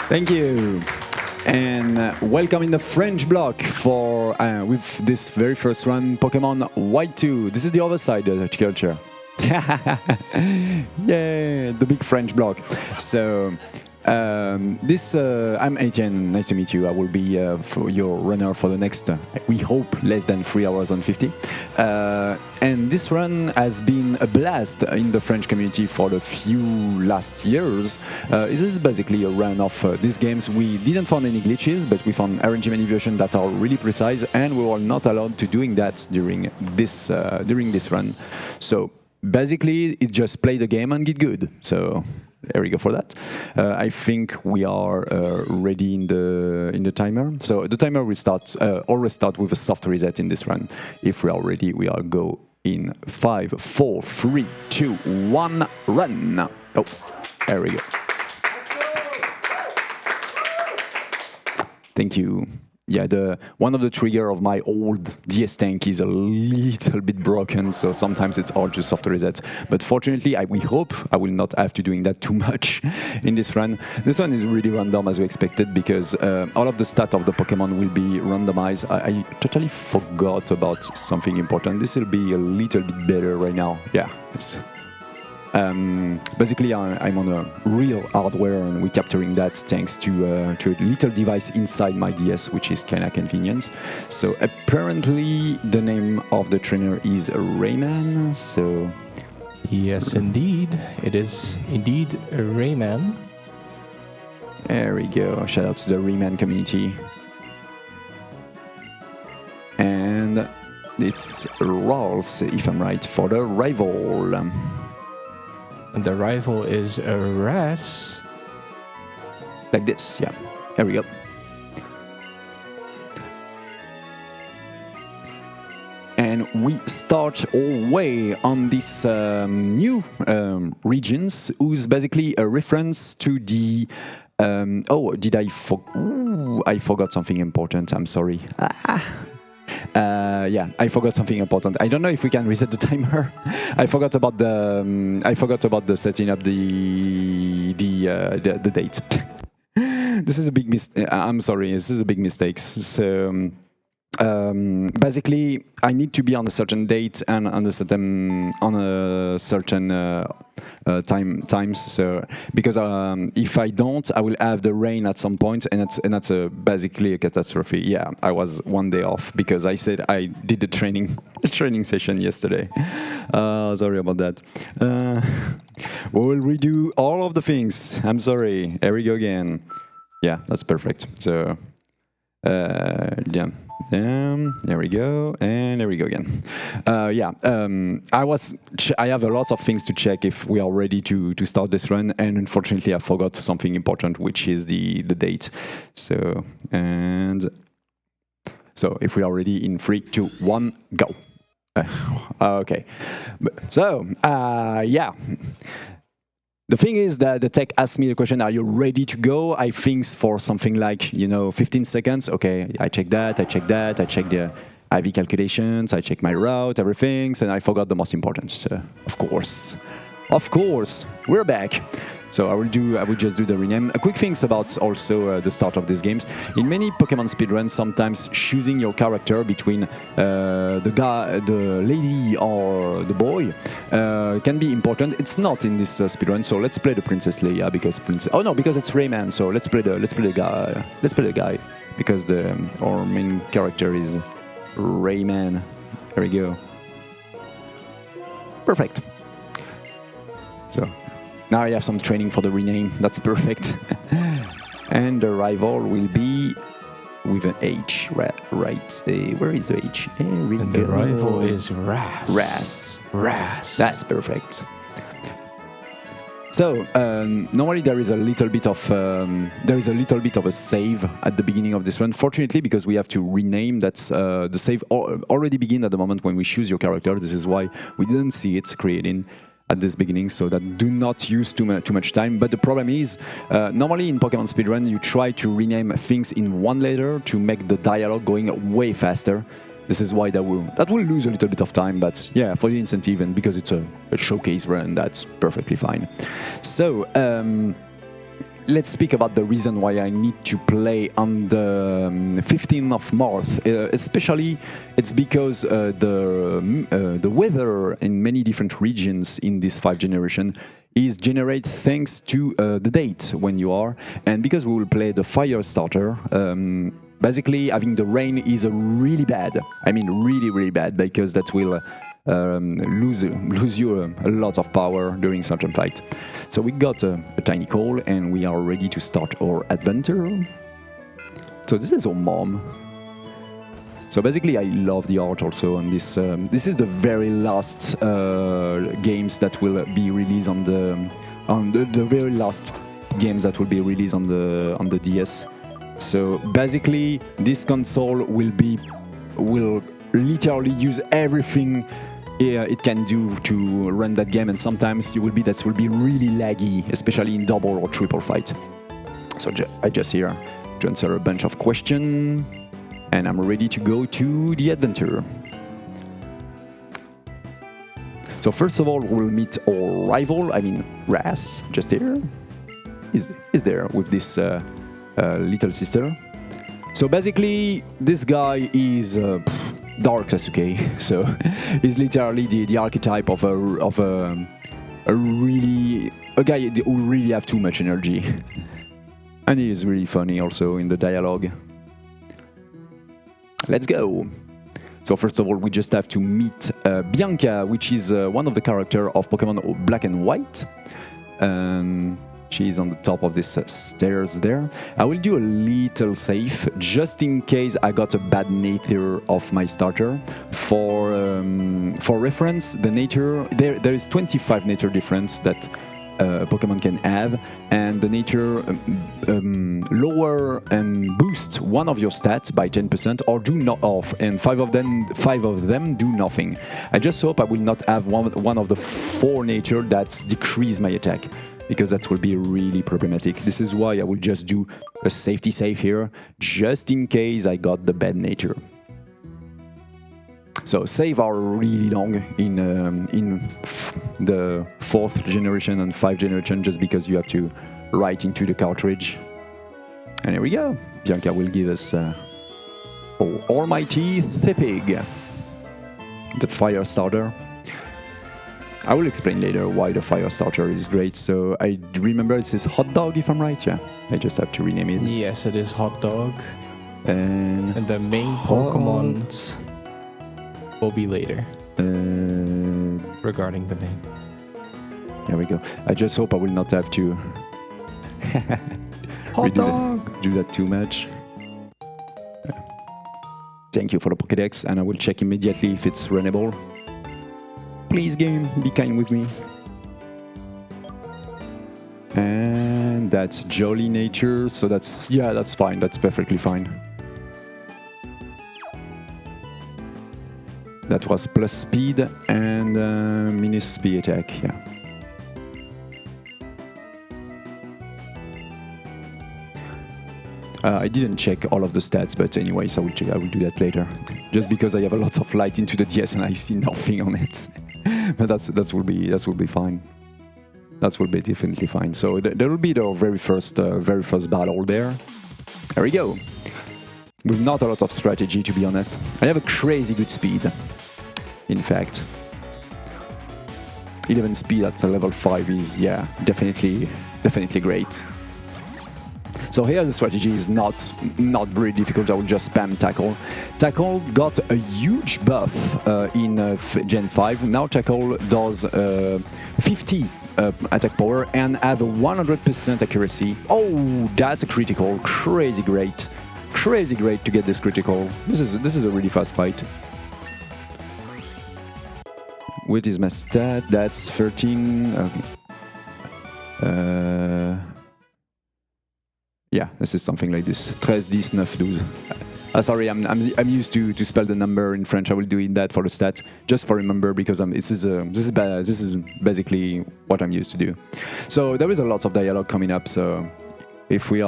Thank you. And welcome in the French block for with this very first run, Pokemon White 2. This is the other side of the culture. Yeah, the big French block. So I'm AEtienne. Nice to meet you. I will be your runner for the next, we hope, less than 3 hours and 50. And this run has been a blast in the French community for the few last years. This is basically a run of these games. We didn't find any glitches, but we found RNG manipulation that are really precise, and we were not allowed to doing that during this run. So basically, it just play the game and get good. So there we go for that. I think we are ready in the timer. So the timer will always start with a soft reset in this run. If we are ready, we are go in 5, 4, 3, 2, 1, run. Oh, there we go. Thank you. Yeah, one of the trigger of my old DS tank is a little bit broken, so sometimes it's hard to soft reset. But fortunately, we hope I will not have to doing that too much in this run. This one is really random as we expected because all of the stats of the Pokemon will be randomized. I totally forgot about something important. This will be a little bit better right now. Yeah. Basically, I'm on a real hardware, and we're capturing that thanks to a little device inside my DS, which is kind of convenient. So apparently, the name of the trainer is Rayman. So yes, indeed, it is indeed Rayman. There we go. Shout out to the Rayman community. And it's Rolls, if I'm right, for the rival. And the rival is a Ras. Like this, yeah. There we go. And we start all way on this new regions, who's basically a reference to the... oh, did I... I forgot something important, I'm sorry. Yeah, I forgot something important. I don't know if we can reset the timer. I forgot about the setting up the date. This is a big mistake. I'm sorry. This is a big mistake. So basically, I need to be on a certain date and on a certain times. So because if I don't, I will have the rain at some point, and that's basically a catastrophe. Yeah, I was one day off because I said I did the training session yesterday. Sorry about that. We will redo all of the things. I'm sorry. Here we go again. Yeah, that's perfect. So. Yeah. There we go, and there we go again. Yeah, I have a lot of things to check if we are ready to start this run, and unfortunately I forgot something important, which is the date. So if we are ready in 3, 2, 1, go. Okay. So yeah. The thing is that the tech asked me the question, are you ready to go? I think for something like, 15 seconds. Okay, I check that, I check the IV calculations, I check my route, everything, and I forgot the most important. So, of course, we're back. So I will just do the rename. A quick things about also the start of these games. In many Pokemon speedruns, sometimes choosing your character between the lady or the boy can be important. It's not in this speedrun. So let's play the Princess Leia because it's Rayman. So let's play the guy. Let's play the guy because our main character is Rayman. There we go. Perfect. So. Now I have some training for the rename. That's perfect. And the rival will be with an H, right? Where is the H? And the rival is Ras. Ras. That's perfect. So normally there is a little bit of a save at the beginning of this run. Fortunately, because we have to rename, that's the save already begin at the moment when we choose your character. This is why we didn't see it creating at this beginning, so that do not use too much time. But the problem is, normally in Pokemon Speedrun, you try to rename things in one letter to make the dialogue going way faster. This is why that will lose a little bit of time, but yeah, for the incentive and because it's a showcase run, that's perfectly fine. So let's speak about the reason why I need to play on the 15th of March. Especially, it's because the weather in many different regions in this 5th generation is generated thanks to the date when you are, and because we will play the fire starter. Basically, having the rain is really bad. I mean, really bad, because that will lose you a lot of power during certain fight. So we got a tiny call, and we are ready to start our adventure. So this is our mom. So basically, I love the art also on this. This is the very last games that will be released on the very last games that will be released on the DS. So basically, this console will literally use everything it can do to run that game, and sometimes that will be really laggy, especially in double or triple fight. So I just here to answer a bunch of questions, and I'm ready to go to the adventure. So first of all, we'll meet our rival. I mean, Ras, just here, is there with this little sister. So basically, this guy is Dark Sasuke. So he's literally the archetype of a guy who really have too much energy, and he is really funny also in the dialogue. Let's go. So first of all, we just have to meet Bianca, which is one of the characters of Pokemon Black and White. She's on the top of this stairs there. I will do a little save, just in case I got a bad nature of my starter. For reference, the nature, there is 25 nature difference that Pokemon can have, and the nature lower and boost one of your stats by 10% or do not off, and five of them do nothing. I just hope I will not have one of the 4 nature that decrease my attack, because that will be really problematic. This is why I will just do a safety save here, just in case I got the bad nature. So save are really long in the 4th generation and 5th generation, just because you have to write into the cartridge. And here we go. Bianca will give us Almighty Thepig, the fire starter. I will explain later why the fire starter is great. So I remember it says hot dog, if I'm right. Yeah, I just have to rename it. Yes, it is hot dog. And the main Pokemon will be later. Regarding the name. There we go. I just hope I will not have to do that too much. Thank you for the Pokédex, and I will check immediately if it's runnable. Please, game, be kind with me. And that's Jolly Nature, so that's fine, that's perfectly fine. That was plus speed and minus speed attack, yeah. I didn't check all of the stats, but anyways, I will do that later. Just because I have a lot of light into the DS and I see nothing on it. But that will be fine. That will be definitely fine. So there will be the very first battle there. There we go. With not a lot of strategy, to be honest. I have a crazy good speed. In fact, 11 speed at level 5 is definitely great. So here the strategy is not very difficult. I will just spam Tackle. Tackle got a huge buff in Gen 5. Now Tackle does 50 attack power and have a 100% accuracy. Oh, that's a critical. Crazy great. Crazy great to get this critical. This is a really fast fight. What is my stat? That's 13. Okay. Yeah, this is something like this. 13, 9, 12. Sorry, I'm used to spell the number in French. I will do that for the stat, just for remember, because this is basically what I'm used to do. So there is a lot of dialogue coming up. So if we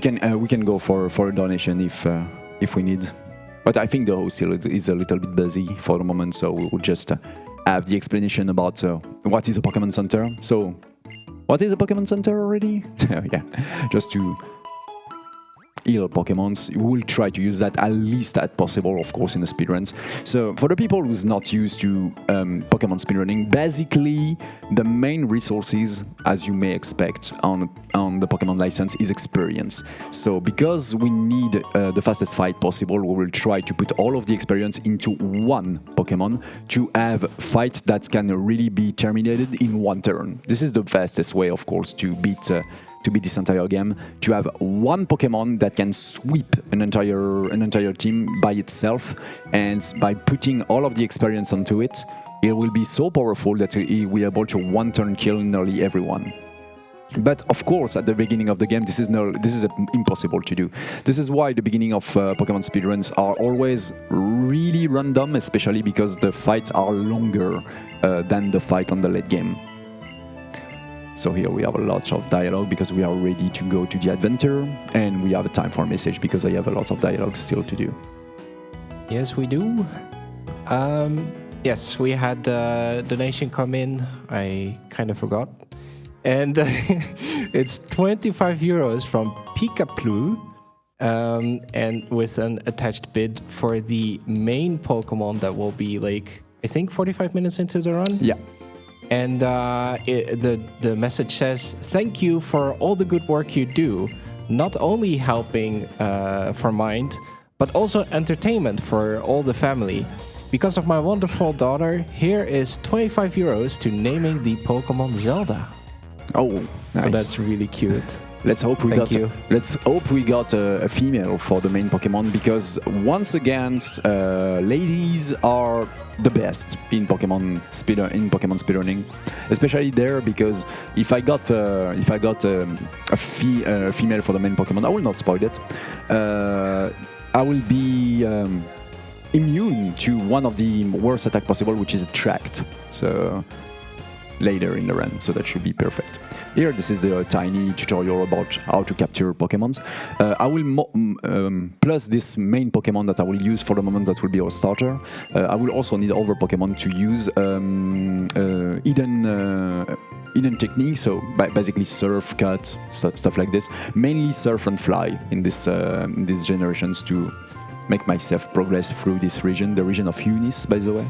can go for a donation if we need. But I think the host is a little bit busy for the moment, so we will just have the explanation about what is a Pokemon Center. So What is a Pokemon Center already? Yeah, just to heal Pokemons. We will try to use that at least as possible, of course, in the speedruns. So for the people who's not used to Pokemon speedrunning, basically the main resources, as you may expect on the Pokemon license, is experience. So because we need the fastest fight possible, we will try to put all of the experience into one Pokemon to have fights that can really be terminated in one turn. This is the fastest way, of course, to beat this entire game, to have one Pokemon that can sweep an entire team by itself, and by putting all of the experience onto it, it will be so powerful that it will be able to one-turn kill nearly everyone. But of course, at the beginning of the game, this is impossible to do. This is why the beginning of Pokemon speedruns are always really random, especially because the fights are longer than the fight on the late game. So here we have a lot of dialogue because we are ready to go to the adventure, and we have a time for a message because I have a lot of dialogue still to do. Yes, we do. Yes, we had donation come in. I kind of forgot. And it's 25 euros from Pikaplu, and with an attached bid for the main Pokemon that will be like, I think 45 minutes into the run? Yeah. And the message says, "Thank you for all the good work you do, not only helping for Mind, but also entertainment for all the family. Because of my wonderful daughter, here is 25 euros to naming the Pokemon Zelda." Oh, nice. So that's really cute. Let's hope we got a female for the main Pokemon, because once again, ladies are the best in Pokemon speedrunning, especially there, because if I got a female for the main Pokemon, I will not spoil it. I will be immune to one of the worst attack possible, which is Attract. So later in the run, so that should be perfect. Here, this is the tiny tutorial about how to capture Pokemons. I will plus this main Pokemon that I will use for the moment, that will be our starter. I will also need other Pokemon to use hidden techniques, so basically surf, cut, stuff like this. Mainly surf and fly in these generations to make myself progress through this region, the region of Eunice, by the way.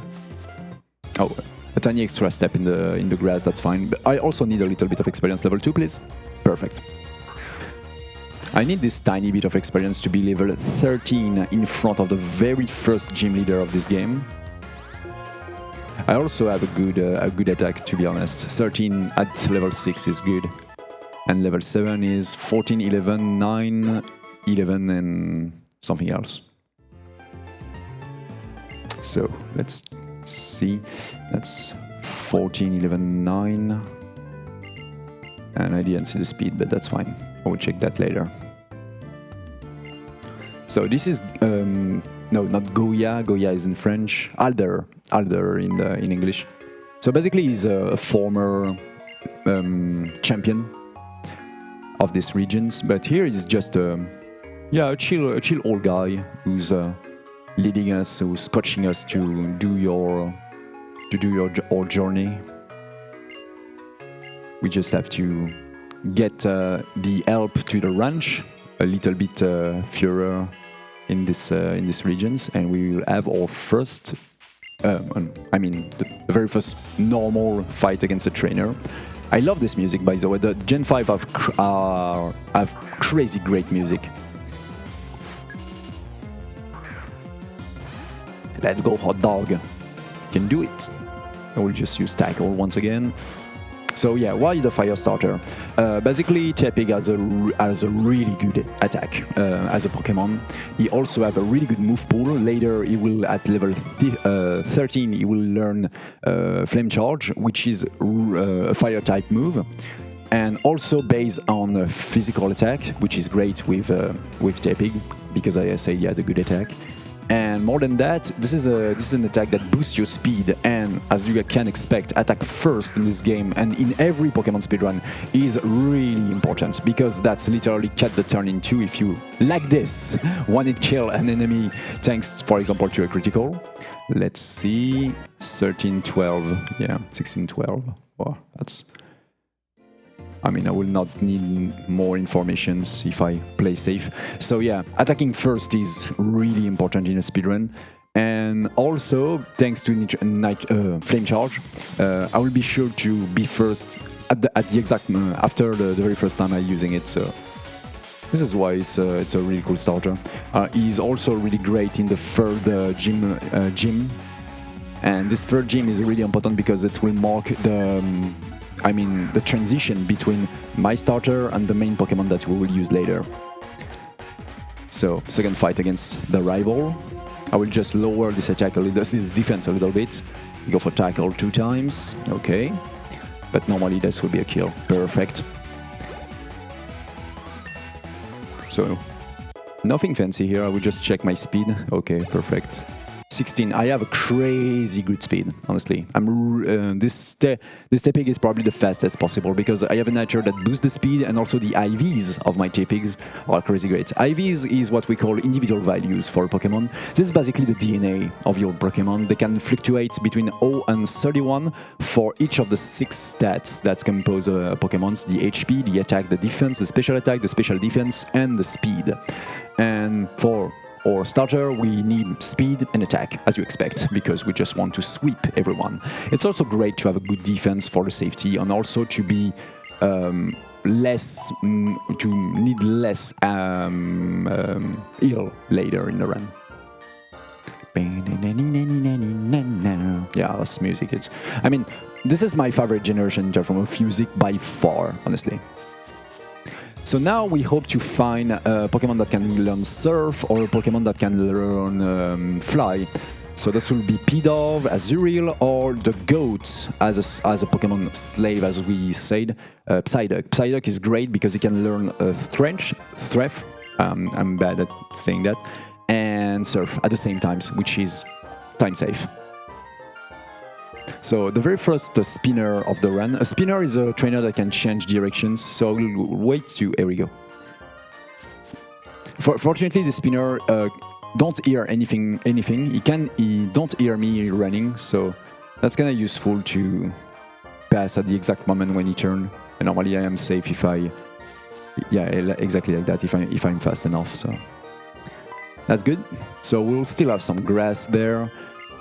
Oh. A tiny extra step in the grass, that's fine. But I also need a little bit of experience. Level 2, please. Perfect. I need this tiny bit of experience to be level 13 in front of the very first gym leader of this game. I also have a good attack, to be honest. 13 at level 6 is good. And level 7 is 14, 11, 9, 11 and something else. So, let's see, that's 14, 11, 9, and I didn't see the speed, but that's fine. I will check that later. So this is no, not Goya. Goya is in French. Alder in English. So basically, he's a former champion of these regions, but here he's just a chill old guy who's leading us, who's coaching us to do your journey. We just have to get the help to the ranch a little bit further in these regions, and we will have our first, the very first normal fight against a trainer. I love this music, by the way. The Gen 5 have crazy great music. Let's go, hot dog. Can do it. I will just use tackle once again. So yeah, why the fire starter? Basically, Tepig has a really good attack as a Pokemon. He also has a really good move pool. Later, he will at level 13, he will learn Flame Charge, which is a fire type move, and also based on physical attack, which is great with Tepig, because I say he had a good attack. And more than that, this is an attack that boosts your speed, and as you can expect, attack first in this game and in every Pokemon speedrun is really important, because that's literally cut the turn in two if you, like this, one-hit kill an enemy thanks, for example, to a critical. Let's see, 13-12, yeah, 16-12. Wow, that's I mean, I will not need more informations if I play safe. So yeah, attacking first is really important in a speedrun. And also, thanks to Flame Charge, I will be sure to be first at the exact after the very first time I'm using it. So this is why it's a really cool starter. He's also really great in the third gym. And this third gym is really important because it will mark the transition between my starter and the main Pokemon that we will use later. So, second fight against the rival. I will just lower this attack a little, this defense a little bit. Go for tackle 2 times, okay. But normally this will be a kill, perfect. So, nothing fancy here, I will just check my speed. Okay, perfect. 16. I have a crazy good speed, honestly. This Tepig is probably the fastest possible because I have a nature that boosts the speed, and also the IVs of my Tepigs are crazy great. IVs is what we call individual values for Pokemon. This is basically the DNA of your Pokemon. They can fluctuate between 0 and 31 for each of the 6 stats that compose Pokemons: the HP, the attack, the defense, the special attack, the special defense, and the speed. And for our starter, we need speed and attack, as you expect, because we just want to sweep everyone. It's also great to have a good defense for the safety, and also to be less ill later in the run. Yeah, that's music. I mean, this is my favorite generation from music by far, honestly. So now we hope to find a Pokemon that can learn Surf or a Pokemon that can learn Fly. So this will be Pidove, Azurill, or the Goat as a Pokemon slave, as we said. Psyduck. Psyduck is great because he can learn Threff. I'm bad at saying that. And Surf at the same time, which is time safe. So the very first spinner of the run. A spinner is a trainer that can change directions. So we'll wait to... Here we go. Fortunately, the spinner don't hear anything. He don't hear me running. So that's kind of useful to pass at the exact moment when he turns. And normally I am safe if I... Yeah, exactly like that. If I'm fast enough. So that's good. So we'll still have some grass there.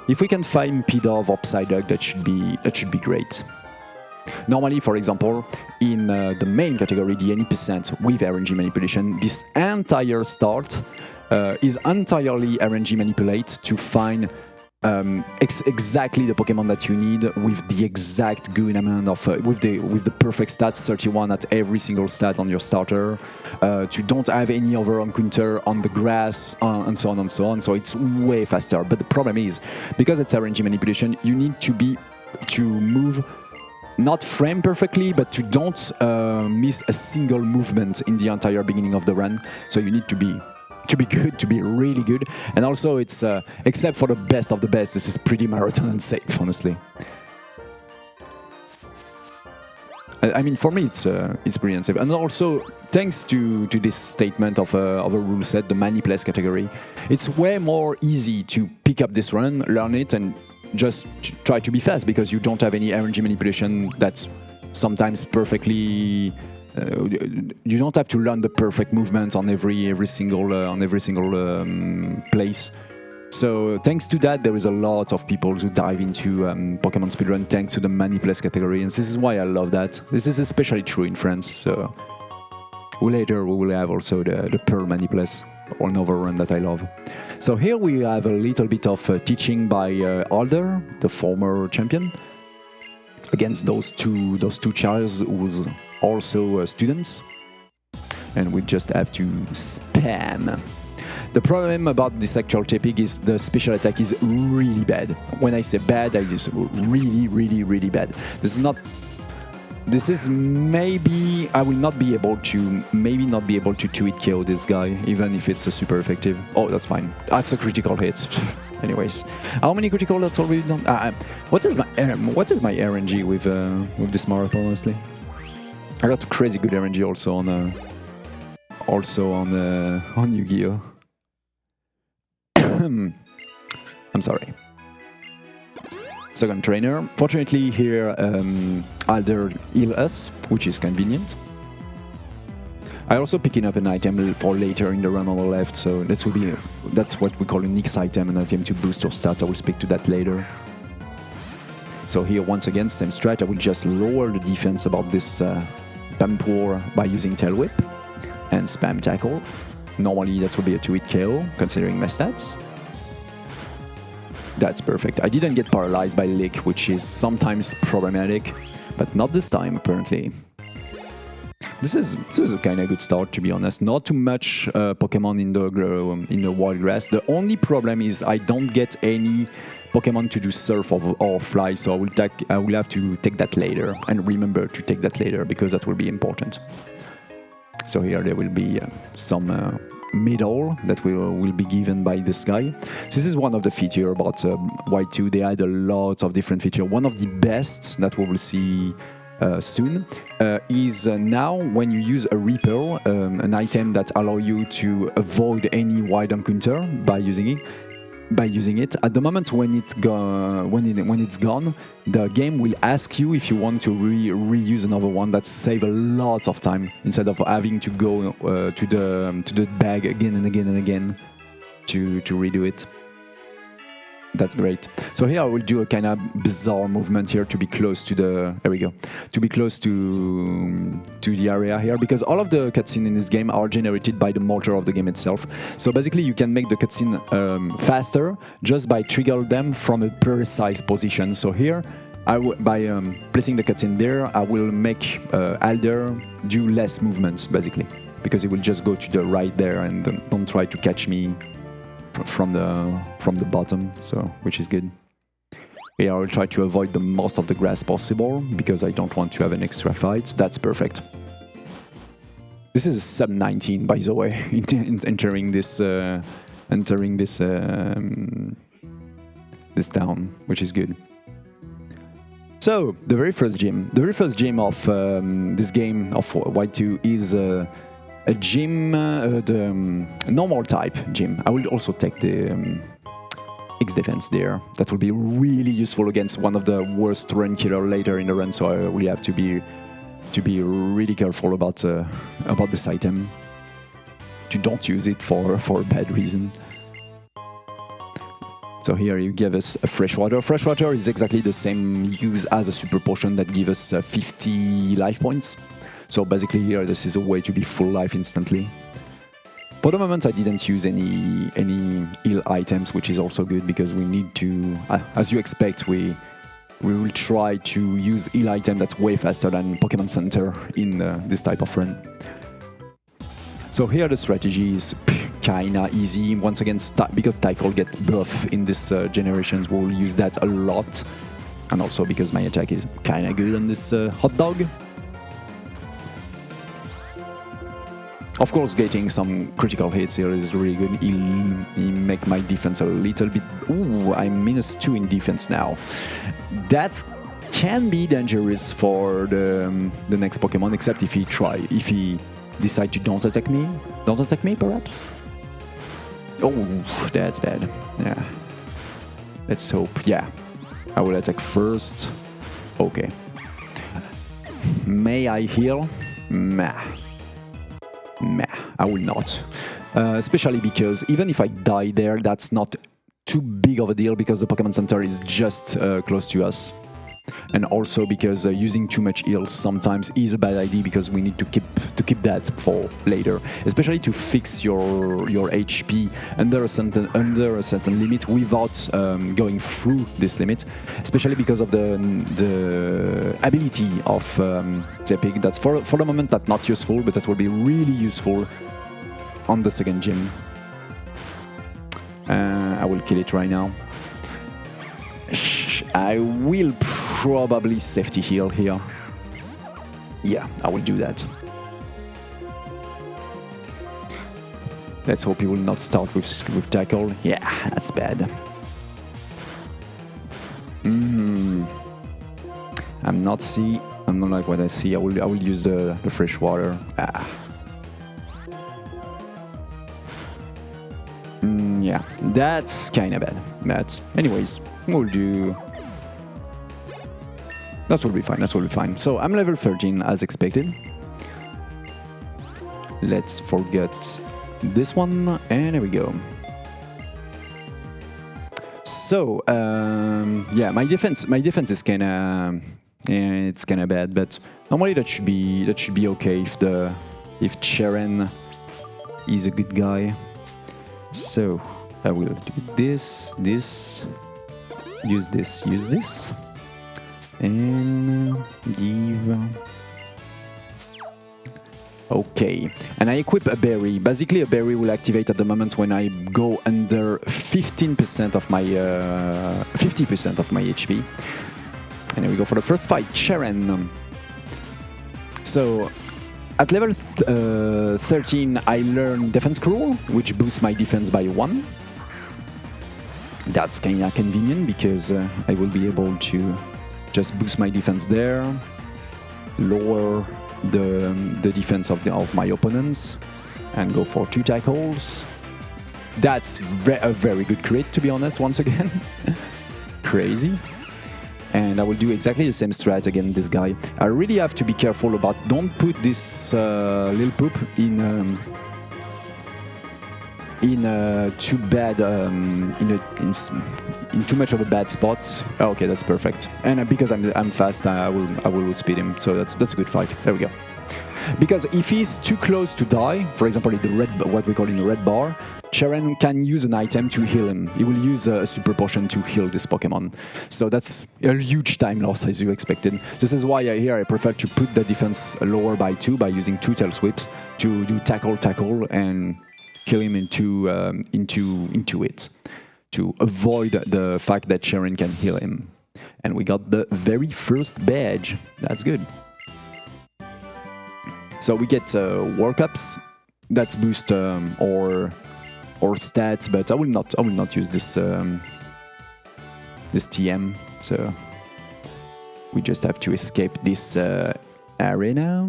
If we can find Pidove or Psyduck, that should be great. Normally, for example, in the main category, the any percent with RNG manipulation, this entire start is entirely RNG manipulate to find exactly the Pokemon that you need with the exact good amount of with the perfect stats, 31 at every single stat on your starter. To don't have any other encounter on the grass and so on and so on. So it's way faster. But the problem is, because it's RNG manipulation, you need to move not frame perfectly, but to don't miss a single movement in the entire beginning of the run. So you need to be good, to be really good. And also it's, except for the best of the best, this is pretty marathon and safe, honestly. I mean, for me, it's pretty unsafe. And also, thanks to this statement of a rule set, the Manipless category, it's way more easy to pick up this run, learn it, and just try to be fast, because you don't have any RNG manipulation that's sometimes perfectly... you don't have to learn the perfect movements on every single place. So thanks to that, there is a lot of people who dive into Pokemon speedrun thanks to the Manipless category, and this is why I love that. This is especially true in France. So later we will have also the Pearl Manipless, another run that I love. So here we have a little bit of teaching by Alder, the former champion, against those two childs who was also students, and we just have to spam. The problem about this actual Tepig is the special attack is really bad. When I say bad, I just really, really, really bad. This is maybe I will not be able to 2-hit KO this guy, even if it's a super effective. Oh, that's fine. That's a critical hit. Anyways, how many critical that's already done? What is my RNG with this marathon? Honestly, I got crazy good RNG also on Yu-Gi-Oh. I'm sorry. second trainer. Fortunately here Alder heal us, which is convenient. I also picking up an item for later in the run on the left, so that's what we call a Nix item, an item to boost your stat. I will speak to that later. So here once again, same strat, I will just lower the defense about this Pampor by using Tail Whip and spam tackle. Normally that would be a 2-hit KO, considering my stats. That's perfect. I didn't get paralyzed by Lick, which is sometimes problematic, but not this time apparently. This is a kind of good start, to be honest. Not too much Pokemon in the wild grass. The only problem is I don't get any Pokemon to do Surf or Fly, so I will have to take that later and remember to take that later because that will be important. So here there will be some medal that will be given by this guy. This is one of the features about White 2. They had a lot of different features. One of the best that we will see soon is now when you use a Repel, an item that allows you to avoid any wild encounter by using it. At the moment when it's gone, the game will ask you if you want to reuse another one. That saves a lot of time instead of having to go to the bag again and again and again to redo it. That's great. So here I will do a kind of bizarre movement here to be close to the... There we go. To be close to the area here, because all of the cutscenes in this game are generated by the motor of the game itself. So basically you can make the cutscene faster just by triggering them from a precise position. So here, by placing the cutscene there, I will make Alder do less movements, basically. Because it will just go to the right there and don't try to catch me from the bottom, so which is good. Yeah, I will try to avoid the most of the grass possible because I don't want to have an extra fight. That's perfect. This is a sub 19, by the way, entering this town, which is good. So the very first gym of this game of White 2 is a gym, the normal type gym. I will also take the X defense there. That will be really useful against one of the worst run killer later in the run. So I will have to be really careful about this item. To don't use it for a bad reason. So here you give us a freshwater. Freshwater is exactly the same use as a super potion that gives us 50 life points. So basically here, this is a way to be full life instantly. For the moment, I didn't use any heal items, which is also good because we need to, as you expect, we will try to use heal item that's way faster than Pokemon Center in this type of run. So here the strategy is kinda easy. Once again, because Tycho get buff in this generations, we'll use that a lot. And also because my attack is kinda good on this hot dog. Of course, getting some critical hits here is really good. He'll make my defense a little bit... Ooh, I'm -2 in defense now. That can be dangerous for the next Pokemon, except if he decide to don't attack me. Don't attack me, perhaps? Oh, that's bad. Yeah. Let's hope. Yeah. I will attack first. Okay. May I heal? Meh. I will not. Especially because even if I die there, that's not too big of a deal because the Pokemon Center is just close to us. And also because using too much heals sometimes is a bad idea because we need to keep that for later, especially to fix your HP under a certain limit without going through this limit, especially because of the ability of Tepig. That's for the moment that's not useful, but that will be really useful on the second gym. I will kill it right now. I will probably safety heal here. Yeah, I will do that. Let's hope he will not start with tackle. Yeah, that's bad. I'm not like what I see. I will use the fresh water. Yeah, that's kind of bad. But anyways, we'll do That will be fine, that will be fine. So I'm level 13 as expected. Let's forget this one, and there we go. So yeah, my defense is kinda it's kinda bad, but normally that should be okay if Cheren is a good guy. So I will do this, use this, and give. Okay, and I equip a berry. Basically, a berry will activate at the moment when I go under 15% of my 50% of my HP. And here we go for the first fight, Cheren. So at level 13, I learn Defense Scroll, which boosts my defense by 1. That's kind of convenient because I will be able to just boost my defense there, lower the defense of my opponents, and go for 2 tackles. That's a very good crit, to be honest, once again. Crazy. And I will do exactly the same strat against this guy. I really have to be careful about don't put this little poop in too bad in too much of a bad spot. Oh, okay, that's perfect. And because I'm fast, I will outspeed him. So that's a good fight. There we go. Because if he's too close to die, for example, in the red, what we call in the red bar, Cheren can use an item to heal him. He will use a super potion to heal this Pokemon. So that's a huge time loss, as you expected. This is why here I prefer to put the defense lower by 2 by using 2 tail sweeps to do tackle, and kill him into it, to avoid the fact that Cheren can heal him. And we got the very first badge. That's good. So we get workups. That's boost or stats, but I will not use this this TM. So we just have to escape this arena.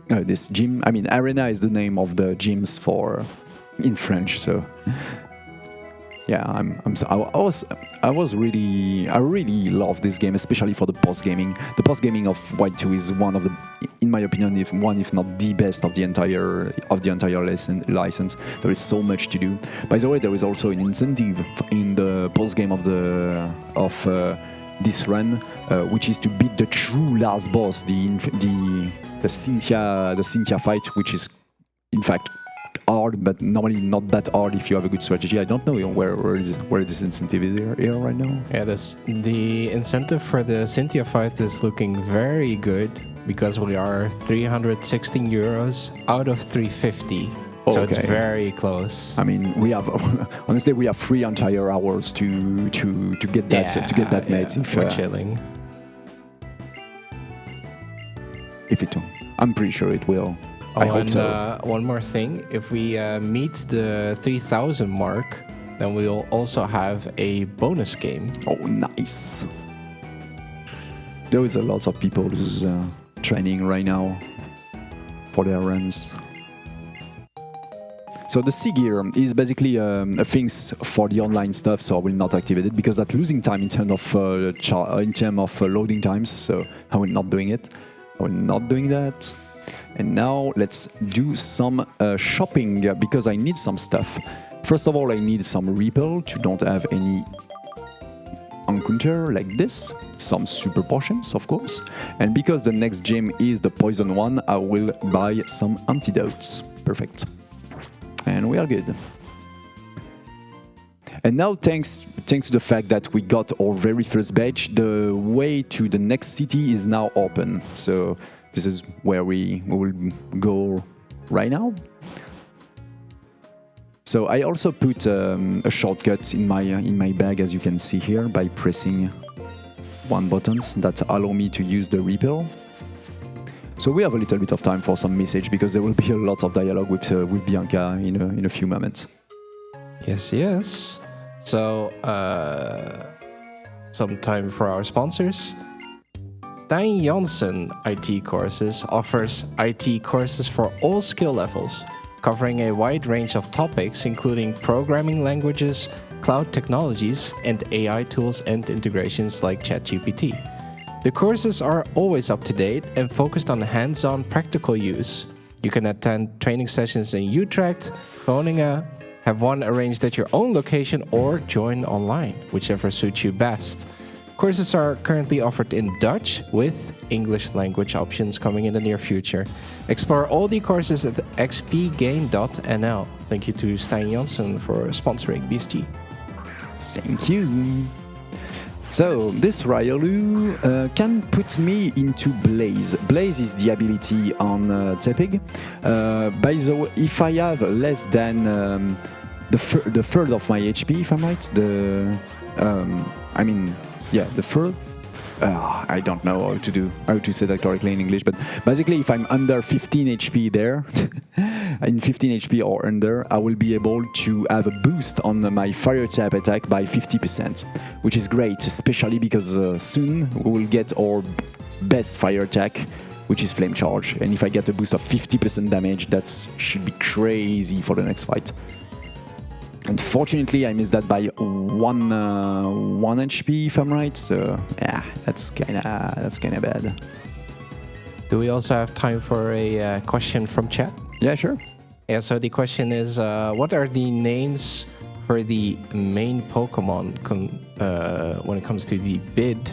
This gym. I mean, arena is the name of the gyms in French. So yeah, I really love this game, especially for the post gaming. The post gaming of White 2 is one of the, in my opinion, if not the best of the entire license. There is so much to do. By the way, there is also an incentive in the post game of this run, which is to beat the true last boss, the cynthia fight, which is in fact hard, but normally not that hard if you have a good strategy. I don't know where this incentive is here right now. Yeah, the incentive for the Cynthia fight is looking very good because we are 316 euros out of 350. So okay. It's very close. I mean, we have honestly 3 entire hours to get that made. If we're chilling. I'm pretty sure it will. I hope so. One more thing, if we meet the 3000 mark, then we'll also have a bonus game. Oh, nice. There is a lot of people who's training right now for their runs. So the C gear is basically a things for the online stuff, so I will not activate it because that's losing time in terms of loading times. So I will not doing it. I will not doing that. And now let's do some shopping because I need some stuff. First of all, I need some repel to don't have any encounter like this. Some super potions, of course. And because the next gym is the poison one, I will buy some antidotes. Perfect. And we are good. And now, thanks to the fact that we got our very first badge, the way to the next city is now open. So this is where we will go right now. So I also put a shortcut in my bag, as you can see here, by pressing one button that allow me to use the repel. So we have a little bit of time for some message because there will be a lot of dialogue with Bianca in a few moments. Yes. So some time for our sponsors. Dijn Jansen IT Courses offers IT courses for all skill levels, covering a wide range of topics including programming languages, cloud technologies, and AI tools and integrations like ChatGPT. The courses are always up to date and focused on hands-on practical use. You can attend training sessions in Utrecht, Groningen, have one arranged at your own location, or join online, whichever suits you best. Courses are currently offered in Dutch with English language options coming in the near future. Explore all the courses at xpgain.nl. Thank you to Stijn Janssen for sponsoring BSG. Thank you. So this Ryalu can put me into Blaze. Blaze is the ability on Tepig. By the way, if I have less than the third of my HP, if I'm right, the third. I don't know how to say that correctly in English, but basically, if I'm under 15 HP there, in 15 HP or under, I will be able to have a boost on my fire type attack by 50%, which is great, especially because soon we will get our best fire attack, which is Flame Charge, and if I get a boost of 50% damage, that should be crazy for the next fight. Unfortunately, I missed that by one HP, if I'm right. So yeah, that's kinda bad. Do we also have time for a question from chat? Yeah, sure. Yeah. So the question is, what are the names for the main Pokemon when it comes to the bid?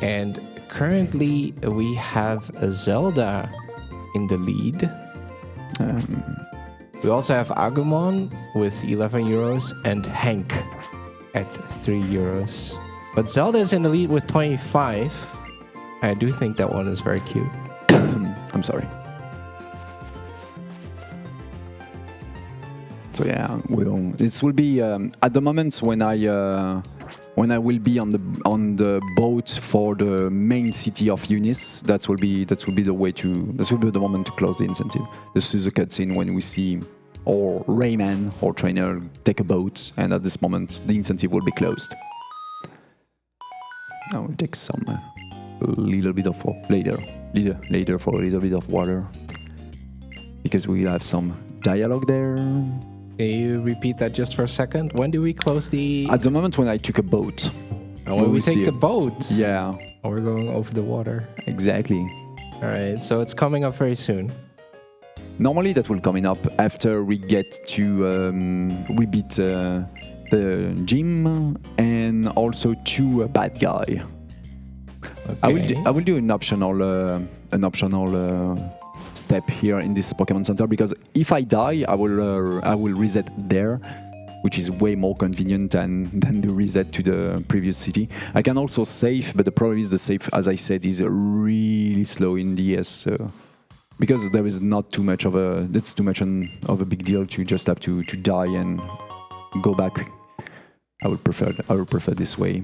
And currently, we have Zelda in the lead. We also have Agumon with 11 euros and Hank at 3 euros. But Zelda is in the lead with 25. I do think that one is very cute. I'm sorry. So yeah, this will be at the moment when I will be on the boat for the main city of Eunice. That will be the moment to close the incentive. This is a cutscene when we see or Rayman or trainer take a boat, and at this moment the incentive will be closed. I will take some little bit of later for a little bit of water because we have some dialogue there. Can you repeat that just for a second? When do we close the... At the moment when I took a boat. Oh, when we take the boat? Yeah. Oh, we're going over the water. Exactly. All right, so it's coming up very soon. Normally that will coming up after we get to... we beat the gym and also two bad guy. Okay. I will do an optional step here in this Pokemon Center because if I die, I will reset there, which is way more convenient than the reset to the previous city. I can also save, but the problem is the save, as I said, is really slow in DS. Because there is not too much of a big deal to just have to die and go back. I would prefer this way.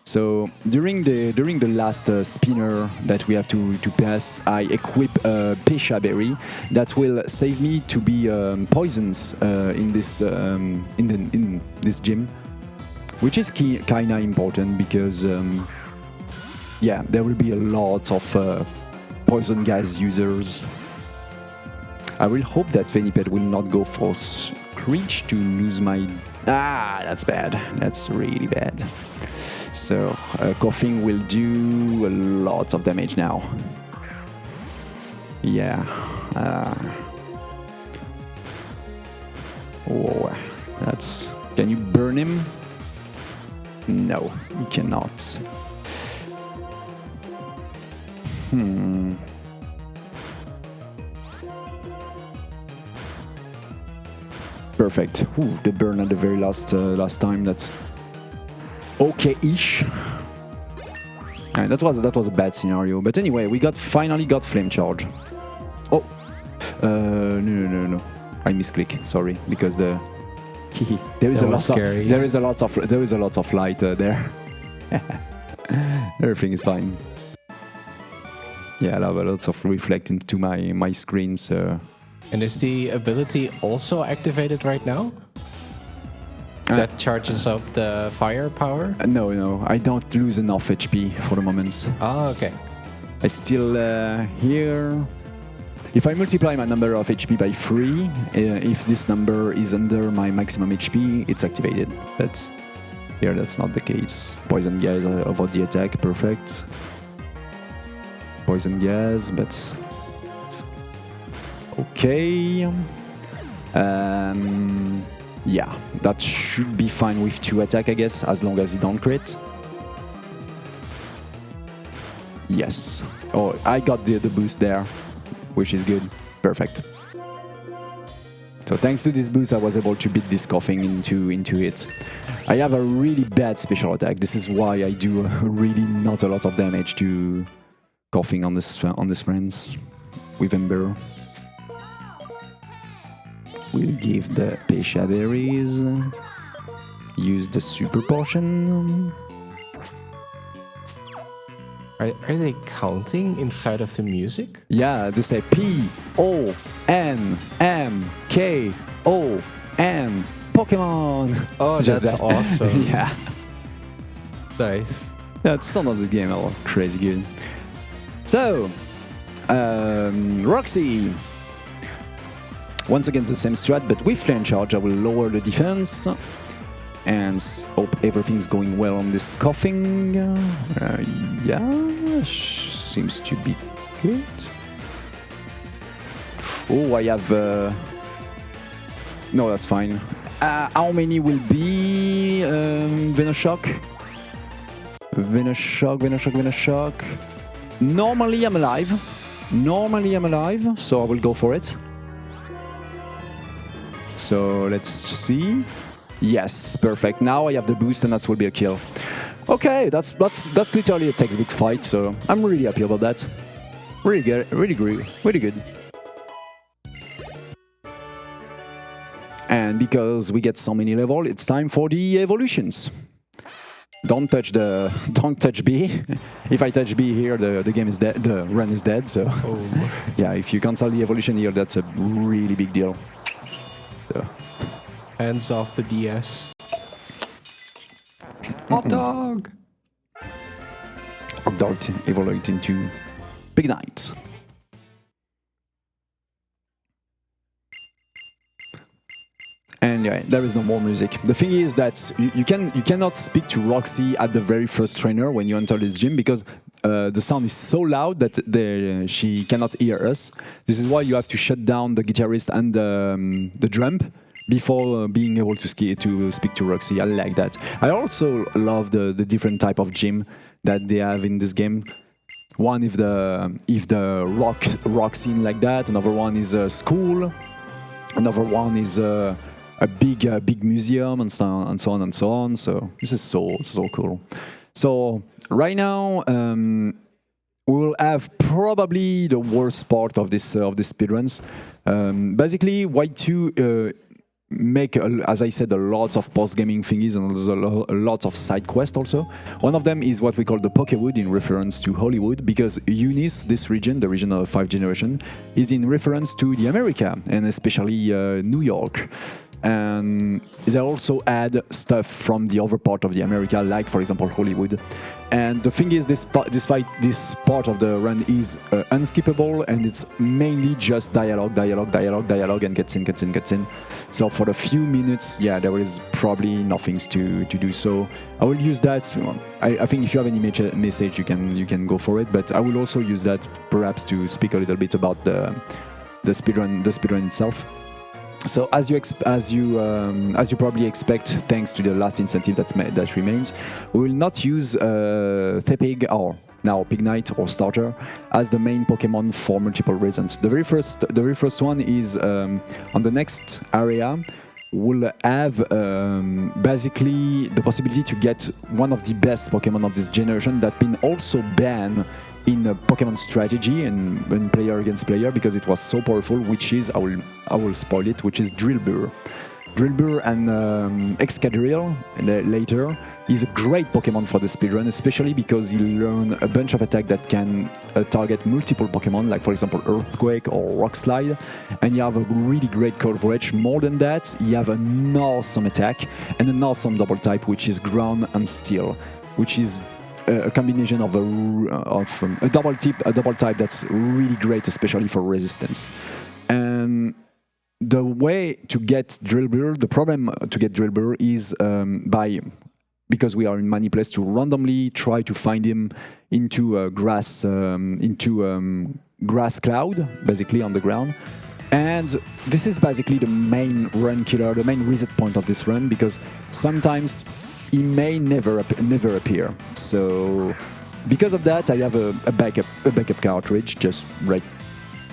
So during the last spinner that we have to pass, I equip a Pesha berry that will save me to be poisons in this gym, which is kinda important because there will be a lot of poison gas users. I will hope that Veniped will not go for Screech to lose my... that's bad. That's really bad. So, Coughing will do a lot of damage now. Yeah. Oh, that's... Can you burn him? No, you cannot. Perfect. Ooh, the burn at the very last time. That's okay-ish. And that was a bad scenario. But anyway, we finally got Flame Charge. Oh, no. I misclick. Sorry, because there is a lot of light there. Everything is fine. Yeah, I have a lot of reflect into my screen. So. And is the ability also activated right now? That charges up the firepower? No, I don't lose enough HP for the moment. Oh, okay. I still here. if I multiply my number of HP by 3, if this number is under my maximum HP, it's activated. But here that's not the case. Poison gas avoid the attack, perfect. Poison gas, but it's okay. Yeah, that should be fine with 2 attack, I guess, as long as you don't crit. Yes. Oh, I got the boost there, which is good. Perfect. So thanks to this boost, I was able to beat this coughing into it. I have a really bad special attack. This is why I do really not a lot of damage to coughing on this friends with Ember. We'll give the Pesha berries. Use the super potion. Are they counting inside of the music? Yeah, they say P-O-N-M-K-O-N Pokemon. Oh, Just that's that. awesome. Yeah. Nice. That's some of the game are crazy good. So, Roxy. Once again, the same strat, but with Flame Charge, I will lower the defense. And hope everything's going well on this coughing. Yeah, seems to be good. Oh, I have... No, that's fine. How many will be Venoshock? Venoshock. Normally I'm alive, so I will go for it. So let's see. Yes, perfect. Now I have the boost and that will be a kill. Okay, that's literally a textbook fight, so I'm really happy about that. Really good, really good. And because we get so many levels, it's time for the evolutions. Don't touch B. If I touch B here, the game is dead. The run is dead. So yeah, if you cancel the evolution here, that's a really big deal. So. Hands off the DS. Hot dog. Hot dog evolved into Big Night. And yeah, there is no more music. The thing is that you cannot speak to Roxy at the very first trainer when you enter this gym because the sound is so loud that she cannot hear us. This is why you have to shut down the guitarist and the drum before being able to speak to Roxy. I like that. I also love the different type of gym that they have in this game. One if the rock scene like that. Another one is a school. Another one is a big museum and so on. So this is so cool. So right now we will have probably the worst part of this speedruns. Basically, Y2 make, as I said, a lot of post-gaming thingies and a lot of side quests also. One of them is what we call the Pokewood in reference to Hollywood, because Eunice, this region, the region of 5th generation, is in reference to the America, and especially New York. And they also add stuff from the other part of the America, like for example Hollywood. And the thing is, this part of the run is unskippable, and it's mainly just dialogue, and gets in. So for a few minutes, yeah, there is probably nothing to do. So I will use that. I think if you have any message, you can go for it. But I will also use that perhaps to speak a little bit about the speedrun itself. So as you probably expect, thanks to the last incentive that remains, we will not use Thepig or now Pignite or Starter as the main Pokemon for multiple reasons. The very first one is on the next area. We'll have basically the possibility to get one of the best Pokemon of this generation that's been also banned in Pokemon strategy and player against player because it was so powerful, which is, I will spoil it, which is Drillbur. Drillbur and Excadrill later is a great Pokemon for the speedrun, especially because you learn a bunch of attacks that can target multiple Pokemon, like for example Earthquake or Rock Slide, and you have a really great coverage. More than that, you have an awesome attack and an awesome double type, which is Ground and Steel, which is a combination of a double type that's really great, especially for resistance. And the way to get Drillbur, the problem to get Drillbur is because we are in Manipless, to randomly try to find him into a grass cloud, basically on the ground. And this is basically the main run killer, the main reset point of this run, because sometimes he may never appear. So because of that, I have a backup cartridge just right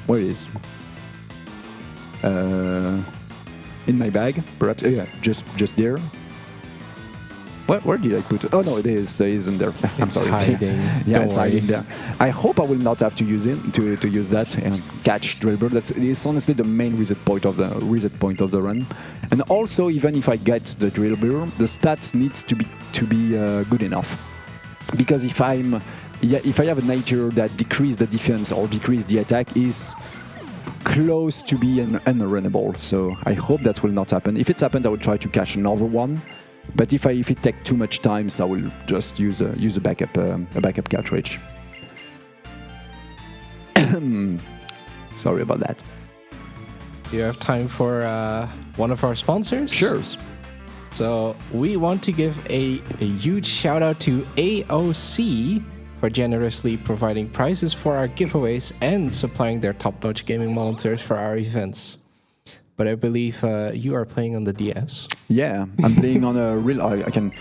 where it is. In my bag, perhaps. Yeah, just there. Where did I put it? Oh no, it isn't there. I'm sorry. Hiding. Yeah, it's hiding there. I hope I will not have to use it to use that and catch Drillbur. It's honestly the main reset point of the run. And also, even if I get the Drillbur, the stats needs to be good enough. Because if I have a nature that decrease the defense or decrease the attack, is close to be unrunnable. So I hope that will not happen. If it's happened, I will try to catch another one. But if it takes too much time, so I will just use a backup cartridge. Sorry about that. Do you have time for one of our sponsors? Sure. So we want to give a huge shout out to AOC for generously providing prizes for our giveaways and supplying their top-notch gaming monitors for our events. But I believe you are playing on the DS. Yeah, I'm playing on a real. I can,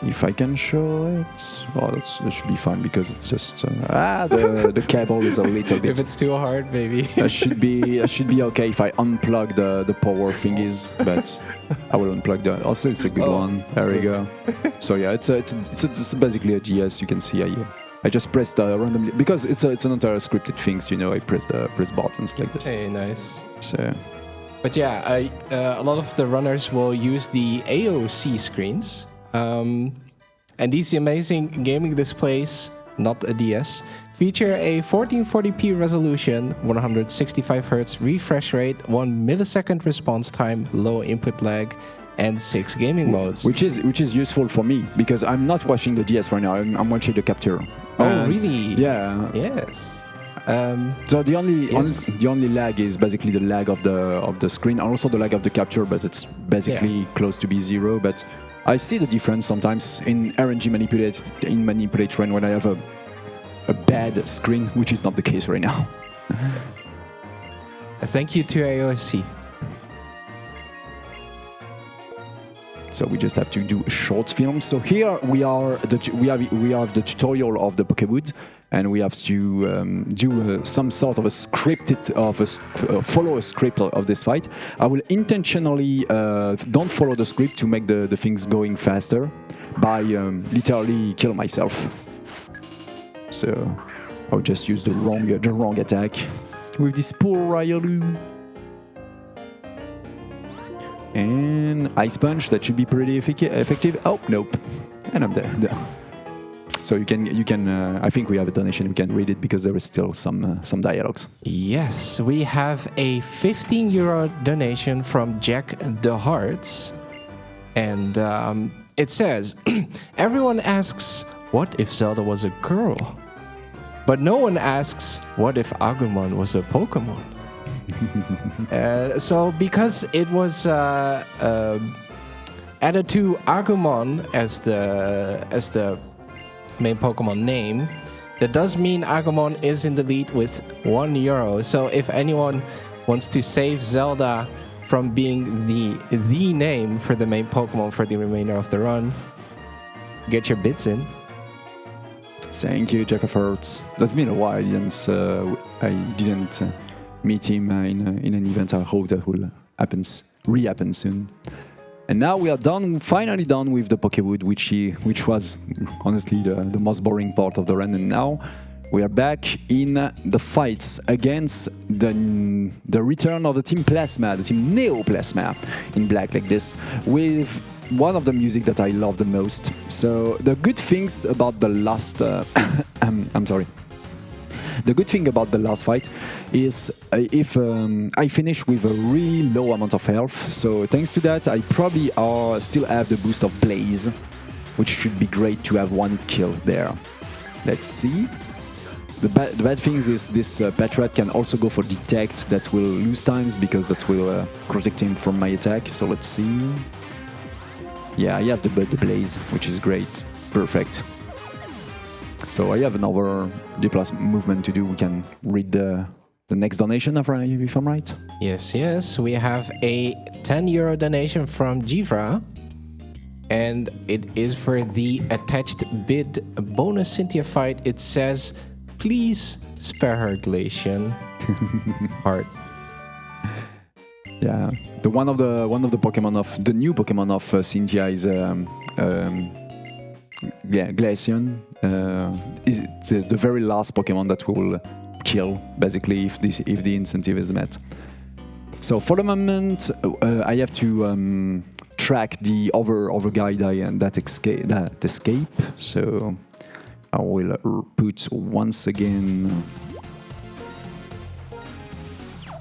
if I can show it. Oh, that should be fine because it's just the cable is a little bit. If it's too hard, maybe. It should be okay if I unplug the power thingies, but I will unplug the. Also, it's a good one. There we go. So yeah, it's basically a DS. You can see I just pressed randomly because it's not a scripted things. I press buttons like this. Hey, nice. So. But yeah, a lot of the runners will use the AOC screens. And these amazing gaming displays, not a DS, feature a 1440p resolution, 165 Hz refresh rate, 1 millisecond response time, low input lag, and 6 gaming modes. Which is useful for me, because I'm not watching the DS right now, I'm watching the capture. Oh, really? Yeah. Yes. So the only lag is basically the lag of the screen, and also the lag of the capture, but it's basically close to be zero. But I see the difference sometimes in RNG manipulate run when I have a bad screen, which is not the case right now. Thank you to AOC. So we just have to do a short film. So here we have the tutorial of the Pokewood, and we have to do some sort of a scripted follow a script of this fight. I will intentionally don't follow the script to make the things going faster by literally kill myself. So I'll just use the wrong attack with this poor Ryalu. And Ice Punch, that should be pretty effective. Oh, nope. And I'm there. So you can. I think we have a donation. We can read it because there is still some dialogues. Yes, we have a 15 euro donation from Jack the Hearts, and it says, "Everyone asks, what if Zelda was a girl? But no one asks, what if Agumon was a Pokemon?" So because it was added to Agumon as the main Pokemon name, that does mean Agumon is in the lead with 1 euro. So if anyone wants to save Zelda from being the name for the main Pokemon for the remainder of the run, get your bits in. Thank you, Jack of Hearts. That's been a while since I didn't meet him in an event. I hope that will re-happen soon. And now we are finally done with the Pokewood, which was honestly the most boring part of the run. And now we are back in the fights against the return of the Team Plasma, the Team Neo Plasma in black like this, with one of the music that I love the most. So the good things about the last... I'm sorry. The good thing about the last fight is if I finish with a really low amount of health, so thanks to that I probably still have the boost of Blaze, which should be great to have one kill there. Let's see. The bad thing is this Patriot can also go for detect, that will lose times because that will protect him from my attack. So let's see. Yeah, I have the blaze, which is great. Perfect. So I have another D+ movement to do. We can read the next donation if I'm right. Yes. We have a €10 donation from Jivra. And it is for the attached bid bonus Cynthia fight. It says, please spare her Glacian. Heart. Yeah, the one of the Pokemon of the new Pokemon of Cynthia is Glacian. It's the very last Pokemon that we will kill, basically, if the incentive is met. So for the moment, I have to track the other guy that escape. So I will put once again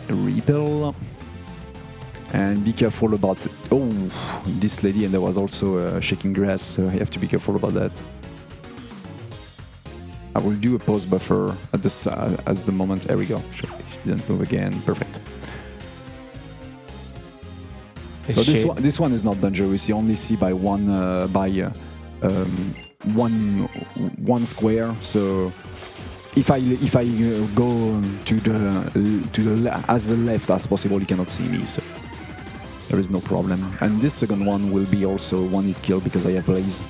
a repel. And be careful about this lady, and there was also shaking grass, so I have to be careful about that. I will do a pause buffer at as the moment. There we go. She didn't move again. Perfect. So this one is not dangerous. You only see by one square. So if I go to the as left as possible, you cannot see me. So there is no problem. And this second one will be also one hit kill because I have blaze.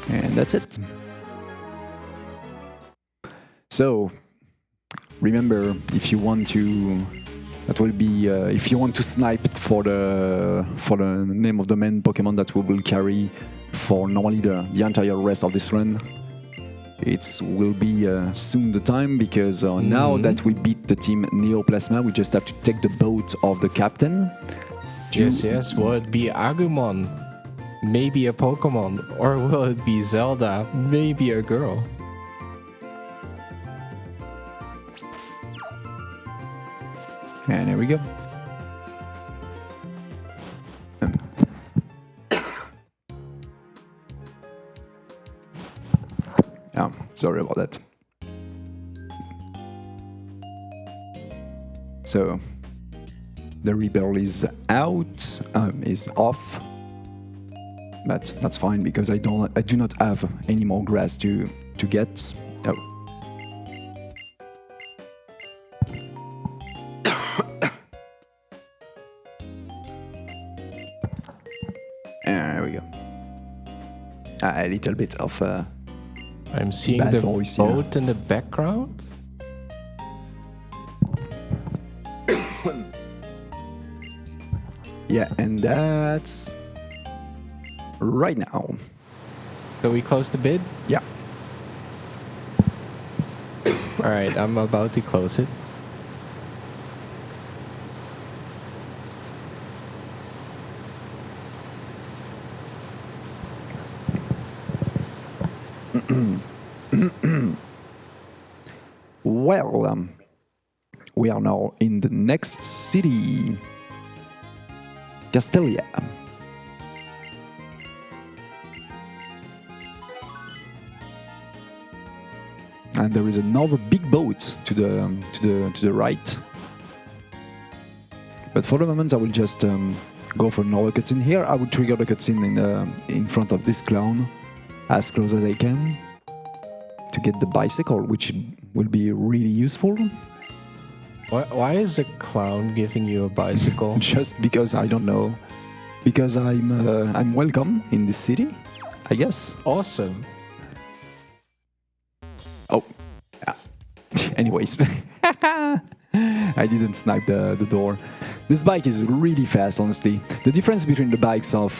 And that's it. So remember, if you want to, that will be if you want to snipe it for the name of the main Pokemon that we will carry for normally the entire rest of this run. It will be soon the time, because now that we beat the team Neoplasma, we just have to take the boat of the captain. Yes. Will it be Agumon? Maybe a Pokemon. Or will it be Zelda? Maybe a girl. And here we go. Sorry about that. So the rebel is out, is off, but that's fine because I do not have any more grass to get. Oh. There we go. A little bit of. I'm seeing the voice, boat in the background. Yeah, and that's right now. So we close the bid? Yeah. Alright, I'm about to close it. Well, we are now in the next city, Castelia. And there is another big boat to the right. But for the moment, I will just go for another cutscene here. I will trigger the cutscene in front of this clown as close as I can to get the bicycle, which will be really useful. Why is a clown giving you a bicycle? Just because, I don't know. Because I'm welcome in this city, I guess. Awesome. Oh, yeah. Anyways, I didn't snipe the door. This bike is really fast, honestly. The difference between the bikes of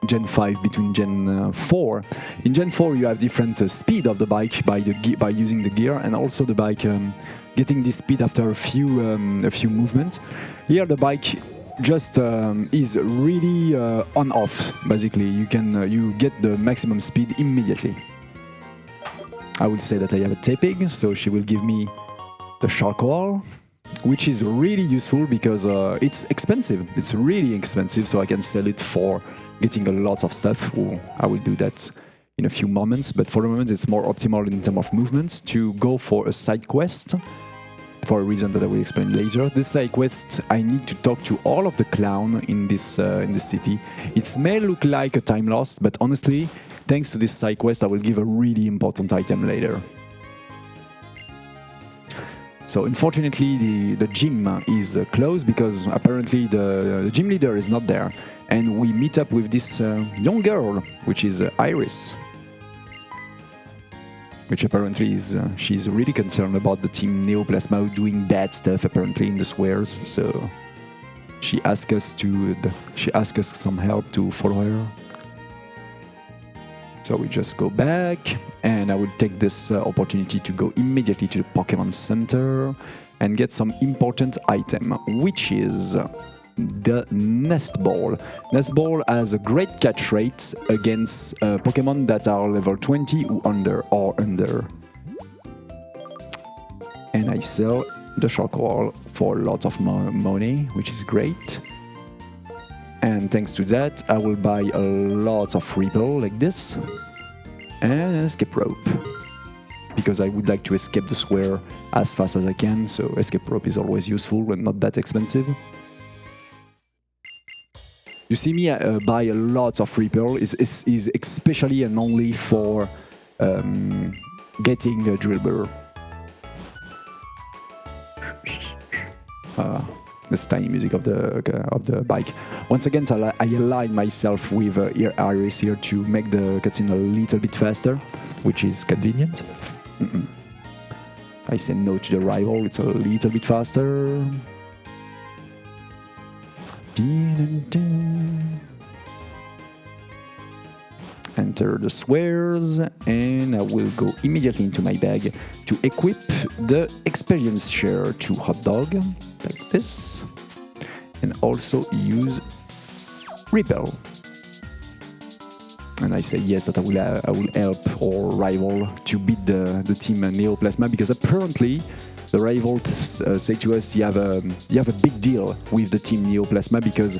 Gen 5 between Gen 4. In Gen 4, you have different speed of the bike by using the gear, and also the bike getting this speed after a few movements. Here, the bike just is really on-off. Basically, you get the maximum speed immediately. I will say that I have a Tepig, so she will give me the charcoal, which is really useful because it's expensive. It's really expensive, so I can sell it for getting a lot of stuff. Ooh, I will do that in a few moments, but for the moment it's more optimal in terms of movement to go for a side quest for a reason that I will explain later. This side quest, I need to talk to all of the clowns in this city. It may look like a time lost, but honestly, thanks to this side quest, I will give a really important item later. So unfortunately, the gym is closed because apparently the gym leader is not there. And we meet up with this young girl, which is Iris. Which apparently is, she's really concerned about the team Neoplasma doing bad stuff apparently in the swears. So she asks us some help to follow her. So we just go back, and I will take this opportunity to go immediately to the Pokemon Center and get some important item, which is the Nest Ball. Nest Ball has a great catch rate against Pokemon that are level 20 or under. And I sell the charcoal for a lot of money, which is great. And thanks to that, I will buy a lot of Ripple like this and an escape rope. Because I would like to escape the swear as fast as I can, so escape rope is always useful and not that expensive. You see me buy a lot of Ripple, is especially and only for getting a drill burr. This tiny music of the bike. Once again, so I align myself with Iris here to make the cutscene a little bit faster, which is convenient. I say no to the rival, it's a little bit faster. Enter the swears, and I will go immediately into my bag to equip the experience share to Hot Dog, like this, and also use Repel. And I say yes, that I will help our rival to beat the team Neoplasma, because apparently the rival say to us you have a big deal with the team Neoplasma, because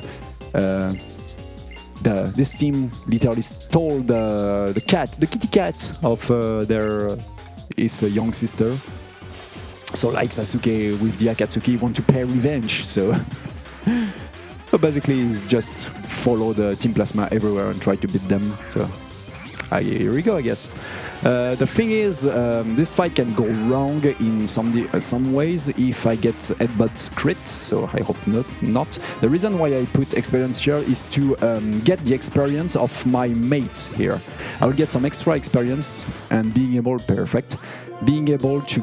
this team literally stole the kitty cat of his young sister. So like Sasuke with the Akatsuki want to pay revenge. So basically it's just follow the Team Plasma everywhere and try to beat them. So here we go, I guess. The thing is, this fight can go wrong in some ways if I get headbutt crit, so I hope not. The reason why I put experience share is to get the experience of my mate here. I will get some extra experience and being able to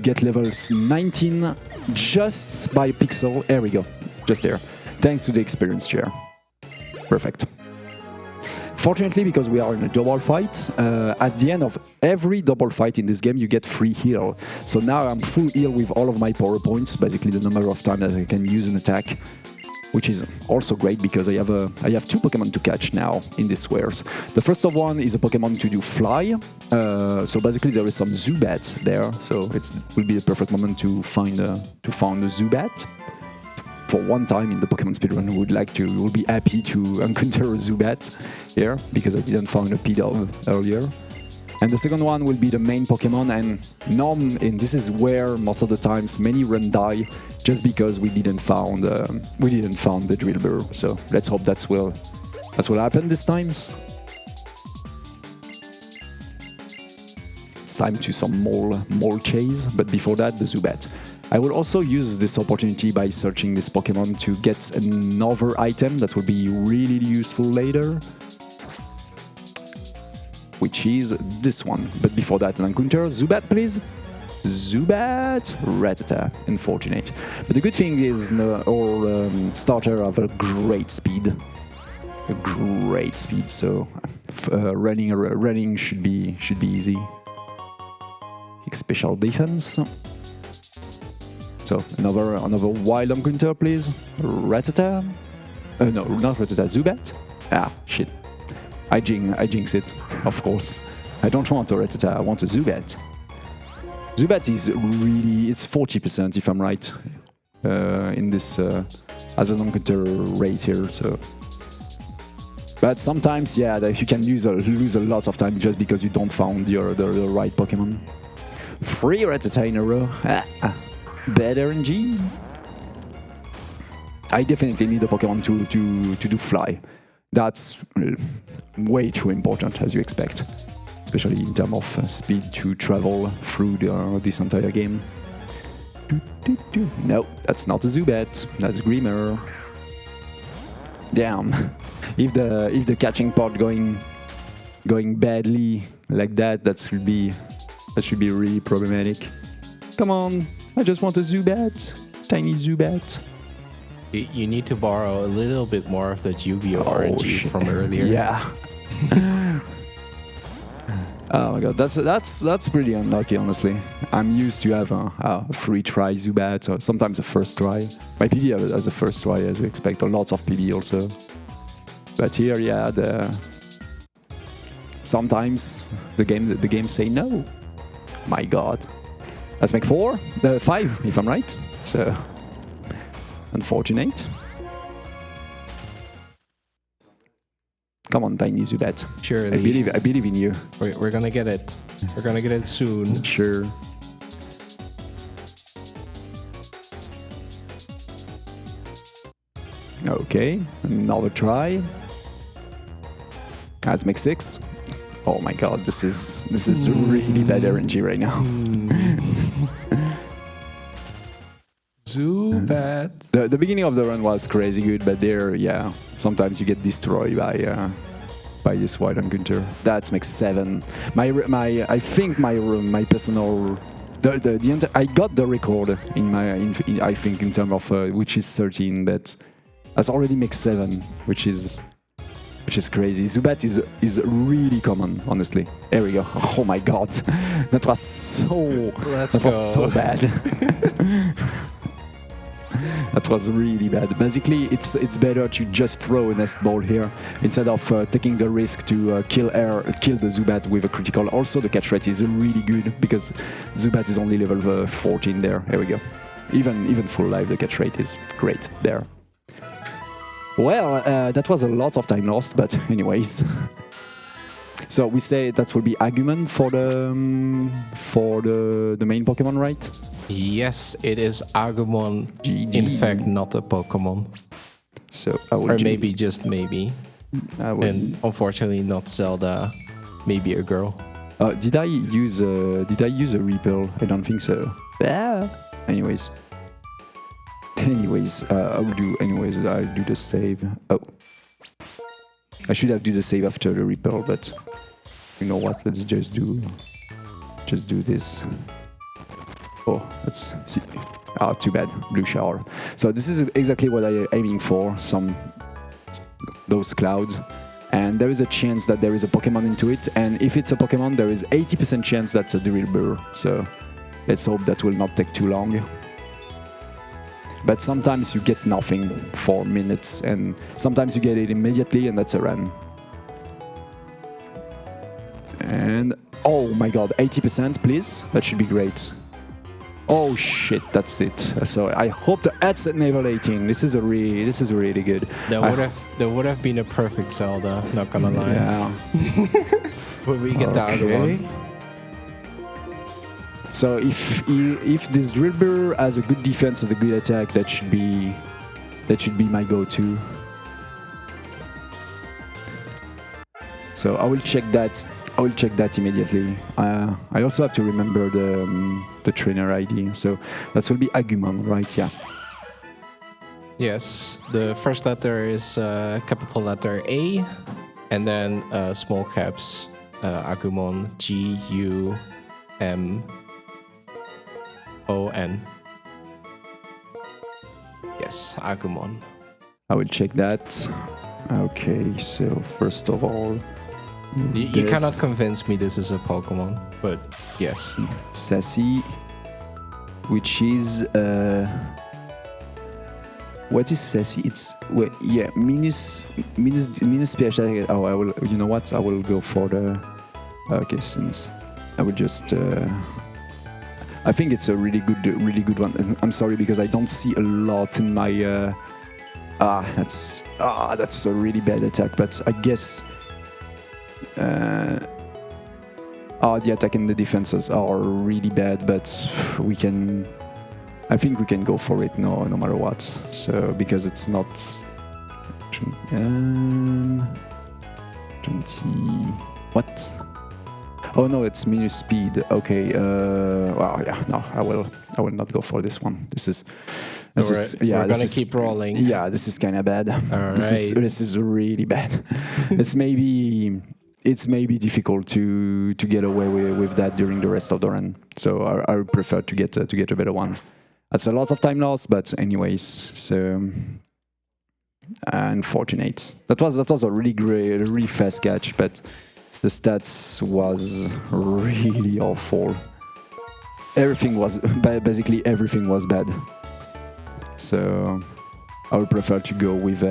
get levels 19 just by a pixel. There we go, just there, thanks to the experience share. Perfect. Fortunately, because we are in a double fight, at the end of every double fight in this game, you get free heal. So now I'm full heal with all of my power points, basically the number of times that I can use an attack, which is also great because I have two Pokemon to catch now in these squares. The first of one is a Pokemon to do fly. So basically there is some Zubat there, so it will be the perfect moment to find a Zubat. For one time in the Pokemon Speedrun, will be happy to encounter a Zubat here, because I didn't find a Pidove earlier. And the second one will be the main Pokemon, and this is where most of the times many run die, just because we didn't found the drill burr. So let's hope that's will happen this time. It's time to some mole chase, but before that, the Zubat. I will also use this opportunity by searching this Pokemon to get another item that will be really useful later, which is this one. But before that, an encounter. Zubat, please. Zubat, Rattata. Unfortunate. But the good thing is our starter have a great speed. So running should be easy. Special defense. So another wild encounter, please. Rattata. No, not Rattata. Zubat. Ah, shit. I jinx it, of course. I don't want a Rattata, I want a Zubat. Zubat is really, it's 40% if I'm right in this as an encounter rate here. So, but sometimes, yeah, you can lose a lot of time just because you don't found the right Pokemon. 3 Rattata in a row. Better RNG. I definitely need a Pokemon to do fly. That's way too important, as you expect, especially in terms of speed to travel through this entire game. No, that's not a Zubat. That's Grimmer. Damn. If the catching part going badly like that, that should be really problematic. Come on, I just want a Zubat. Tiny Zubat. You need to borrow a little bit more of that Yu-Gi-Oh! RNG from earlier. Yeah. Oh my god, that's pretty unlucky, honestly. I'm used to have a free try Zubat, or sometimes a first try. My PB has a first try, as you expect, or lots of PB also. But here, yeah, sometimes the game say no. My god. Let's make 5, if I'm right. So, unfortunate. Come on, Tiny Zubat. Surely. I believe in you. We're gonna get it. We're gonna get it soon. Sure. Okay, another try. Let's make 6. Oh my god, this is really bad RNG right now. Zubat. The beginning of the run was crazy good, but there, yeah, sometimes you get destroyed by this wild encounter. That makes 7. I think my personal I got the record I think in terms of which is 13, but that's already makes 7, which is crazy. Zubat is really common, honestly. There we go. Oh my god, that was so bad. That was really bad. Basically, it's better to just throw a nest ball here instead of taking the risk to kill the Zubat with a critical. Also, the catch rate is really good because Zubat is only level 14 there. Here we go. Even full life, the catch rate is great there. Well, that was a lot of time lost, but anyways. So we say that will be Agumon for the main Pokemon, right? Yes, it is Agumon. GG. In fact, not a Pokemon. So I will or maybe just maybe. And unfortunately, not Zelda. Maybe a girl. Did I use a Repel? I don't think so. Anyways, I'll do the save. Oh, I should have do the save after the Repel, but you know what? Let's just do this. Oh, let's see. Too bad. Blue shower. So this is exactly what I'm aiming for. Those clouds. And there is a chance that there is a Pokemon into it. And if it's a Pokemon, there is 80% chance that's a Drillbur. So let's hope that will not take too long. But sometimes you get nothing for minutes. And sometimes you get it immediately and that's a run. And oh my god, 80% please. That should be great. Oh shit, that's it. So I hope that's at level 18. This is really good. That would have been a perfect Zelda, not gonna lie. Yeah. When we get the other one. So if this Drillbur has a good defense and a good attack, that should be my go-to. So I will check that. Immediately. I also have to remember the trainer ID. So that will be Agumon, right? Yeah. Yes. The first letter is capital letter A, and then small caps Agumon, G-U-M-O-N. Yes, Agumon. I will check that. Okay. So first of all. You cannot convince me this is a Pokemon, but yes. Sassy, which is what is Sassy? It's minus PH. Oh, I will. You know what? I will go for the. Okay, since I will just. I think it's a really good one. And I'm sorry because I don't see a lot in my. That's a really bad attack. But I guess. The attack and the defenses are really bad, but we can. I think we can go for it no matter what. So because it's not. 20. What? Oh no, it's minus speed. Okay. Well, yeah. No, I will not go for this one. This is. We're gonna keep rolling. Yeah, this is kind of bad. All This is really bad. It's maybe difficult to get away with that during the rest of the run. So I would prefer to get a better one. That's a lot of time lost, but anyways. So unfortunate. That was a really great, really fast catch, but the stats was really awful. Basically everything was bad. So I would prefer to go with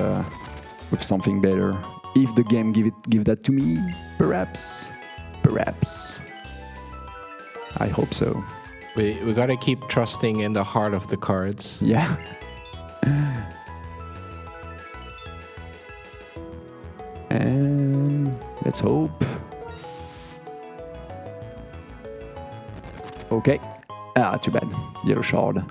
something better. If the game give that to me, perhaps. I hope so. We gotta keep trusting in the heart of the cards. Yeah. And let's hope. Okay. Too bad. Yellow shard.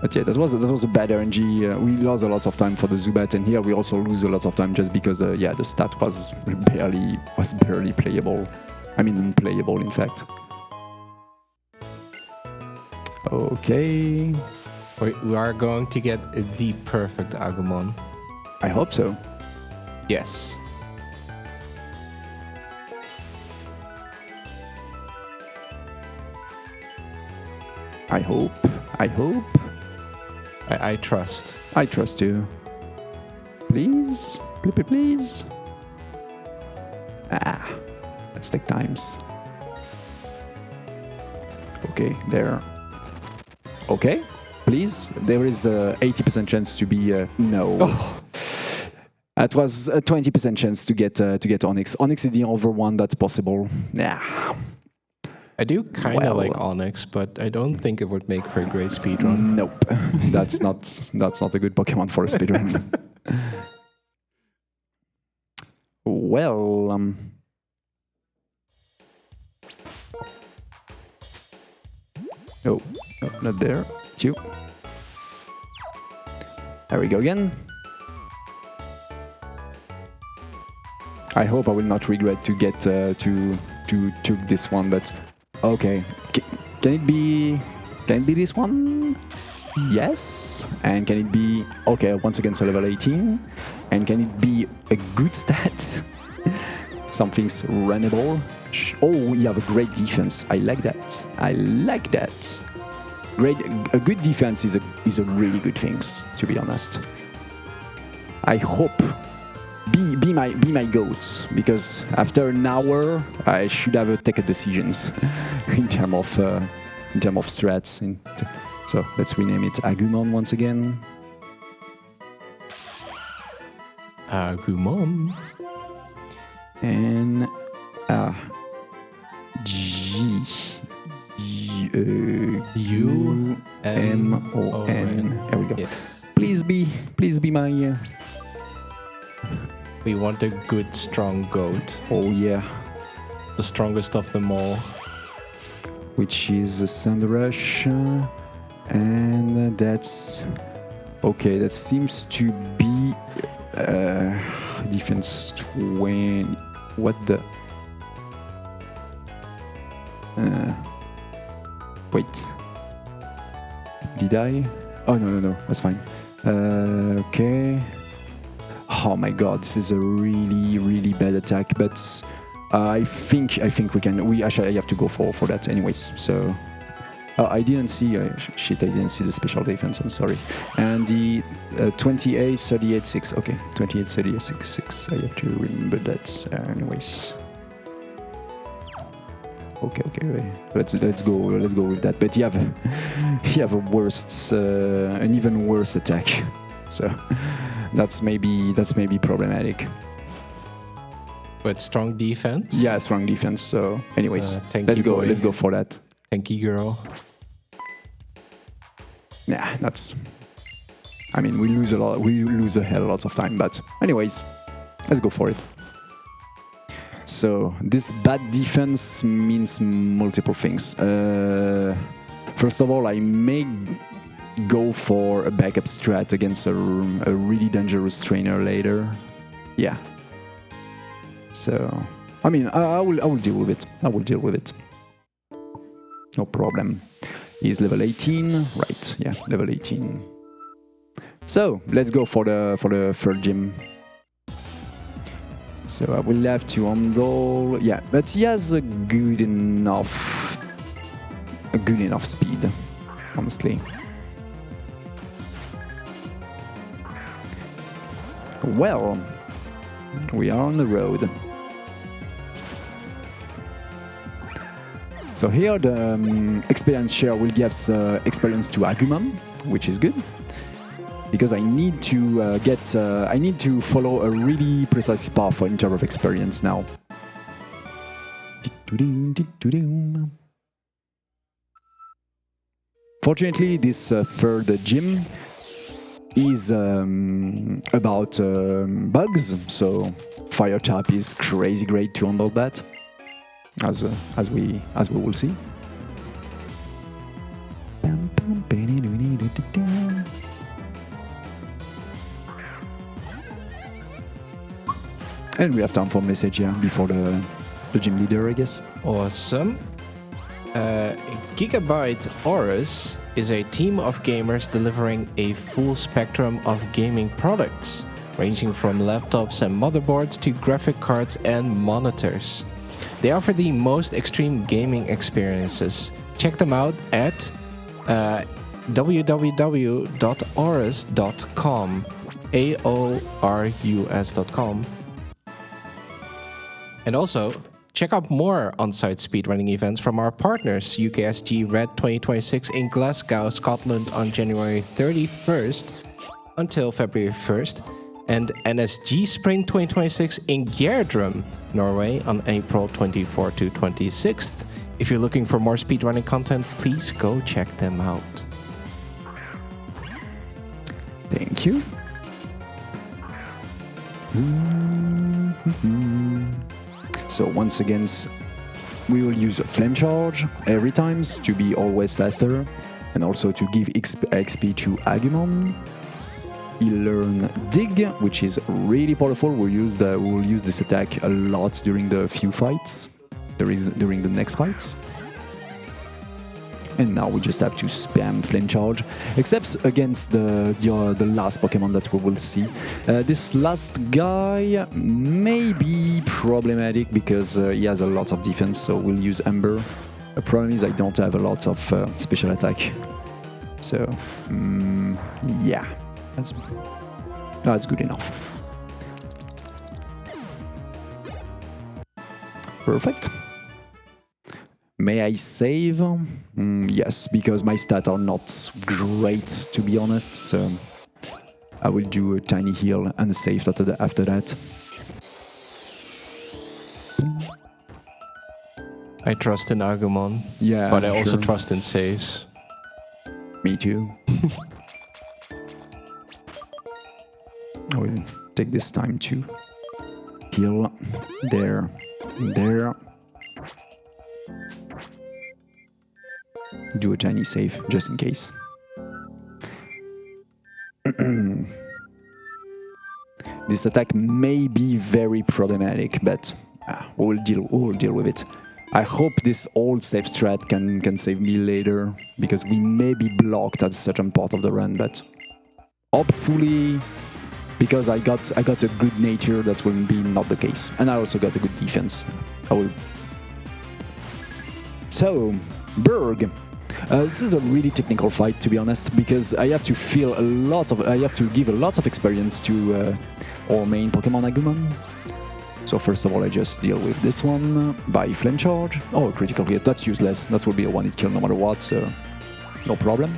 But yeah, that was a bad RNG. We lost a lot of time for the Zubat, and here we also lose a lot of time just because the stat was barely playable. I mean, unplayable, in fact. Okay. We are going to get the perfect Agumon. I hope so. Yes. I hope. I trust. I trust you. Please? Please? Let's take times. Okay, there. Okay, please. There is a 80% chance to be no. Oh. That was a 20% chance to get Onyx. Onyx is the other one that's possible. Yeah. I do kind of like Onyx, but I don't think it would make for a great speedrun. Nope, that's not a good Pokemon for a speedrun. Well, no, not there. Two. There we go again. I hope I will not regret to get to took this one, but. Okay, can it be this one? Yes. And can it be, okay, once again, so level 18. And can it be a good stat? Something's runnable. Oh, you have a great defense. I like that. A good defense is a really good thing, to be honest. I hope. Be my goat, because after an hour I should have taken decisions in terms of strats. So let's rename it Agumon once again. Agumon. And Gumon. There we go. Yes. Please be my. We want a good, strong goat. Oh yeah. The strongest of them all. Which is a Sandrush. And that's... Okay, that seems to be... defense 20... What the... wait. Did I? Oh, no. That's fine. Okay. Oh my god, this is a really bad attack, but I think we can. I have to go for that anyways. So I didn't see. Shit, I didn't see the special defense. I'm sorry. And the 28, 38, 6. Okay, 28, 38, 6. I have to remember that. Anyways. Okay. Let's go with that. But you have a worst, an even worse attack. So. That's maybe problematic. With strong defense. Yeah, strong defense. So, anyways, tanky boy. Let's go for that. Tanky girl. Yeah, that's. I mean, we lose a lot. We lose a hell lots of time, but anyways, let's go for it. So this bad defense means multiple things. First of all, I may go for a backup strat against a really dangerous trainer later. Yeah. So, I mean, I will deal with it. I will deal with it. No problem. He's level 18, right? Yeah, level 18. So let's go for the third gym. So I will have to handle, yeah, but he has a good enough speed, honestly. Well, we are on the road. So here the experience share will give us experience to Agumon, which is good. Because I need to I need to follow a really precise path in terms of experience now. Fortunately, this third gym is about bugs, so fire tap is crazy great to handle that, as we will see. And we have time for message here before the gym leader, I guess. Awesome. Gigabyte Aorus is a team of gamers delivering a full spectrum of gaming products, ranging from laptops and motherboards to graphic cards and monitors. They offer the most extreme gaming experiences. Check them out at www.aorus.com. AORUS.com. And also, check out more on-site speedrunning events from our partners, UKSG Red 2026 in Glasgow, Scotland on January 31st until February 1st, and NSG Spring 2026 in Gjerdrum, Norway on April 24th to 26th. If you're looking for more speedrunning content, please go check them out. Thank you. So once again, we will use a flame charge every time to be always faster, and also to give XP to Agumon. He learn dig, which is really powerful. We will use this attack a lot during the few fights, during the next fights. And now we just have to spam flame charge, except against the last Pokemon that we will see. This last guy may be problematic because he has a lot of defense, so we'll use Ember. The problem is I don't have a lot of special attack. So, yeah, that's good enough. Perfect. May I save? Yes, because my stats are not great, to be honest, so I will do a tiny heal and a save after that. I trust in Agumon, yeah, but I also trust in saves. Me too. I will take this time to heal. There. Do a tiny save, just in case. This attack may be very problematic, but we'll deal with it. I hope this old save strat can save me later, because we may be blocked at a certain part of the run, but hopefully, because I got a good nature, that will be not the case. And I also got a good defense. So, Berg. This is a really technical fight, to be honest, because I have to give a lot of experience to our main Pokemon Agumon. So first of all, I just deal with this one by Flame Charge. Oh, critical hit, that's useless. That will be a one-hit kill no matter what, so no problem.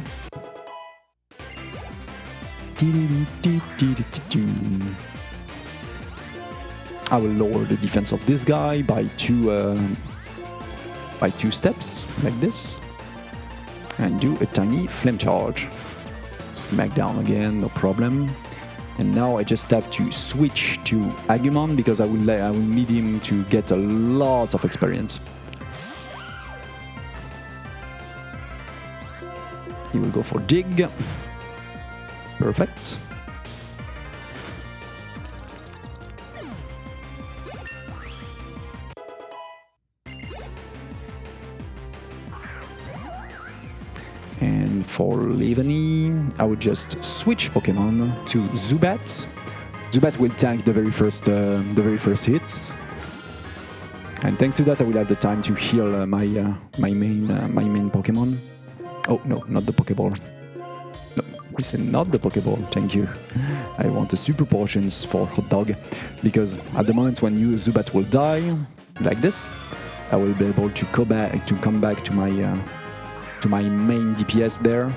I will lower the defense of this guy by two steps, like this, and do a tiny flame charge. Smack down again, no problem. And now I just have to switch to Agumon because I will need him to get a lot of experience. He will go for dig. Perfect. And for Levany, I would just switch Pokemon to Zubat. Zubat will tank the very first hits, and thanks to that, I will have the time to heal my main Pokemon. Oh no, not the Pokeball. No, we said not the Pokeball. Thank you. I want the super potions for Hot Dog because at the moment when Zubat will die, like this, I will be able to come back to my main DPS there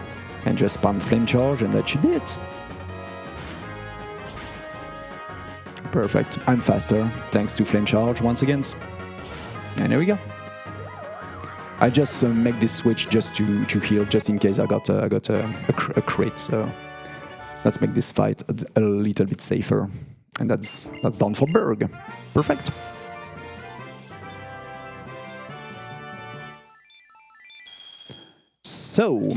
and just spam Flame Charge, and that should be it. Perfect. I'm faster thanks to Flame Charge once again. And there we go. I just make this switch just to heal, just in case I got a crit. So let's make this fight a little bit safer. And that's done for Berg. Perfect. So,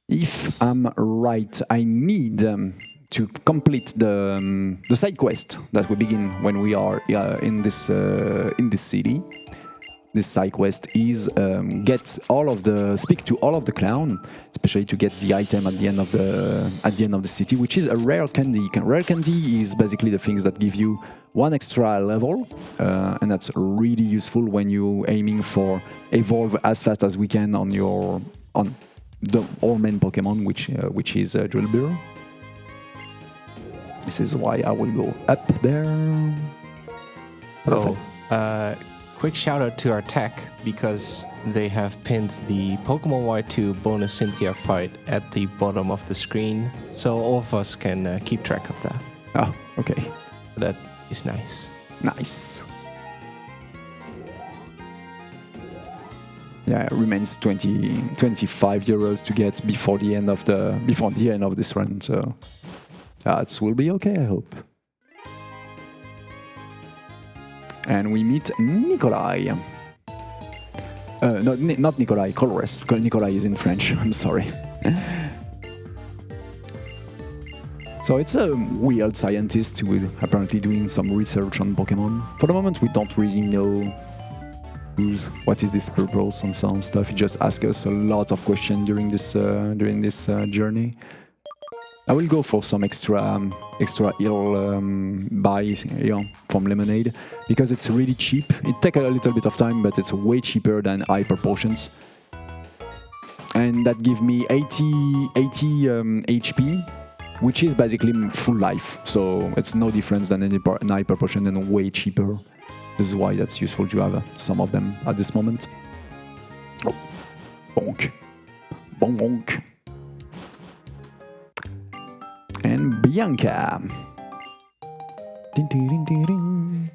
if I'm right, I need to complete the side quest that we begin when we are in this city. This side quest is speak to all of the clown, especially to get the item at the end of the city, which is a rare candy. Rare candy is basically the things that give you one extra level, and that's really useful when you're aiming for evolve as fast as we can on our main Pokemon, which is Drillbur. This is why I will go up there. Perfect. Quick shout out to our tech because they have pinned the Pokemon Y2 bonus Cynthia fight at the bottom of the screen, so all of us can keep track of that. Oh, okay. That is nice. Nice. Yeah, it remains 25 euros to get before the end of this run, so it will be okay, I hope. And we meet Nikolai. No, not Nikolai, Colores. Nikolai is in French, I'm sorry. So it's a weird scientist who is apparently doing some research on Pokemon. For the moment, we don't really know what is this purpose and some stuff. He just asks us a lot of questions during this journey. I will go for some extra heal buys from Lemonade because it's really cheap. It takes a little bit of time, but it's way cheaper than hyper potions. And that gives me 80 HP, which is basically full life. So it's no difference than an hyper potion and way cheaper. This is why that's useful to have some of them at this moment. Oh, bonk, bonk, bonk. And Bianca. Ding, ding, ding, ding, ding.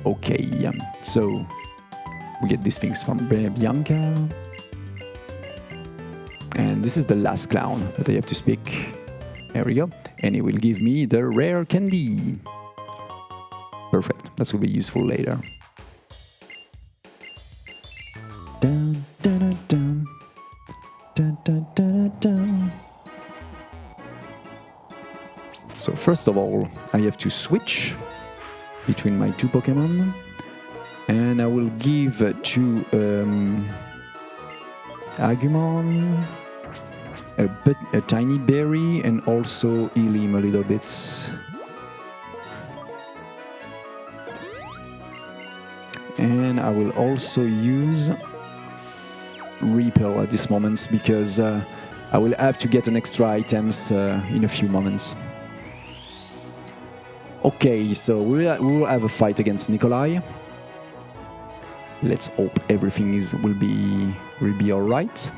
Okay, so we get these things from Bianca. And this is the last clown that I have to speak. There we go. And he will give me the rare candy. Perfect. That will be useful later. Dun, dun, dun, dun. Dun, dun, dun, dun. So first of all, I have to switch between my two Pokemon, and I will give to Agumon a tiny berry and also heal him a little bit. And I will also use Repel at this moment because I will have to get an extra items in a few moments. Okay, so we will have a fight against Nikolai. Let's hope everything will be all right.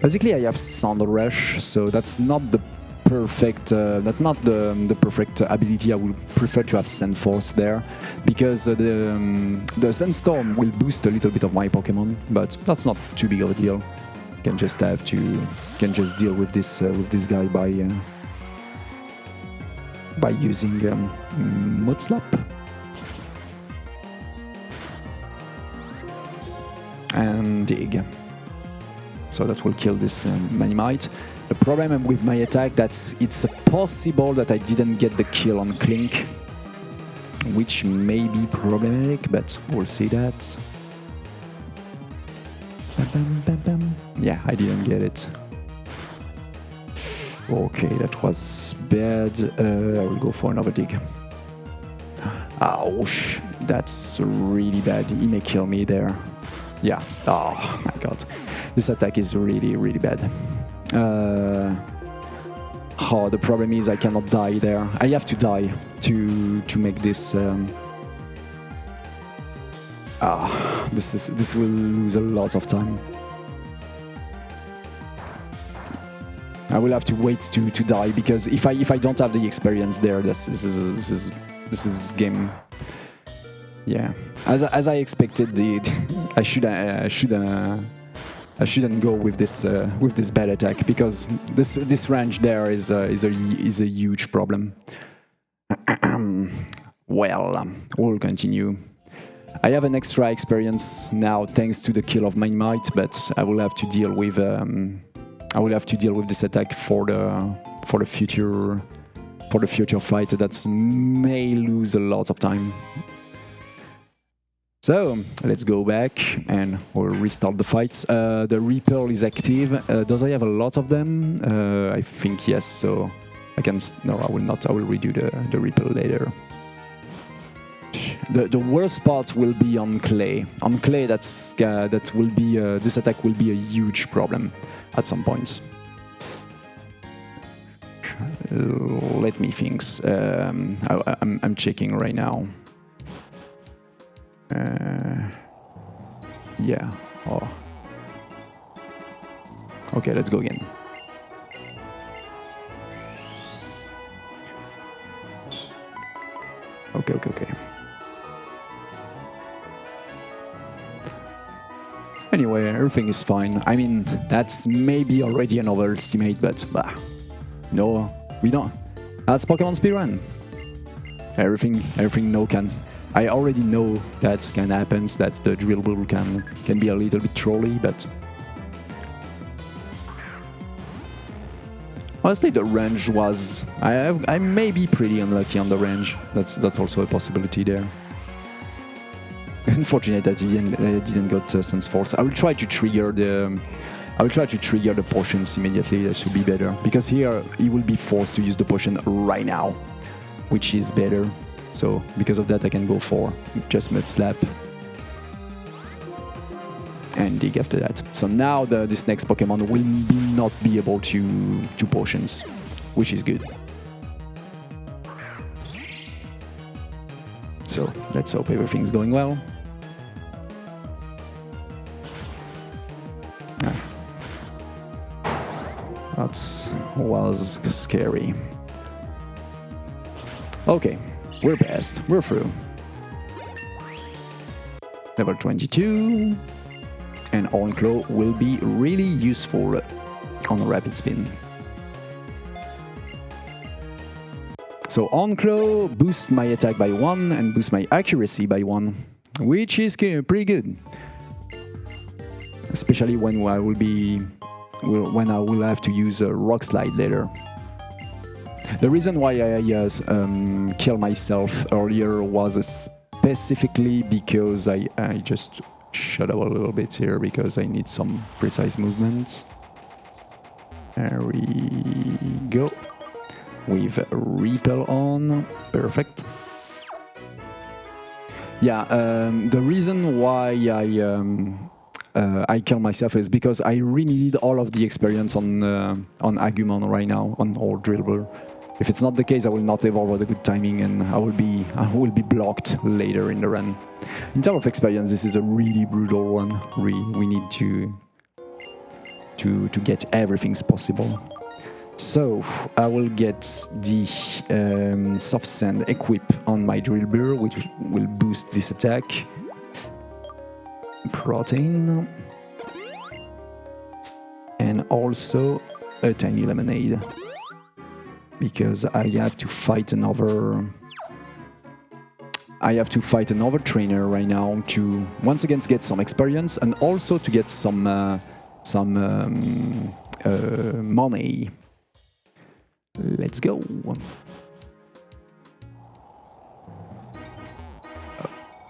Basically, I have Sound Rush, so that's not the perfect, the perfect ability. I would prefer to have Sand Force there, because the Sandstorm will boost a little bit of my Pokemon, but that's not too big of a deal. Can just deal with this guy by using Mud Slap and Dig. So that will kill this Manimite. The problem with my attack, that's it's possible that I didn't get the kill on Clink, which may be problematic, but we'll see that. Bam, bam, bam. Yeah, I didn't get it. Okay, that was bad. I will go for another Dig. Ouch, that's really bad. He may kill me there. Yeah, oh my god. This attack is really, really bad. The problem is I cannot die there. I have to die to make this. This will lose a lot of time. I will have to wait to die, because if I don't have the experience there, this is game. Yeah, as I expected, I shouldn't go with this bad attack, because this range there is a huge problem. Well, we'll continue. I have an extra experience now thanks to the kill of Manimite, but I will have to deal with this attack for the future fight that may lose a lot of time. So let's go back and we'll restart the fight. The Repel is active. Does I have a lot of them? I think yes. So I can. No, I will not. I will redo the Repel later. The worst part will be on Clay. On Clay, that will be this attack will be a huge problem at some points. Let me think. I'm checking right now. Yeah. Oh. Okay, let's go again. Okay. Anyway, everything is fine. I mean, that's maybe already an overestimate, but no, we don't. That's Pokemon Speedrun. Everything no can. I already know that can happen, that the drill ball can be a little bit trolly, but honestly, the range was. I may be pretty unlucky on the range. That's also a possibility there. Unfortunate that he didn't got Sense Force. I will try to trigger the potions immediately. That should be better, because here he will be forced to use the potion right now, which is better. So because of that, I can go for just Mud Slap and Dig after that. So now this next Pokemon will not be able to do potions, which is good. So let's hope everything's going well. That was scary. Okay, we're past. We're through. Level 22. And On-Claw will be really useful on Rapid Spin. So On-Claw boosts my attack by 1 and boosts my accuracy by 1, which is pretty good. Especially when I will have to use a Rock Slide later. The reason why I killed myself earlier was specifically because I just shut up a little bit here because I need some precise movement. There we go. With Repel on. Perfect. Yeah, the reason why I kill myself is because I really need all of the experience on Agumon right now, on all Drillbur. If it's not the case, I will not evolve with a good timing, and I will be blocked later in the run. In terms of experience, this is a really brutal one. We need to to get everything's possible. So I will get the soft sand equip on my drill beer, which will boost this attack. Protein. And also a tiny lemonade. Because I have to fight another trainer right now to once again get some experience and also to get some money. Let's go.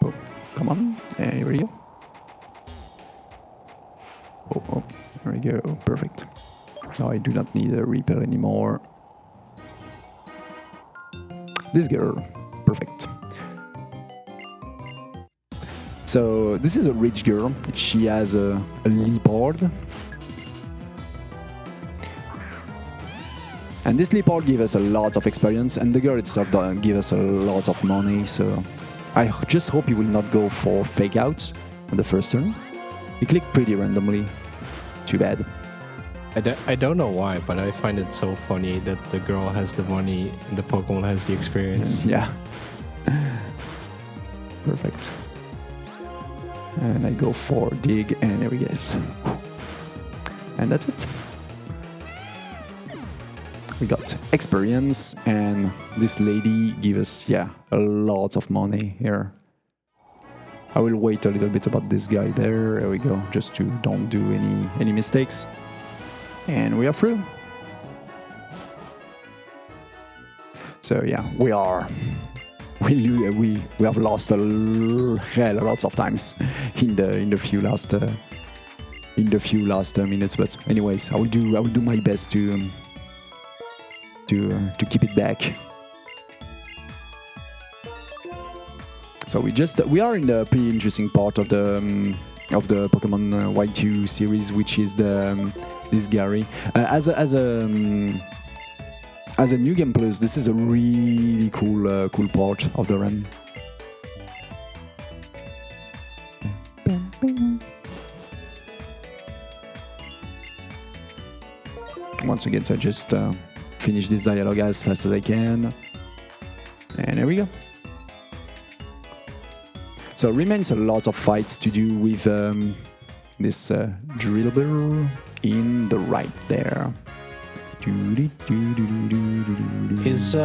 Oh, come on. Here we go. Oh, there we go. Perfect. Now I do not need a repair anymore. This girl. Perfect. So this is a rich girl. She has a leopard. And this leopard gives us a lot of experience, and the girl itself gives us a lot of money, so I just hope he will not go for fake out on the first turn. He clicked pretty randomly. Too bad. I don't know why, but I find it so funny that the girl has the money and the Pokemon has the experience. Yeah. Perfect. And I go for dig, and there he is. And that's it. We got experience, and this lady gives us, yeah, a lot of money here. I will wait a little bit about this guy there. There we go, just to don't do any mistakes. And we are through. So yeah, we have lost lots of times in the few last minutes. But anyways, I will do my best to keep it back. So we are in the pretty interesting part of the Pokemon Y2 series, which is this Gary. As a new game plus, this is a really cool part of the run. Once again, I just finish this dialogue as fast as I can. And there we go. So remains a lot of fights to do with this drillbur in the right there. Is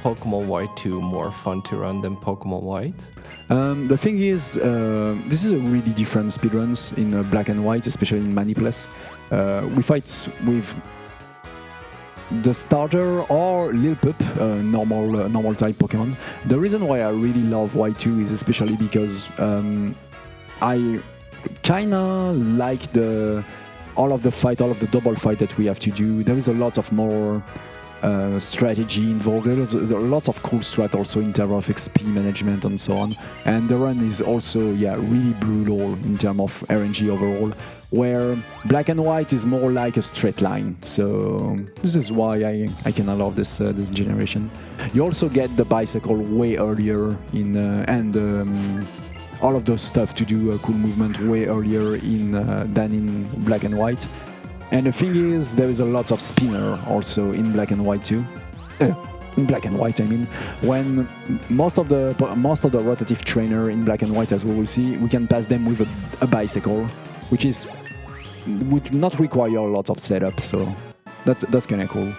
Pokemon White 2 more fun to run than Pokemon White? The thing is, this is a really different speedruns in Black and White, especially in Manipless. We fight with the starter or Lil Pup, normal type Pokemon. The reason why I really love Y2 is especially because I kinda like all of the double fight that we have to do. There is a lot of more strategy involved. There are lots of cool strat also in terms of XP management and so on. And the run is also really brutal in terms of RNG overall, where Black and White is more like a straight line. So this is why I kinda love this generation. You also get the bicycle way earlier in and all of those stuff to do a cool movement way earlier than in Black and White. And the thing is, there is a lot of spinner also in Black and White too. In Black and White, I mean, when most of the rotative trainer in Black and White, as we will see, we can pass them with a bicycle, which would not require a lot of setup. So that's kind of cool.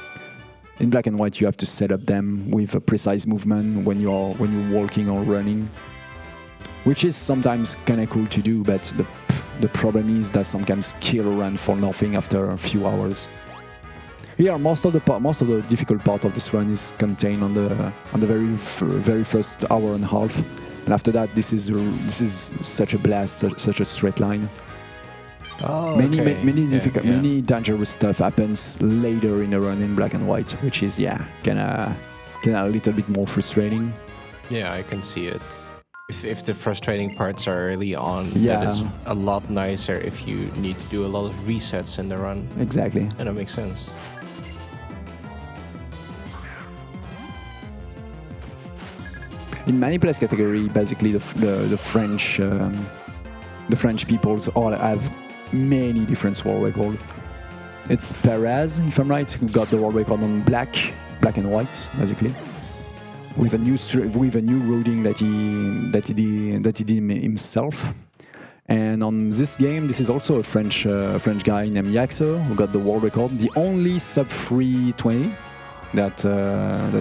In Black and White, you have to set up them with a precise movement when you're walking or running, which is sometimes kind of cool to do, but the problem is that sometimes kill run for nothing after a few hours. Here, most of the difficult part of this run is contained on the very first hour and a half, and after that, this is such a blast, such a straight line. Oh, Many dangerous stuff happens later in the run in Black and White, which is kinda a little bit more frustrating. Yeah, I can see it. If the frustrating parts are early on, that is a lot nicer if you need to do a lot of resets in the run. Exactly. And that makes sense. In Manipless category, basically the French peoples all have many different world records. It's Perez, if I'm right, who got the world record on black and white, basically, with a new routing that he did himself. And on this game, this is also a French guy named Yaxo who got the world record, the only sub 320 that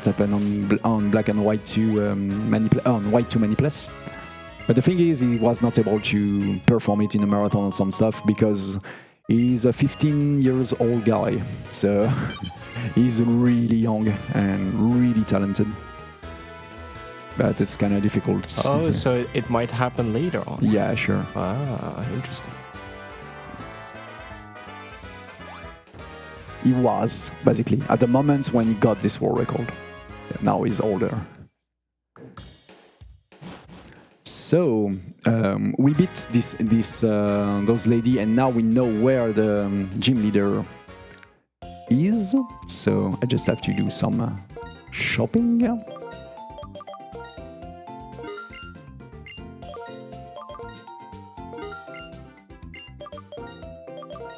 happened on black and white to on white to Manipless. But the thing is, he was not able to perform it in a marathon or some stuff because he's a 15 years old guy, so he's really young and really talented. But it's kind of difficult. Oh, so it might happen later on. Yeah, sure. Ah, interesting. He was, basically, at the moment when he got this world record. Now he's older. So, we beat those lady, and now we know where the gym leader is. So, I just have to do some shopping.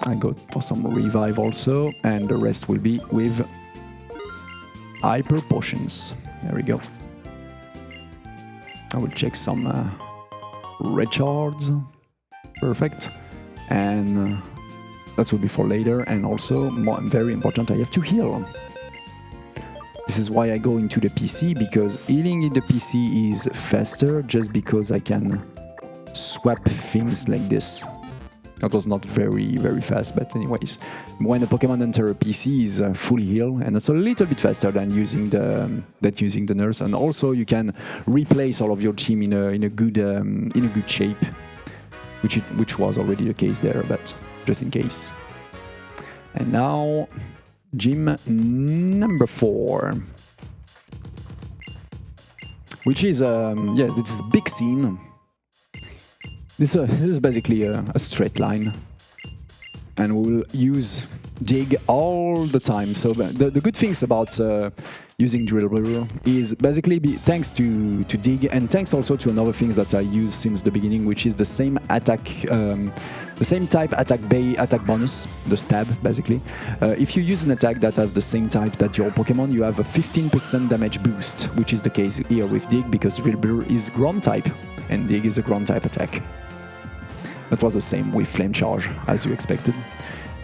I go for some revive also, and the rest will be with hyper potions. There we go. I will check some recharge. Perfect. And that will be for later. And also, very important, I have to heal. This is why I go into the PC, because healing in the PC is faster, just because I can swap things like this. That was not very fast, but anyways, when a Pokemon enter a PC is full heal, and it's a little bit faster than using the nurse. And also you can replace all of your team in a good shape, which was already the case there, but just in case. And now gym number 4, which is this is big scene. This is basically a straight line, and we will use dig all the time. So the good things about using Drillbur is basically thanks to dig, and thanks also to another things that I use since the beginning, which is the same attack, the same type attack bonus, the stab basically. If you use an attack that has the same type that your Pokemon, you have a 15% damage boost, which is the case here with dig, because Drillbur is ground type and dig is a ground type attack. That was the same with Flame Charge, as you expected.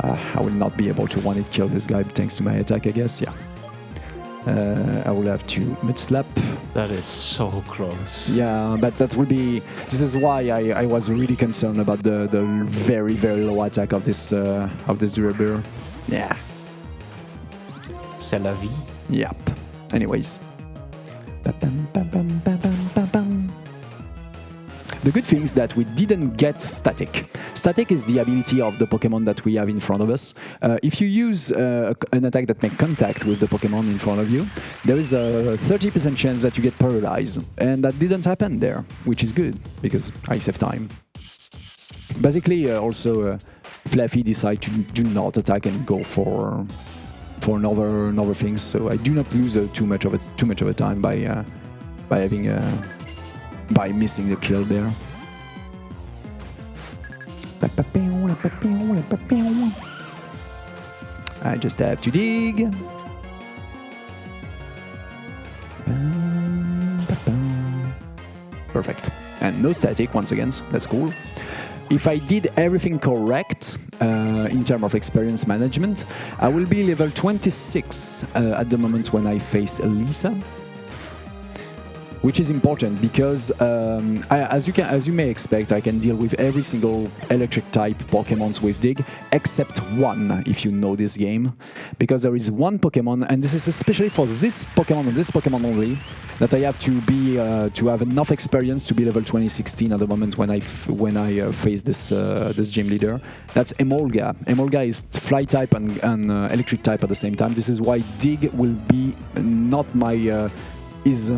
I will not be able to one-hit kill this guy thanks to my attack, I guess, yeah. I will have to mid-slap. That is so close. Yeah, but that will be... This is why I was really concerned about the very low attack of this Drillbur. Yeah. C'est la vie. Yep. Anyways. The good thing is that we didn't get static. Static is the ability of the Pokemon that we have in front of us. If you use an attack that makes contact with the Pokemon in front of you, there is a 30% chance that you get paralyzed. And that didn't happen there, which is good, because I save time. Basically, also, Fluffy decided to do not attack and go for another things, so I do not lose too much of a time by missing the kill there. I just have to dig. Perfect. And no static once again, that's cool. If I did everything correct in terms of experience management, I will be level 26 at the moment when I face Elisa. Which is important because, as you may expect, I can deal with every single electric type Pokemons with Dig, except one, if you know this game. Because there is one Pokemon, and this is especially for this Pokemon and this Pokemon only, that I have to have enough experience to be level 2016 at the moment when I face this gym leader. That's Emolga. Emolga is Fly type and electric type at the same time. This is why Dig will be not my... is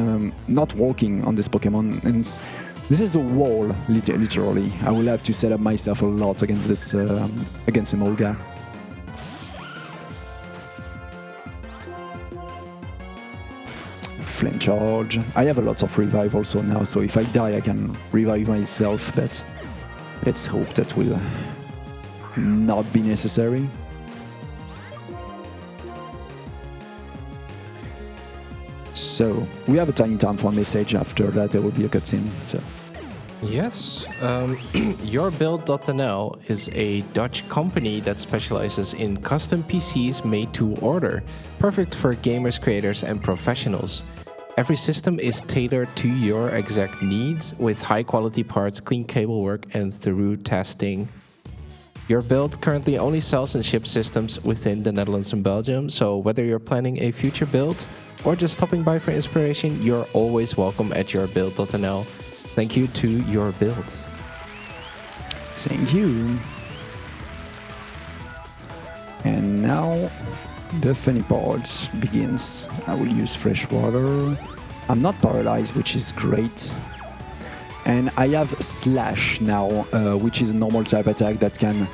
not working on this Pokemon, and this is the wall, literally. I will have to set up myself a lot against this, against Emolga. Flame Charge. I have a lot of revive also now, so if I die I can revive myself, but let's hope that will not be necessary. So we have a tiny time for a message. After that, there will be a cutscene. So. Yes. Yourbuild.nl is a Dutch company that specializes in custom PCs made to order, perfect for gamers, creators, and professionals. Every system is tailored to your exact needs with high quality parts, clean cable work, and thorough testing. Your Build currently only sells and ships systems within the Netherlands and Belgium, so whether you're planning a future build or just stopping by for inspiration, you're always welcome at yourbuild.nl. Thank you to Your Build. Thank you. And now the funny part begins. I will use fresh water. I'm not paralyzed, which is great. And I have slash now, which is a normal type attack that can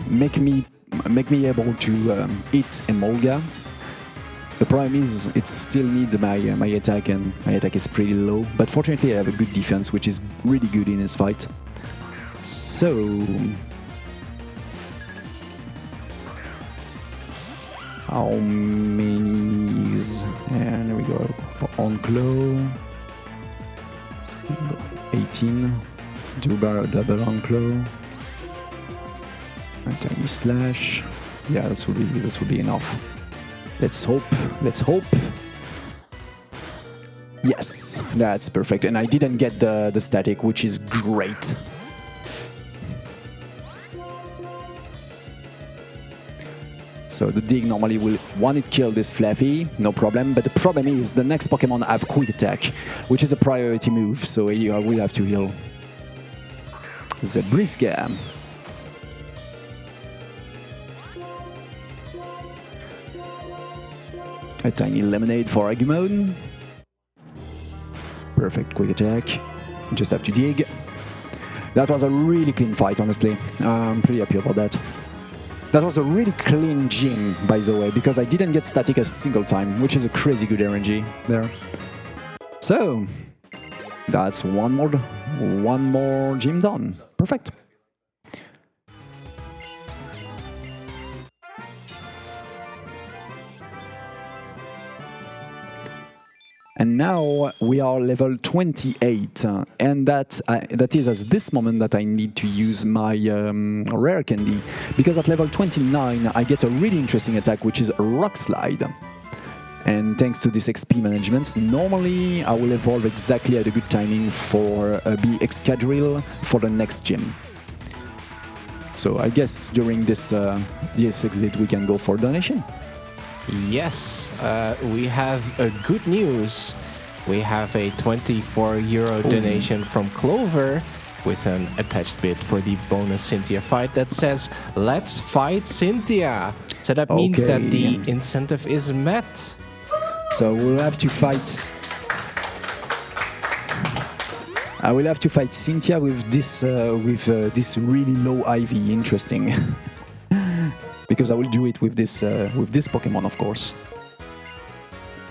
make me able to hit Emolga. The problem is it still needs my attack, and my attack is pretty low. But fortunately, I have a good defense, which is really good in this fight. So how many? And we go for on-claw. 18. Double on-claw. A tiny slash. Yeah, this will be enough. Let's hope. Let's hope. Yes, that's perfect. And I didn't get the static, which is great. So the dig normally will want it kill this Fluffy, no problem. But the problem is the next Pokemon have quick attack, which is a priority move. So I will have to heal. Zebriska. A tiny lemonade for Agumon. Perfect quick attack. Just have to dig. That was a really clean fight, honestly. I'm pretty happy about that. That was a really clean gym, by the way, because I didn't get static a single time, which is a crazy good RNG there. So that's one more gym done. Perfect. And now we are level 28, and that is at this moment that I need to use my rare candy, because at level 29 I get a really interesting attack, which is Rock Slide. And thanks to this XP management, normally I will evolve exactly at a good timing for be Excadrill for the next gym. So I guess during this exit we can go for donation. Yes, we have good news. We have a €24 donation from Clover with an attached bid for the bonus Cynthia fight that says, "Let's fight Cynthia." So that means that the incentive is met. So we'll have to fight. I will have to fight Cynthia with this really low IV. Interesting. Because I will do it with this Pokemon, of course.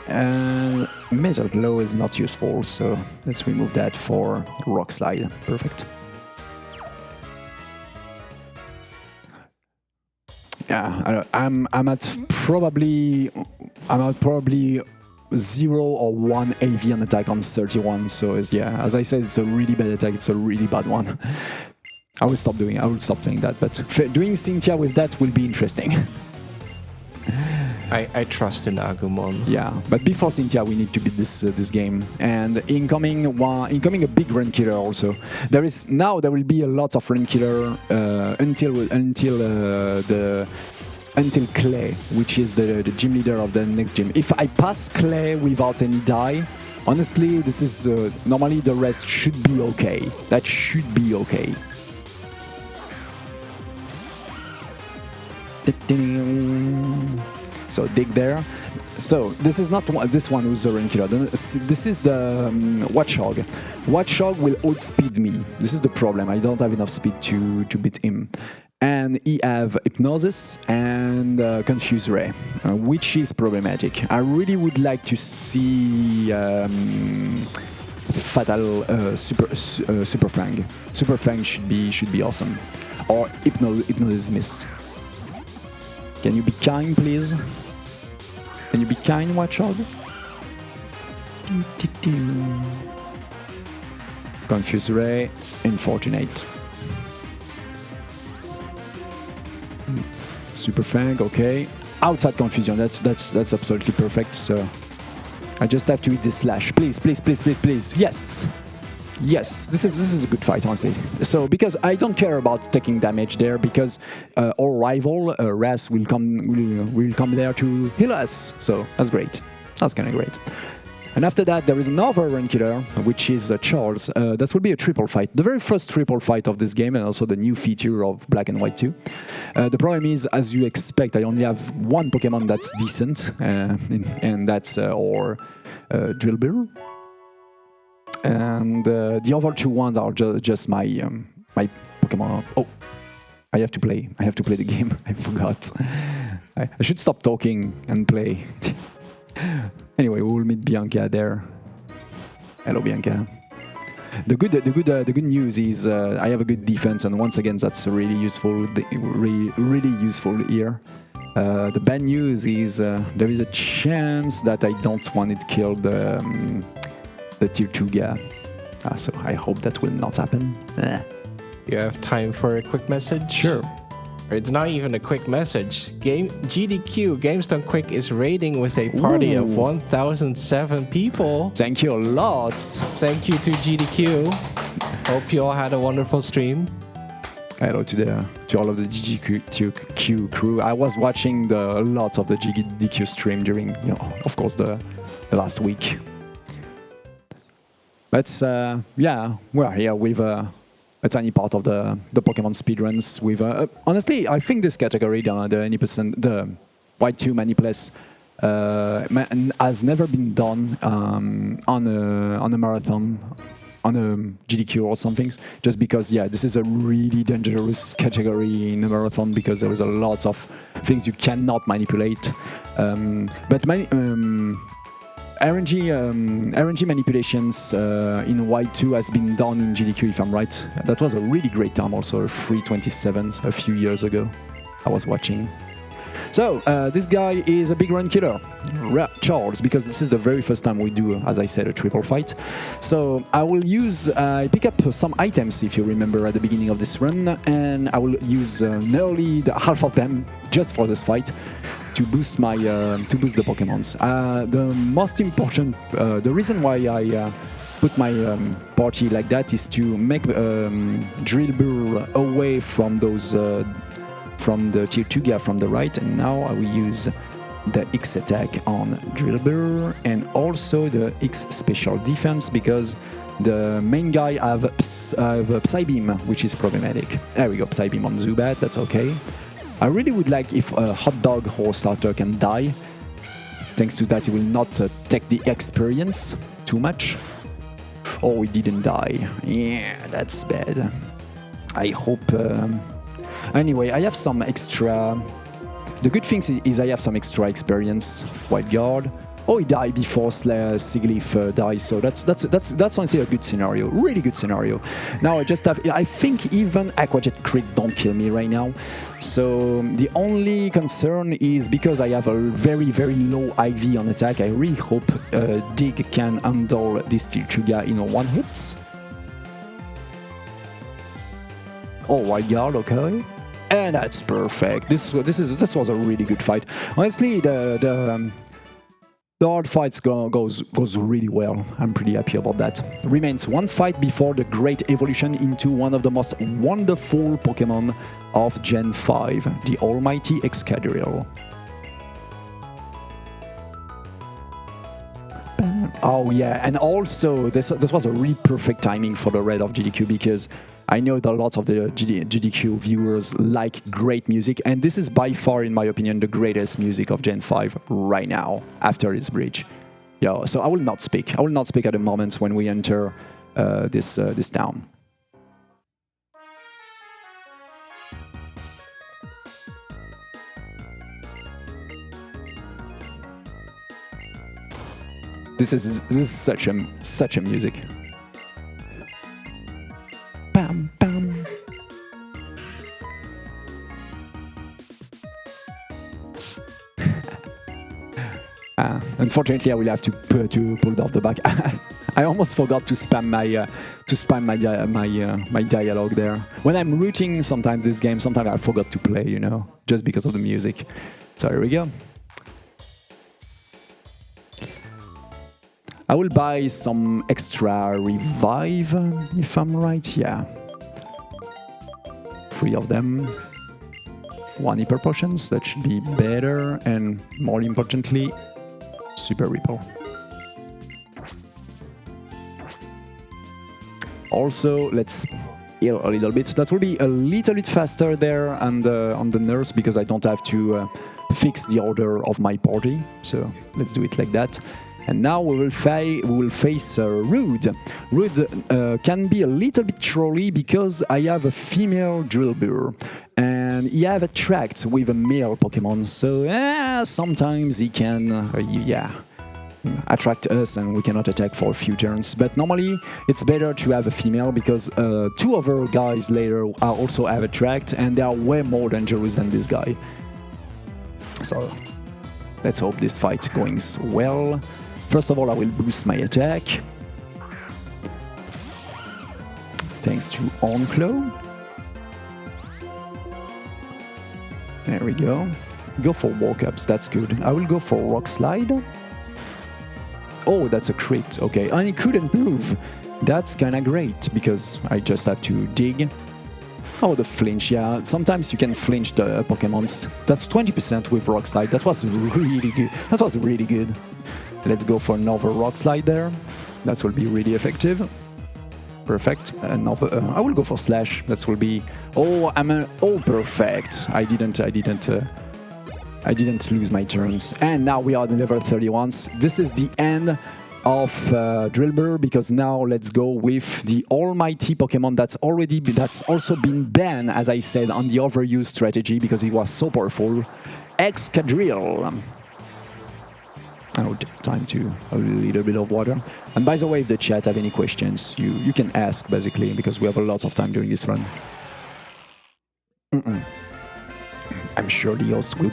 And Metal Glow is not useful, so let's remove that for Rock Slide. Perfect. Yeah, I'm at probably 0 or 1 AV on attack on 31. So yeah, as I said, it's a really bad attack. It's a really bad one. I will stop saying that, but doing Cynthia with that will be interesting. I trust in Agumon. Yeah, but before Cynthia, we need to beat this game. And incoming a big run killer also. There will be a lot of run killer until Clay, which is the gym leader of the next gym. If I pass Clay without any die, honestly, this is normally the rest should be okay. That should be okay. So dig there. So this is not this one who's a run killer. This is the Watchog. Watchog will outspeed me. This is the problem. I don't have enough speed to beat him. And he have Hypnosis and Confuse Ray, which is problematic. I really would like to see Fatal Super Fang. Super Fang should be awesome. Or Hypnosis Miss. Can you be kind, please? Can you be kind, Watchog? Confuse Ray, Infortunate. Super Fang, okay. Outside Confusion, that's absolutely perfect. So I just have to hit this slash. Please, please, please, please, please. Yes! Yes, this is a good fight, honestly. So, because I don't care about taking damage there, because our rival, Ras, will come there to heal us. So, that's great. That's kind of great. And after that, there is another run killer, which is Charles. That will be a triple fight. The very first triple fight of this game, and also the new feature of Black and White 2. The problem is, as you expect, I only have one Pokemon that's decent, and that's our Drillbur. And the other two ones are just my my Pokemon. Oh, I have to play. I have to play the game. I forgot. I should stop talking and play. Anyway, we will meet Bianca there. Hello, Bianca. The good news is I have a good defense, and once again, that's really useful. Really useful here. The bad news is there is a chance that I don't want it killed. The tier 2 guy. So I hope that will not happen. You have time for a quick message? Sure. It's not even a quick message. GDQ, Games Done Quick, is raiding with a party of 1,007 people. Thank you a lot. Thank you to GDQ. Hope you all had a wonderful stream. Hello to all of the GDQ crew. I was watching a lot of the GDQ stream during, of course, the last week. But yeah, we're here with a tiny part of the Pokemon speedruns. With honestly, I think this category, the White 2 Manipless, has never been done on a marathon, on a GDQ or something. Just because, yeah, this is a really dangerous category in a marathon because there is a lot of things you cannot manipulate. RNG manipulations in White 2 has been done in GDQ, if I'm right. That was a really great time, also 3:27 a few years ago. I was watching. So this guy is a big run killer, Charles, because this is the very first time we do, as I said, a triple fight. So I will pick up some items, if you remember, at the beginning of this run, and I will use nearly half of them just for this fight. To boost the Pokemons. The most important, the reason why I put my party like that is to make Drillbur away from those from the tier 2 guy from the right, and now I will use the X attack on Drillbur and also the X special defense because the main guy have Psybeam, which is problematic. There we go, Psybeam on Zubat. That's okay. I really would like if a hot dog or starter can die. Thanks to that, he will not take the experience too much. Oh, he didn't die. Yeah, that's bad. I hope... Anyway, I have some extra... The good thing is I have some extra experience. White Guard. Oh, he died before Sigilyph dies, so that's honestly a good scenario, really good scenario. Now I just have, I think even Aquajet Crit don't kill me right now, so the only concern is because I have a very, very low IV on attack, I really hope Dig can handle this tier 2 guy in one hit. Oh, White Guard, okay. And that's perfect. This was a really good fight. Honestly, the hard fights goes really well. I'm pretty happy about that. Remains one fight before the great evolution into one of the most wonderful Pokemon of Gen 5, the almighty Excadrill. Oh yeah, and also this was a really perfect timing for the raid of GDQ because I know that lots of the GDQ viewers like great music, and this is by far, in my opinion, the greatest music of Gen 5 right now, after this bridge. Yeah, so I will not speak. I will not speak at the moment when we enter this town. This is such a music. Bam bam. Unfortunately, I will have to pull it off the back. I almost forgot to spam my dialogue there. When I'm rooting sometimes this game, sometimes I forgot to play, you know, just because of the music. So here we go. I will buy some extra revive, if I'm right, yeah. 3 of them. 1 hyper potions, that should be better, and more importantly, super repel. Also, let's heal a little bit. That will be a little bit faster there on the nurse because I don't have to fix the order of my party. So let's do it like that. And now we will face Rude. Rude can be a little bit trolly because I have a female Drillbur. And he have attract with a male Pokemon. So sometimes he can, attract us and we cannot attack for a few turns. But normally it's better to have a female because 2 other guys later are also have attract and they are way more dangerous than this guy. So let's hope this fight goes well. First of all, I will boost my attack. Thanks to Onclaw. There we go. Go for walk-ups, that's good. I will go for Rock Slide. Oh, that's a crit, okay. And it couldn't move. That's kinda great, because I just have to dig. Oh, the flinch, yeah. Sometimes you can flinch the Pokemons. That's 20% with Rock Slide. That was really good. That was really good. Let's go for another Rock Slide there. That will be really effective. Perfect. Another. I will go for Slash. That will be. Oh, perfect. I didn't lose my turns. And now we are at level 31. This is the end of Drillbur because now let's go with the almighty Pokemon that's also been banned, as I said, on the overuse strategy because it was so powerful. Excadrill. I will take time to a little bit of water. And by the way, if the chat have any questions, you can ask basically because we have a lot of time during this run. I'm sure the host will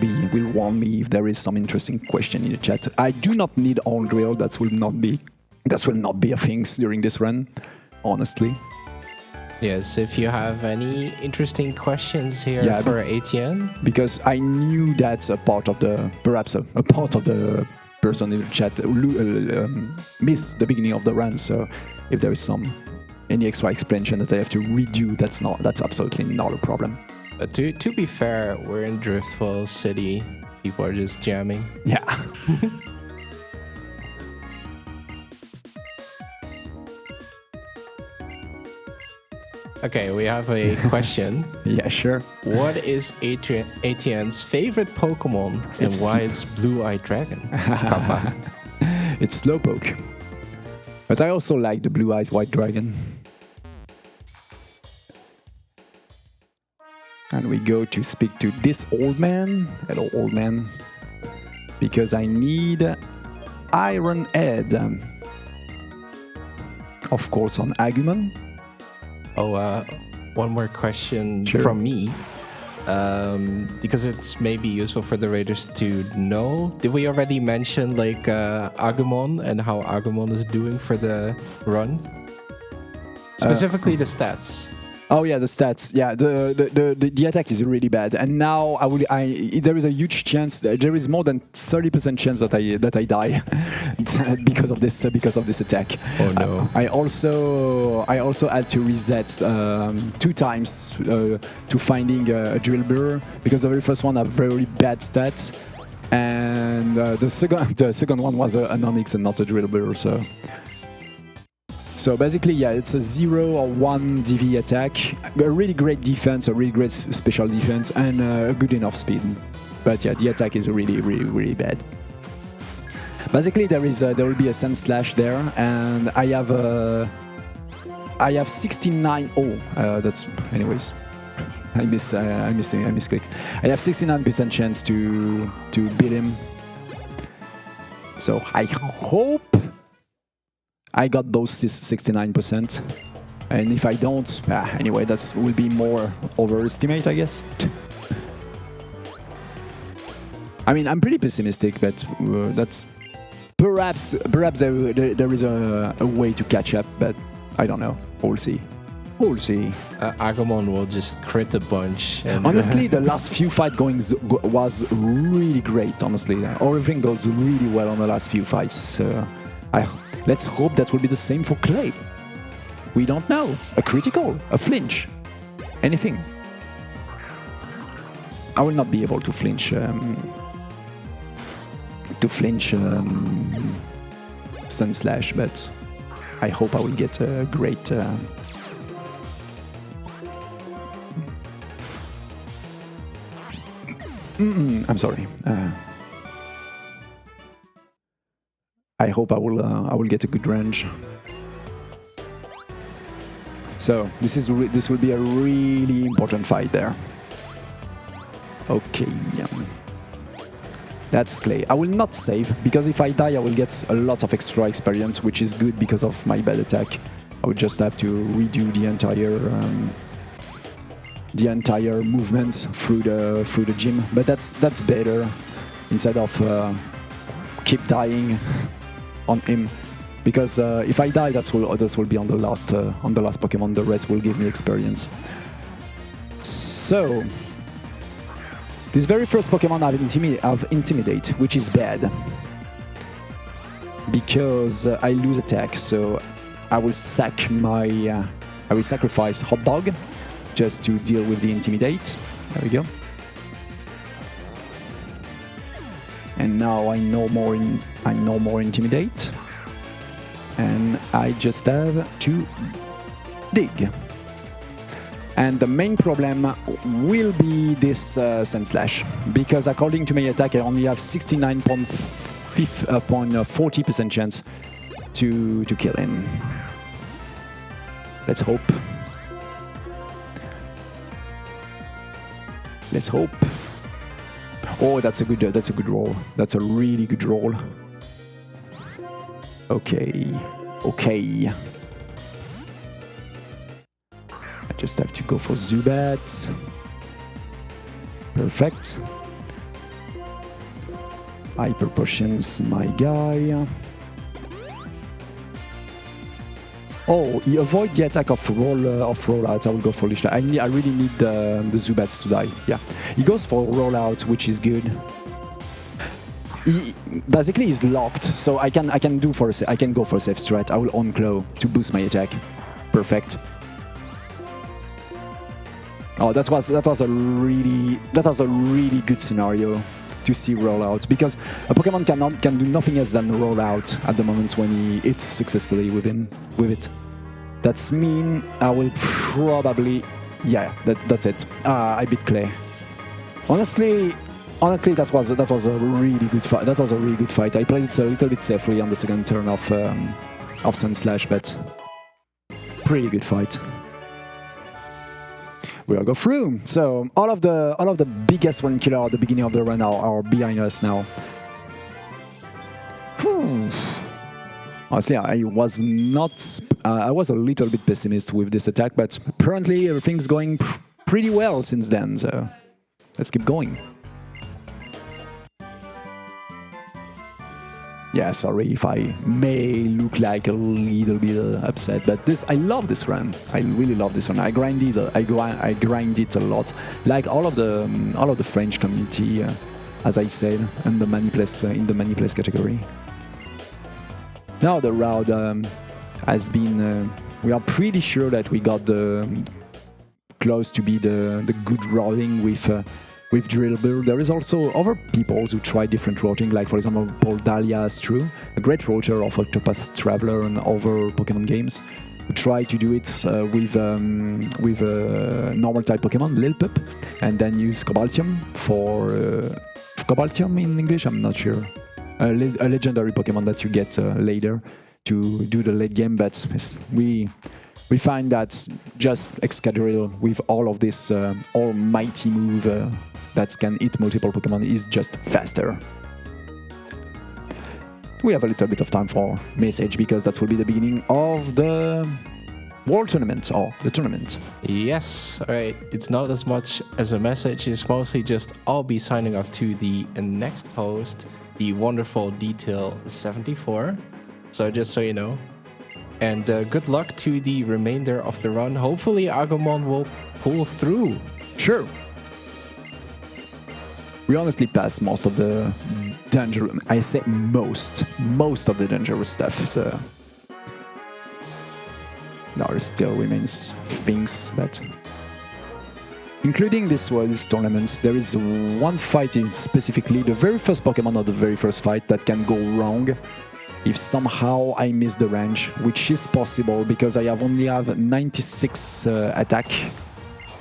warn me if there is some interesting question in the chat. I do not need all drill. That will not be a thing during this run, honestly. Yes, if you have any interesting questions here for AEtienne. Because I knew that's perhaps a part of the person in the chat missed the beginning of the run. So if there is any extra explanation that I have to redo, that's absolutely not a problem. To be fair, we're in Driftwell City. People are just jamming. Yeah. Okay, we have a question. Yeah, sure. What is AEtienne's favorite Pokemon and why it's Blue-Eyed Dragon? Kappa. It's Slowpoke. But I also like the Blue-Eyed White Dragon. And we go to speak to this old man. Hello, old man. Because I need Iron Head. Of course, on Agumon. Oh, one more question from me. Because it's maybe useful for the raiders to know. Did we already mention Agumon and how Agumon is doing for the run? Specifically the stats. Oh yeah, the stats. Yeah, the attack is really bad, and now there is a huge chance. There is more than 30% chance that I die because of this attack. Oh no! I also had to reset 2 times to finding a Drillbur because the very first one had very bad stats, and the second one was an Onyx and not a Drillbur. So basically, yeah, it's a 0 or 1 DV attack, a really great defense, a really great special defense, and a good enough speed. But yeah, the attack is really, really, really bad. Basically, there will be a Sand Slash there, and I have 69. Oh, that's anyways. I misclicked. I have 69% chance to beat him. So I hope I got those 69%, and if I don't, anyway, that will be more overestimate, I guess. I mean, I'm pretty pessimistic, but perhaps there is a way to catch up, but I don't know. We'll see. We'll see. Agumon will just crit a bunch. And Honestly, the last few fights was really great. Honestly, everything goes really well on the last few fights. So, let's hope that will be the same for Clay. We don't know. A critical, a flinch, anything. I will not be able to flinch. Sun Slash, but I hope I will get a great. I'm sorry. I hope I will get a good range. So this will be a really important fight there. Okay. That's Clay. I will not save, because if I die I will get a lot of extra experience, which is good because of my bad attack. I would just have to redo the entire movement through the gym, but that's better instead of keep dying on him, because if I die, that will be on the last Pokemon. The rest will give me experience. So this very first Pokemon have Intimidate, which is bad because I lose attack. So I will sacrifice Hot Dog just to deal with the Intimidate. There we go. And now I no more Intimidate, and I just have to dig. And the main problem will be this Sun Slash, because according to my attack I only have 69.40% chance to kill him. Let's hope. Let's hope. Oh, that's a good roll. That's a really good roll. Okay. I just have to go for Zubat. Perfect. Hyper Potions, my guy. Oh, he avoid the attack of rollout. I will go for Leash. I really need the Zubats to die. Yeah, he goes for rollout, which is good. He basically is locked, so I can go for a safe strat. I will on claw to boost my attack. Perfect. Oh, that was a really good scenario to see rollout, because a Pokemon can do nothing else than rollout at the moment when he hits successfully with it. That's mean I will probably, yeah, that's it. I beat Clay. Honestly, that was a really good fight. That was a really good fight. I played it a little bit safely on the second turn of Sun Slash, but pretty good fight. We'll go through. So all of the biggest run killer at the beginning of the run are behind us now. Honestly, I was a little bit pessimist with this attack, but apparently everything's going pretty well since then. So let's keep going. Yeah, sorry if I may look like a little bit upset, but I love this run. I really love this run. I grind it a lot, like all of the French community, as I said, and the Manipless in the Manipless category. Now the route has been. We are pretty sure that we got close to be the good routing with Drillbur. There is also other people who try different routing, like for example Paul Dahlia's True, a great router of Octopus Traveler and other Pokemon games, who try to do it with normal type Pokemon, Lilpup, and then use Cobaltium for Cobaltium in English, I'm not sure. A legendary Pokemon that you get later to do the late game, but we find that just Excadrill with all of this almighty move that can hit multiple Pokemon is just faster. We have a little bit of time for message, because that will be the beginning of the World Tournament, or the tournament. Yes, alright. It's not as much as a message, it's mostly just I'll be signing off to the next host. the wonderful Detail 74. So just so you know. And good luck to the remainder of the run. Hopefully Agumon will pull through. Sure. We honestly passed most of the dangerous... I say most of the dangerous stuff, so... There still remains things, but... Including this tournaments, there is one fight in specifically, the very first Pokemon of the very first fight that can go wrong if somehow I miss the range, which is possible because I only have 96 attack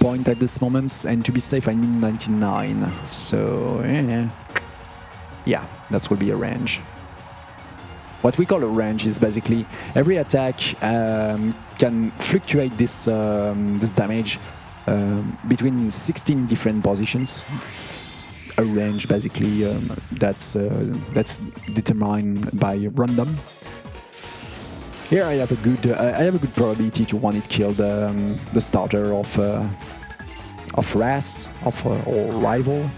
point at this moment, and to be safe I need 99. So yeah, that will be a range. What we call a range is basically every attack can fluctuate this damage between 16 different positions. A range basically that's determined by random. Here I have a good probability to one-hit kill the starter of Ras or rival,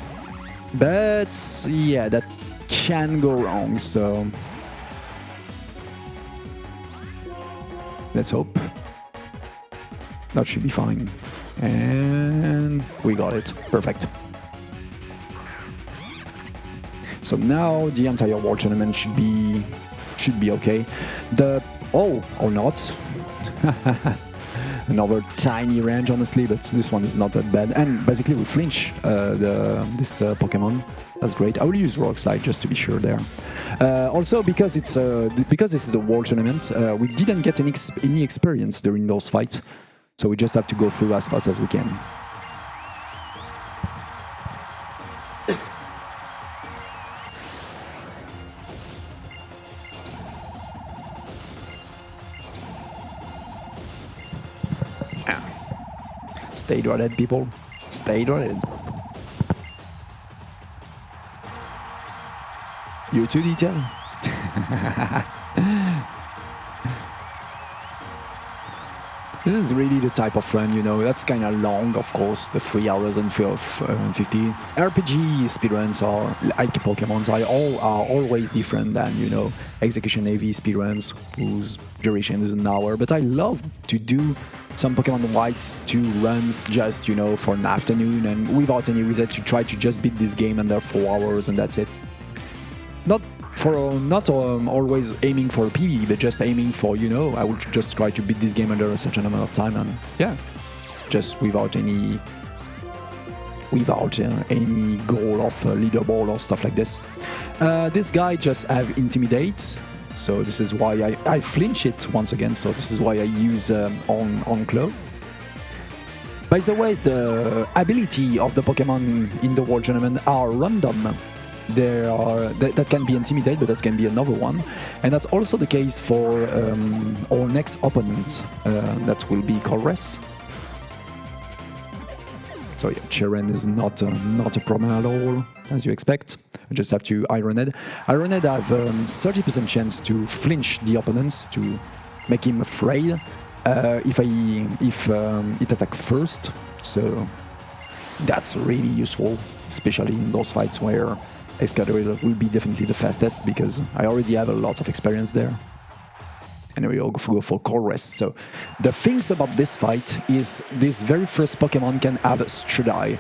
but yeah, that can go wrong. So let's hope that should be fine, and we got it. Perfect. So now the entire World Tournament should be okay. Or not. Another tiny range, honestly, but this one is not that bad. And basically we flinch this Pokemon. That's great. I will use Rock Slide just to be sure there. Also, because this is the World Tournament, we didn't get any experience during those fights, so we just have to go through as fast as we can. Stay hydrated, people. Stay hydrated. You too, Detail. This is really the type of run, you know. That's kind of long, of course, the 3 hours and 50. RPG speedruns are like Pokemons are always different than, you know, execution heavy speedruns whose duration is an hour. But I love to do some Pokemon White 2 runs just, you know, for an afternoon and without any reason to try to just beat this game under 4 hours and that's it. Not always aiming for a PB, but just aiming for, you know, I will just try to beat this game under a certain amount of time, and yeah, just without any goal of leaderboard or stuff like this. This guy just have Intimidate, so this is why I flinch it once again, so this is why I use on Claw. By the way, the ability of the Pokemon in the World Tournament are random. That can be Intimidate, but that can be another one, and that's also the case for our next opponent. That will be Colress. So yeah, Cheren is not a problem at all, as you expect. I just have to Iron Head. Iron Head have 30% chance to flinch the opponents, to make him afraid if it attack first. So that's really useful, especially in those fights where Excadrill will be definitely the fastest, because I already have a lot of experience there. And we will go for Colress. So the things about this fight is this very first Pokemon can have Strudai.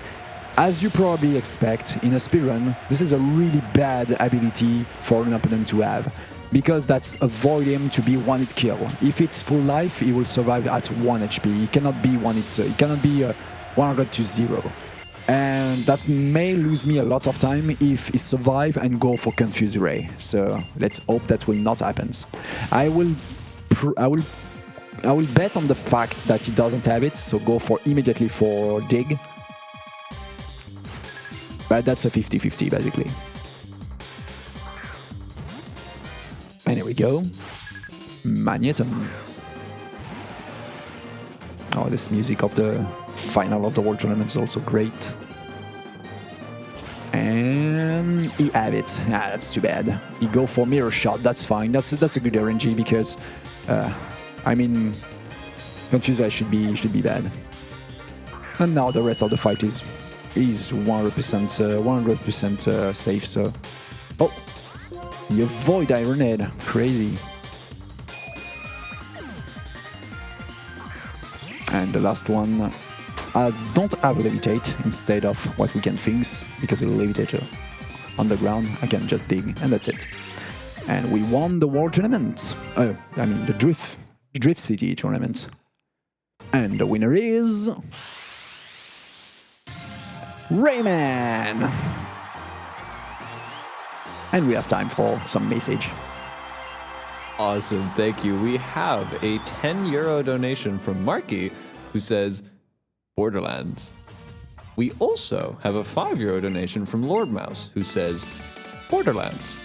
As you probably expect in a speedrun, this is a really bad ability for an opponent to have, because that's avoid him to be one-hit kill. If it's full life, he will survive at 1 HP. He cannot be it cannot be 100 to 0. And that may lose me a lot of time if he survive and go for Confuse Ray. So let's hope that will not happen. I will bet on the fact that he doesn't have it, so go immediately for Dig. But that's a 50-50 basically. And here we go. Magneton. Oh, this music of the final of the World Tournament is also great. And he have it. Ah, that's too bad. He go for Mirror Shot. That's fine. That's a good RNG, because I mean, Confuse should be bad. And now the rest of the fight is 100% safe. So, oh, You avoid Iron Head. Crazy. And the last one, I don't have levitate instead of what we can fix, because it'll levitate on the ground. I can just dig, and that's it. And we won the World Tournament. I mean, the Drift City Tournament. And the winner is... Rayman! And we have time for some message. Awesome, thank you. We have a €10 donation from Marky, who says, Borderlands. We also have a €5 donation from Lord Mouse, who says, Borderlands.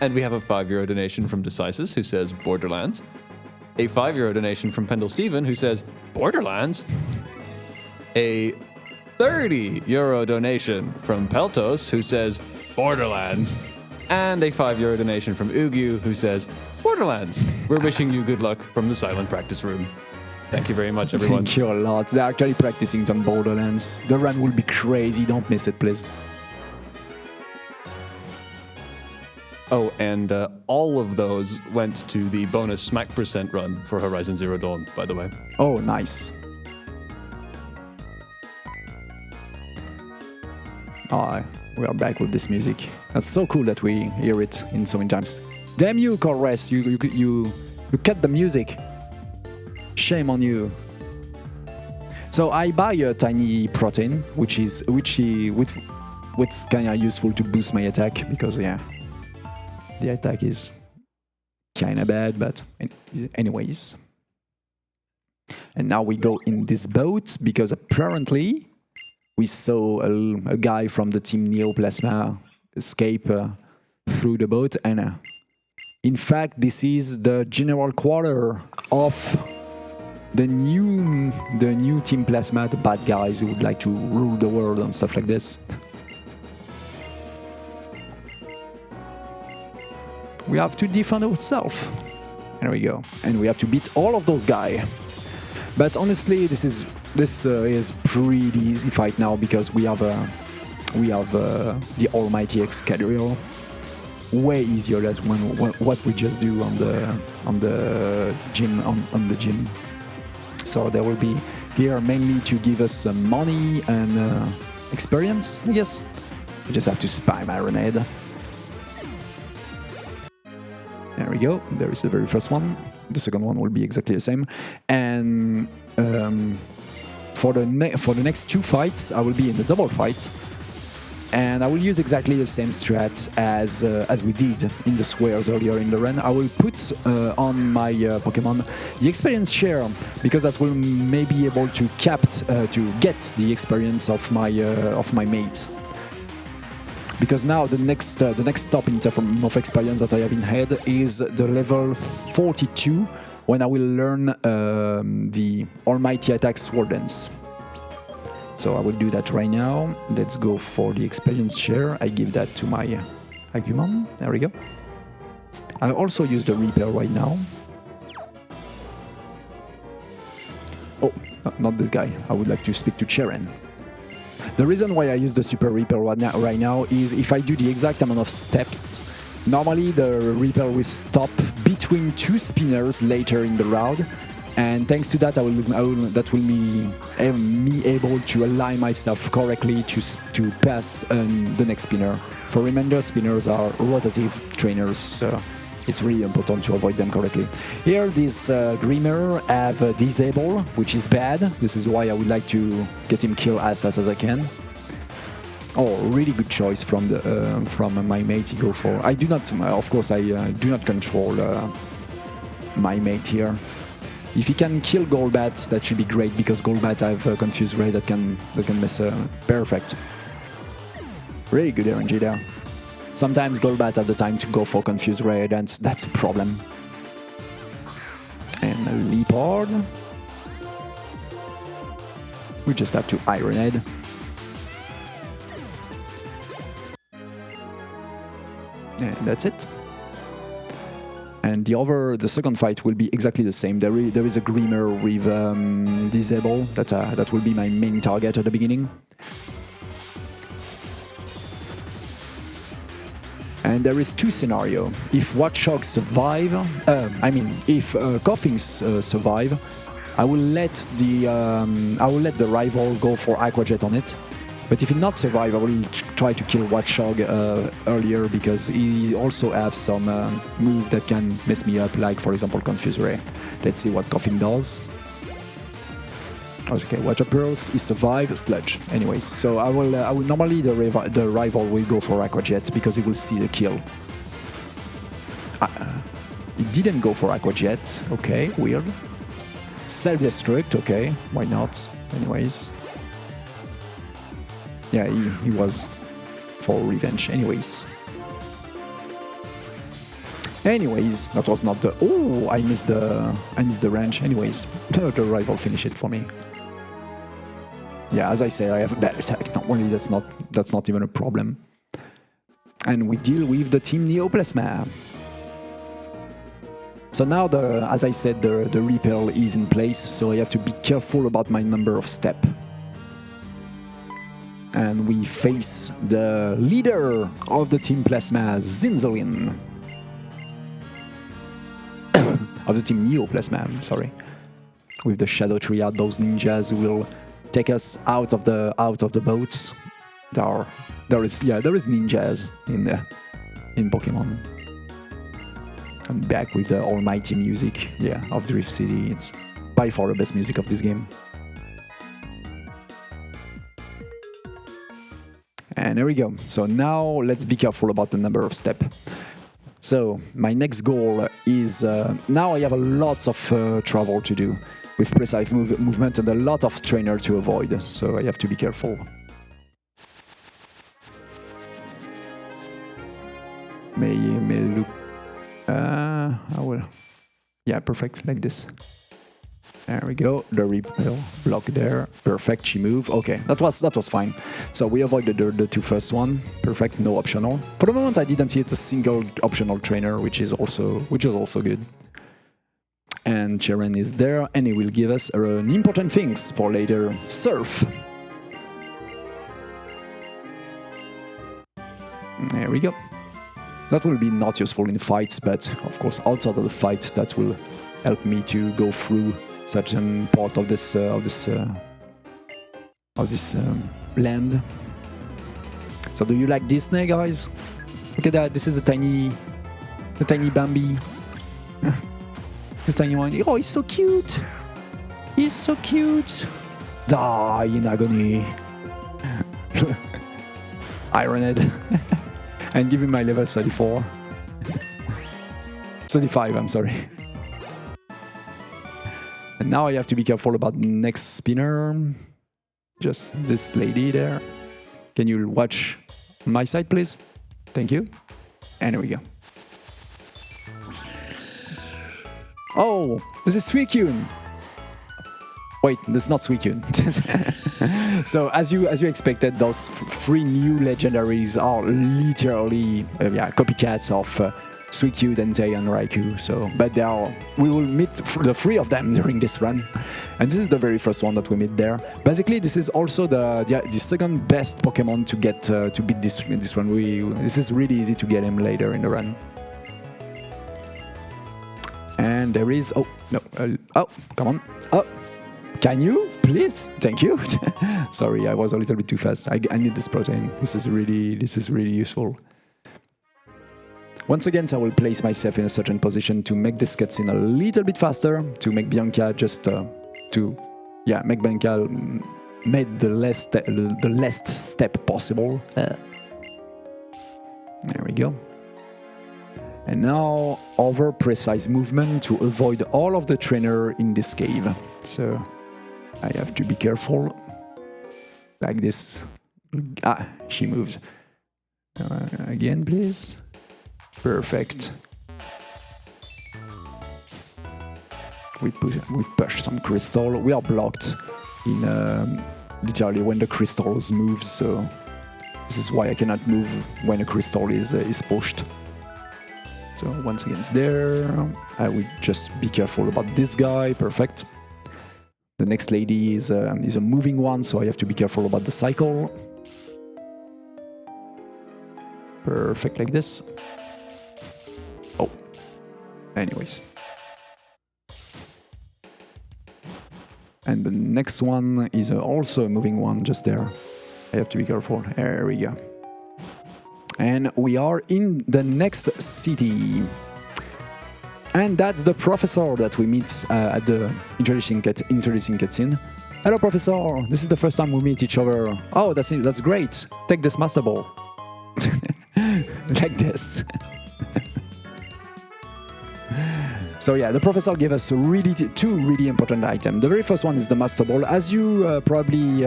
And we have a €5 donation from Decisus, who says, Borderlands. A €5 donation from Pendle Steven, who says, Borderlands. A €30 donation from Peltos, who says, Borderlands. And a €5 donation from Ugyu, who says, Borderlands. We're wishing you good luck from the silent practice room. Thank you very much, everyone. Thank you a lot. They're actually practicing on Borderlands. The run will be crazy. Don't miss it, please. Oh, and all of those went to the bonus smack percent run for Horizon Zero Dawn, by the way. Oh, nice. Oh, we are back with this music. That's so cool that we hear it in so many times. Damn you, Corres! You cut the music. Shame on you. So I buy a tiny protein, which kind of useful to boost my attack, because yeah, the attack is kind of bad, but anyways. And now we go in this boat, because apparently we saw a guy from the team Neoplasma escape through the boat, and in fact this is the general quarter of the new Team Plasma, the bad guys who would like to rule the world and stuff like this. We have to defend ourselves. There we go. And we have to beat all of those guys. But honestly, this is pretty easy fight now, because we have the Almighty Excadrill. Way easier than what we just do on the gym. So there will be here mainly to give us some money and experience, I guess. We just have to spam Iron Head. There we go. There is the very first one. The second one will be exactly the same. And for the next two fights, I will be in the double fight. And I will use exactly the same strat as we did in the squares earlier in the run. I will put on my Pokemon the experience share, because that will maybe be able to get the experience of my mate. Because now the next stop in terms of experience that I have in head is the level 42, when I will learn the Almighty Attack Sword Dance. So I will do that right now. Let's go for the experience share. I give that to my Agumon. There we go. I also use the Reaper right now. Oh, not this guy. I would like to speak to Cheren. The reason why I use the Super Reaper right now is if I do the exact amount of steps, normally the Reaper will stop between two spinners later in the round. And thanks to that, that will me able to align myself correctly to pass the next spinner. For reminder, spinners are rotative trainers, so it's really important to avoid them correctly. Here, this Grimmer have disable, which is bad. This is why I would like to get him killed as fast as I can. Oh, really good choice from my mate to go for. I do not, of course, I do not control my mate here. If he can kill Golbat, that should be great, because Golbat have a Confused Ray that can mess perfect. Really good RNG there. Sometimes Golbat have the time to go for Confused Ray, and that's a problem. And a Leopard. We just have to Iron Head. And that's it. And the second fight will be exactly the same. There is a Grimmer with disable that will be my main target at the beginning. And there is two scenarios. If Watchog survive, if Coffins survive, I will let the rival go for Aquajet on it. But if he not survive, I will try to kill Watchog earlier because he also has some move that can mess me up, like for example Confuse Ray. Let's see what Coffin does. Okay, Water Pearls, he survive, Sludge. Anyways, so I will normally the rival will go for Aquajet because he will see the kill. He didn't go for Aquajet. Okay, weird. Self-destruct. Okay, why not? Anyways. Yeah, he was for revenge. Anyways, that was not the. Oh, I missed the range. Anyways, the rival finished it for me. Yeah, as I said, I have a bad attack. Not only that's not even a problem. And we deal with the team Neoplasma. So now as I said, the repel is in place, so I have to be careful about my number of steps. And we face the leader of the Team Plasma, Zinzolin. Of the Team Neoplasma, I'm sorry. With the Shadow Triad, those ninjas who will take us out of the boats. There is ninjas in Pokemon. And back with the almighty music, of Drift City. It's by far the best music of this game. And there we go. So now let's be careful about the number of steps. So my next goal is, now I have a lot of travel to do with precise movement and a lot of trainer to avoid. So I have to be careful. May look, I will, perfect, like this. There we go, the repel block there, perfect, she moved, okay, that was fine. So we avoided the two first one, perfect, no optional. For the moment I didn't hit a single optional trainer, which is also good. And Cheren is there, and he will give us an important things for later, Surf. There we go. That will be not useful in fights, but of course outside of the fight that will help me to go through certain part of this land. So do you like Disney, guys? Look at that. This is the tiny Bambi. This tiny one. Oh, he's so cute. He's so cute. Die in agony. Ironhead. And give him my level 34. 35, I'm sorry. And now I have to be careful about the next spinner. Just this lady there. Can you watch my side, please? Thank you. And here we go. Oh, this is Suicune. Wait, this is not Suicune. So as you expected, those three new legendaries are literally copycats of Suicune, Entei, and Raikou. So, but we will meet the three of them during this run, and this is the very first one that we meet there. Basically, this is also the second best Pokemon to get to beat this run. This is really easy to get him later in the run. And there is come on, can you please? Thank you. Sorry, I was a little bit too fast. I need this protein. This is really useful. Once again, I will place myself in a certain position to make this cutscene a little bit faster, to make Bianca make Bianca make the less step possible. There we go. And now, over precise movement to avoid all of the trainer in this cave. So I have to be careful. Like this. She moves. Again, please. Perfect. We push some crystal. We are blocked in literally when the crystals move. So this is why I cannot move when a crystal is pushed. So once again, it's there. I will just be careful about this guy. Perfect. The next lady is a moving one, so I have to be careful about the cycle. Perfect, like this. Oh, anyways. And the next one is also a moving one, just there. I have to be careful. There we go. And we are in the next city. And that's the professor that we meet at the introducing cutscene. Hello, professor. This is the first time we meet each other. Oh, that's great. Take this master ball. Like this. So yeah, the professor gave us two really important items. The very first one is the Master Ball. As you probably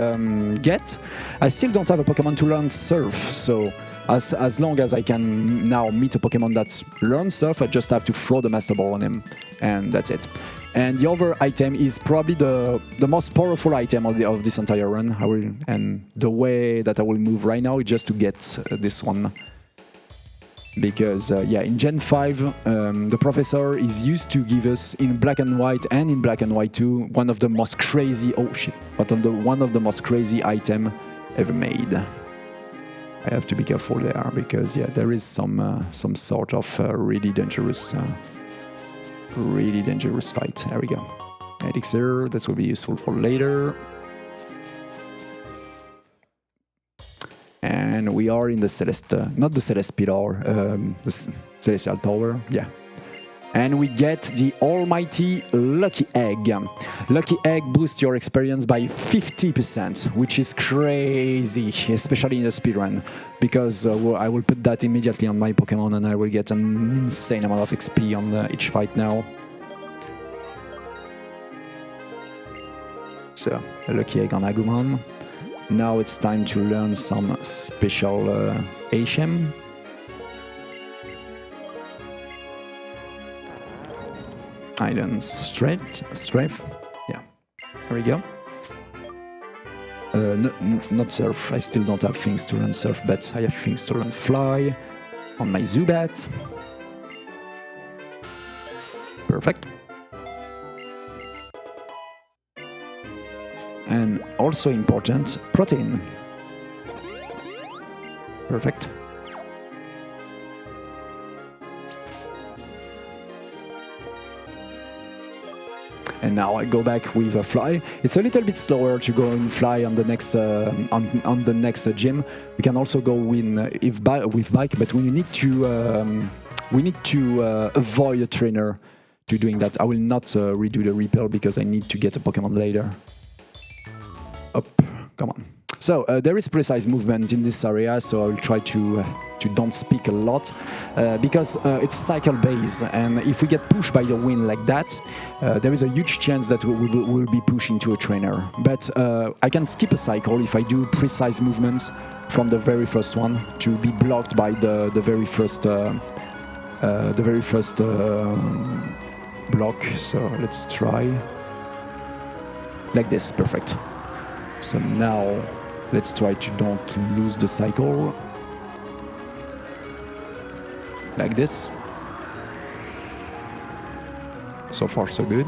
get, I still don't have a Pokemon to learn Surf. So as long as I can now meet a Pokemon that learns Surf, I just have to throw the Master Ball on him, and that's it. And the other item is probably the most powerful item of this entire run. And the way that I will move right now is just to get this one. Because, yeah, in Gen 5, the Professor is used to give us, in Black and White and in Black and White 2, one of the most crazy... Oh, shit. One of the most crazy item ever made. I have to be careful there, because, yeah, there is some sort of really dangerous fight. There we go. Elixir, this will be useful for later. And we are in the not the Celeste Pillar, the Celestial Tower, yeah. And we get the almighty Lucky Egg. Lucky Egg boosts your experience by 50%, which is crazy, especially in the speedrun, because I will put that immediately on my Pokemon and I will get an insane amount of XP on each fight now. So, the Lucky Egg on Agumon. Now it's time to learn some special HM. Items Strafe. Yeah, there we go. Not Surf. I still don't have things to learn Surf, but I have things to learn Fly on my Zubat. Perfect. And also important, Protein. Perfect. And now I go back with a Fly. It's a little bit slower to go in Fly on the next on the next gym. We can also go in with Bike, but we need to avoid a trainer to doing that. I will not redo the Repel because I need to get a Pokemon later. Up, come on. So there is precise movement in this area, so I will try to don't speak a lot because it's cycle based, and if we get pushed by the wind like that, there is a huge chance that we will be pushed into a trainer. But I can skip a cycle if I do precise movements from the very first one to be blocked by the very first block. So let's try like this. Perfect. So now, let's try to don't lose the cycle. Like this. So far, so good.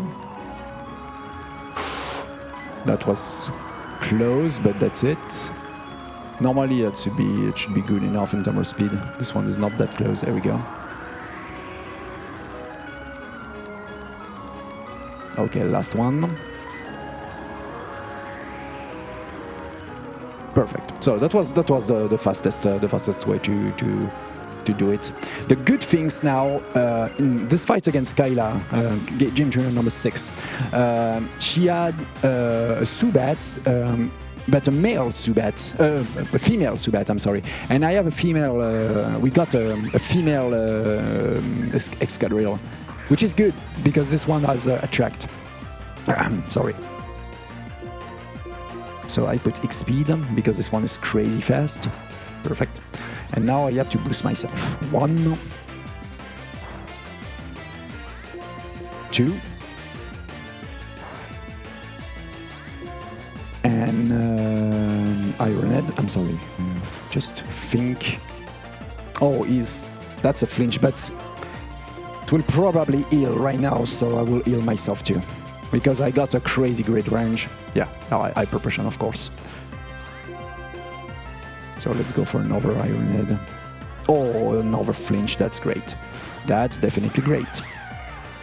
That was close, but that's it. Normally, it should be good enough in terms of speed. This one is not that close. There we go. Okay, last one. Perfect. So that was the fastest way to do it. The good things now in this fight against Skyla, gym trainer number 6, she had a Zubat, but a male Zubat, a female Zubat. I'm sorry, and I have a female. We got a female Excadrill, which is good because this one has Attract. Sorry. So I put X-Speed because this one is crazy fast. Perfect. And now I have to boost myself. 1, 2, and Iron Head. I'm sorry. Just think. Oh, that's a flinch, but it will probably heal right now, so I will heal myself too. Because I got a crazy great range. Yeah, hyper potion, of course. So let's go for another Iron Head. Oh, another flinch. That's great. That's definitely great.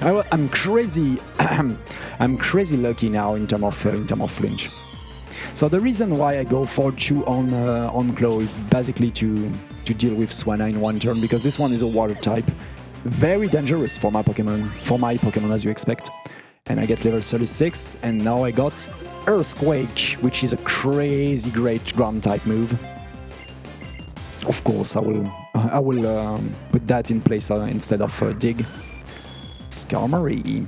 I'm crazy. I'm crazy lucky now in terms of flinch. So the reason why I go for 2 on Claw is basically to deal with Swanna in one turn, because this one is a water type, very dangerous for my Pokemon as you expect. And I get level 36, and now I got Earthquake, which is a crazy great ground type move. Of course, I will put that in place instead of Dig. Skarmory.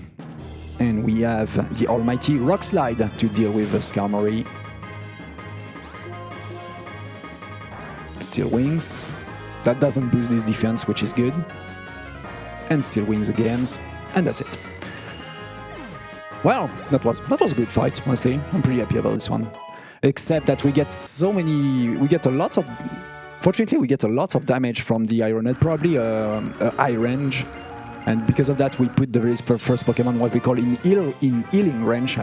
And we have the almighty Rock Slide to deal with Skarmory. Steel Wings. That doesn't boost this defense, which is good. And Steel Wings again. And that's it. Well, that was a good fight, honestly. I'm pretty happy about this one. Except that we get Fortunately, we get a lot of damage from the Ironet, probably high range. And because of that, we put the very first Pokemon what we call in healing range.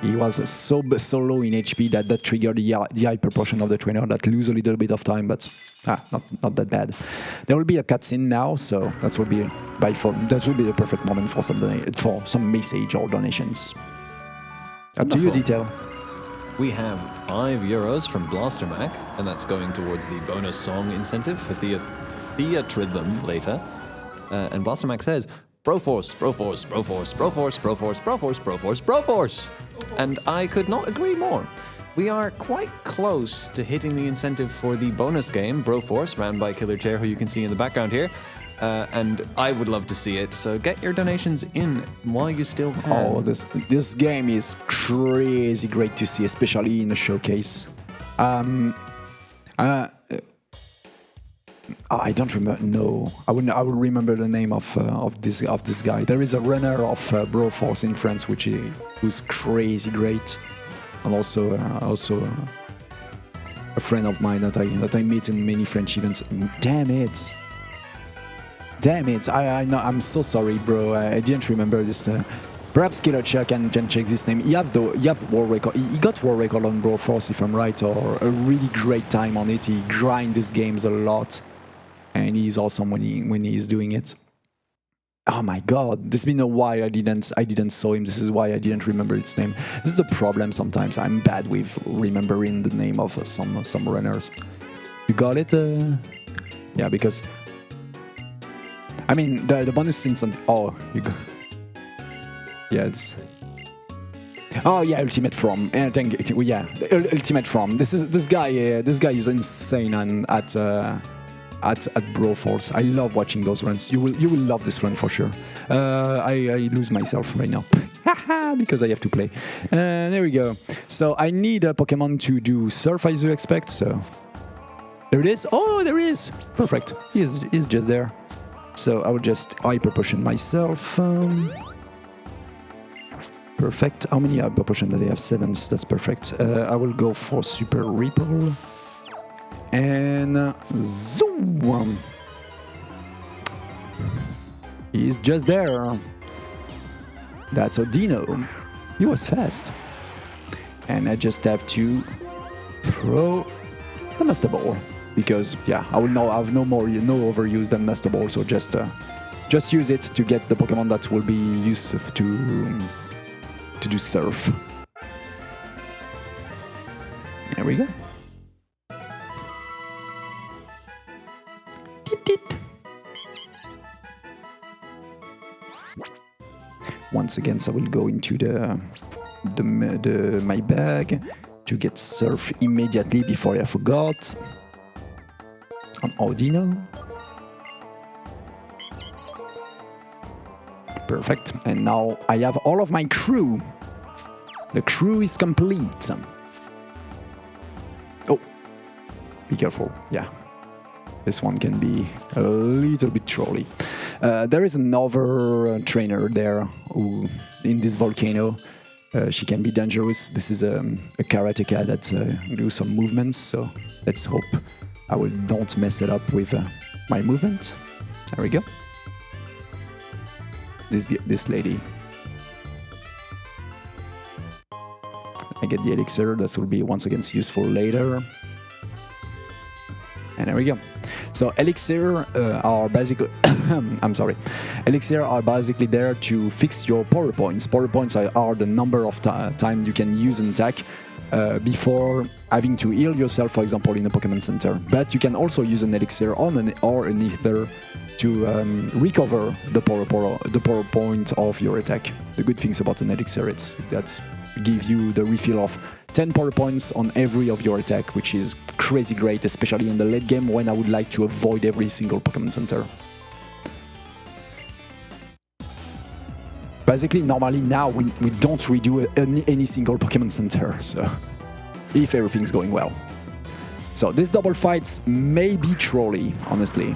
He was so low in HP that triggered the hyper potion of the trainer that lose a little bit of time, but not that bad. There will be a cutscene now, so that will be the perfect moment for some message or donations. Up to you, Detail. We have €5 from Blaster Mac, and that's going towards the bonus song incentive for Theatrhythm later. And Blaster Mac says, Broforce, Broforce, Broforce, Broforce, Broforce, Broforce, Broforce, Broforce. And I could not agree more. We are quite close to hitting the incentive for the bonus game, Broforce, ran by Killer Chair, who you can see in the background here. And I would love to see it, so get your donations in while you still can. Oh, this game is crazy great to see, especially in a showcase. I don't remember. No, I will remember the name of this guy. There is a runner of Broforce in France, who's crazy great, and also a friend of mine that I meet in many French events. Damn it! I'm so sorry, bro. I didn't remember this. Perhaps Killer Chuck can check this name. He have world record. He got world record on Broforce, if I'm right, or a really great time on it. He grind these games a lot. And he's awesome when he's doing it. Oh my god, this has been a while I didn't saw him. This is why I didn't remember his name. This is the problem sometimes. I'm bad with remembering the name of some runners. You got it? Yeah, because I mean the bonus scenes on you got. Yeah, it's. Oh yeah, Ultimate From. I think Ultimate From. This guy is insane at Broforce. I love watching those runs. You will love this run for sure. I lose myself right now because I have to play. There we go. So I need a Pokemon to do Surf, as you expect. So there it is. Oh, there he is. Perfect. He's just there. So I will just Hyper Potion myself. Perfect. How many Hyper Potion do they have? 7. That's perfect. I will go for Super Ripple. And zoom! He's just there. That's Odino. He was fast. And I just have to throw the Master Ball. Because, yeah, I have no overuse than Master Ball, so just use it to get the Pokemon that will be used to do Surf. There we go. Once again, so I will go into my bag to get Surf immediately before I forgot. On Audino. Perfect. And now I have all of my crew. The crew is complete. Oh, be careful. Yeah. This one can be a little bit trolly. There is another trainer there who, in this volcano. She can be dangerous. This is a karateka that do some movements, so let's hope I don't mess it up with my movement. There we go. This lady. I get the elixir. That will be once again useful later. And there we go. So elixir are basically, I'm sorry, elixir are basically there to fix your power points. Power points are the number of time you can use an attack before having to heal yourself, for example, in a Pokemon Center. But you can also use an elixir or an ether to recover the power point of your attack. The good things about an elixir is that give you the refill of 10 power points on every of your attack, which is crazy great, especially in the late game when I would like to avoid every single Pokemon Center. Basically, normally now we don't redo any single Pokemon Center, so if everything's going well. So these double fights may be trolly, honestly.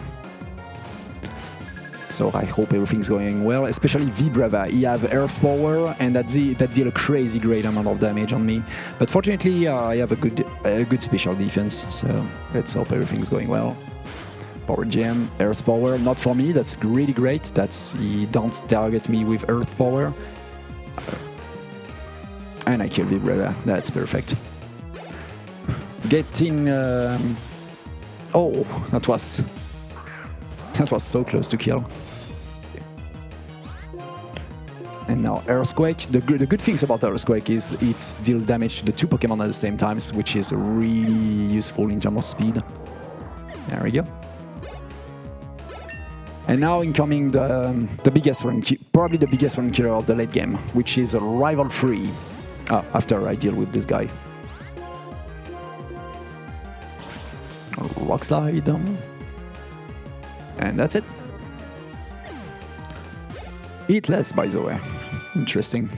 So I hope everything's going well, especially Vibrava. He have Earth Power, and that deal a crazy great amount of damage on me. But fortunately, I have a good special defense, so let's hope everything's going well. Power Gem, Earth Power, not for me, that's really great. He don't target me with Earth Power. And I kill Vibrava, that's perfect. Getting... oh, that was so close to kill. And now Earthquake. The good things about Earthquake is it deals damage to the two Pokemon at the same time, which is really useful in terms of speed. There we go. And now incoming the biggest run, probably the biggest run killer of the late game, which is Rival 3. After I deal with this guy. Rock Slide. And that's it. Eat less, by the way. Interesting.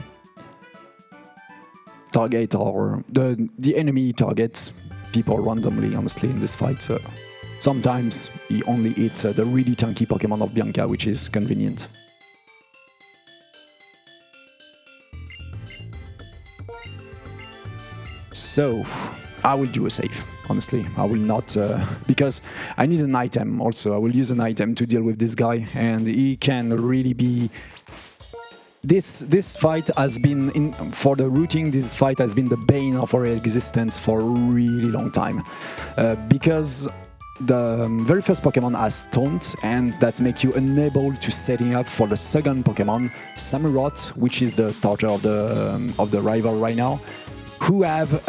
Target or the enemy targets people randomly, honestly, in this fight. So sometimes he only hits the really tanky Pokemon of Bianca, which is convenient. So I will do a save. Honestly, I will not, because I need an item also. I will use an item to deal with this guy, and he can really be... This fight has been, for the routing, this fight has been the bane of our existence for a really long time. Because the very first Pokemon has Taunt, and that makes you unable to setting up for the second Pokemon, Samurott, which is the starter of the rival right now, who have...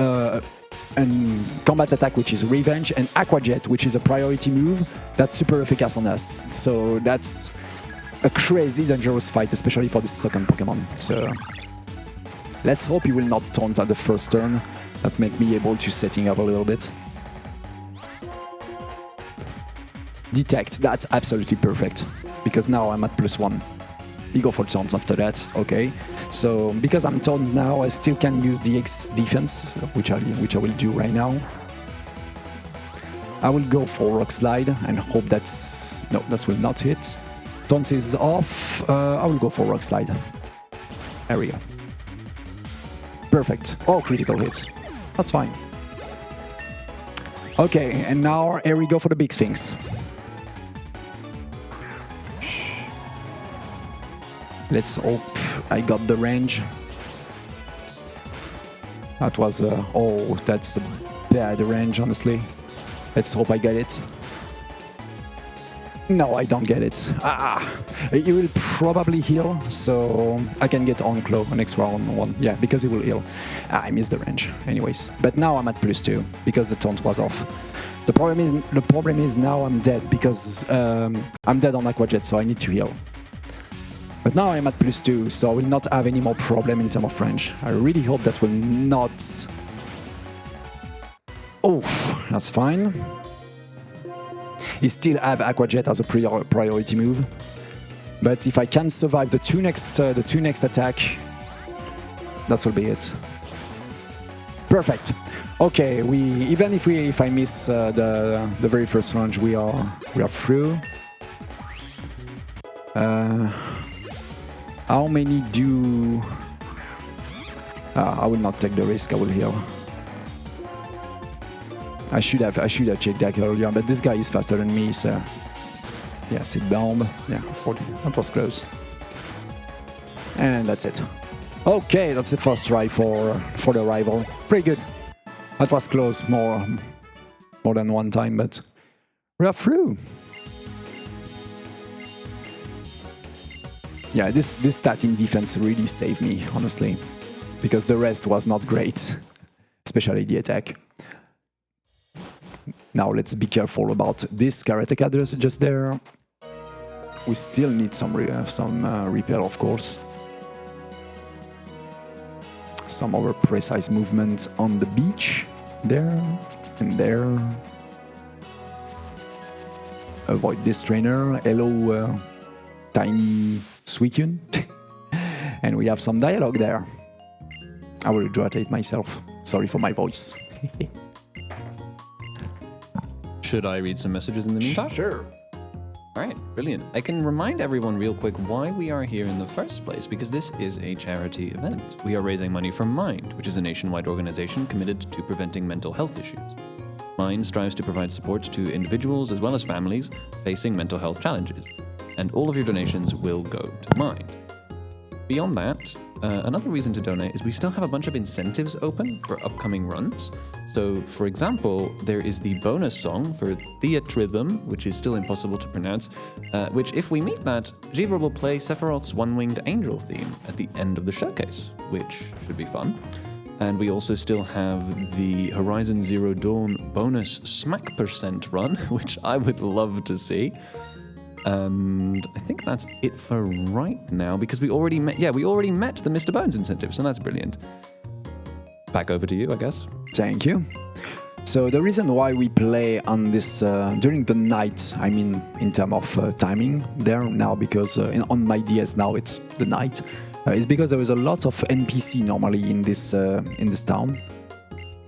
and combat attack, which is Revenge, and Aqua Jet, which is a priority move that's super efficacious on us. So that's a crazy dangerous fight, especially for this second Pokemon. So let's hope he will not taunt at the first turn. That make me able to setting up a little bit. Detect, that's absolutely perfect, because now I'm at +1. You go for taunt after that, okay. So because I'm taunt now, I still can use the X defense, which I will do right now. I will go for Rock Slide and hope that's... no, that will not hit. Taunt is off, I will go for Rock Slide. There we go. Perfect, all critical hits. That's fine. Okay, and now here we go for the big things. Let's hope I got the range. That was oh, that's a bad range, honestly. Let's hope I get it. No, I don't get it. He will probably heal, so I can get on-claw next round one. Yeah, because he will heal. I missed the range, anyways. But now I'm at +2 because the taunt was off. The problem is now I'm dead because I'm dead on Aqua Jet, so I need to heal. But now I'm at +2, so I will not have any more problem in terms of range. I really hope that will not... oh, that's fine. He still have Aqua Jet as a priority move. But if I can survive the two next attack, that will be it. Perfect. Okay, even if I miss the very first range, we are through. How many do... I will not take the risk, I will heal. I should have checked that earlier, but this guy is faster than me, so... yeah, sit bomb. Yeah, 40. That was close. And that's it. Okay, that's the first try for the rival. Pretty good. That was close more than one time, but We're through. Yeah, this stat in defense really saved me, honestly, because the rest was not great, especially the attack. Now let's be careful about this karateka just there. We still need some repair, of course. Some other precise movement on the beach, there and there. Avoid this trainer. Hello, tiny Sweetune. And we have some dialogue there. I will translate myself. Sorry for my voice. Should I read some messages in the meantime? Sure. All right, brilliant. I can remind everyone real quick why we are here in the first place, because this is a charity event. We are raising money for Mind, which is a nationwide organization committed to preventing mental health issues. Mind strives to provide support to individuals as well as families facing mental health challenges, and all of your donations will go to Mind. Beyond that, another reason to donate is we still have a bunch of incentives open for upcoming runs. So, for example, there is the bonus song for Theatrhythm, which is still impossible to pronounce, which, if we meet that, Givre will play Sephiroth's One-Winged Angel theme at the end of the showcase, which should be fun. And we also still have the Horizon Zero Dawn bonus Smack Percent run, which I would love to see. And I think that's it for right now, because we already met the Mr. Bones incentive, so that's brilliant. Back over to you, I guess. Thank you. So the reason why we play on this during the night, I mean in terms of timing there now, because on my DS now it's the night, is because there is a lot of NPC normally in this town.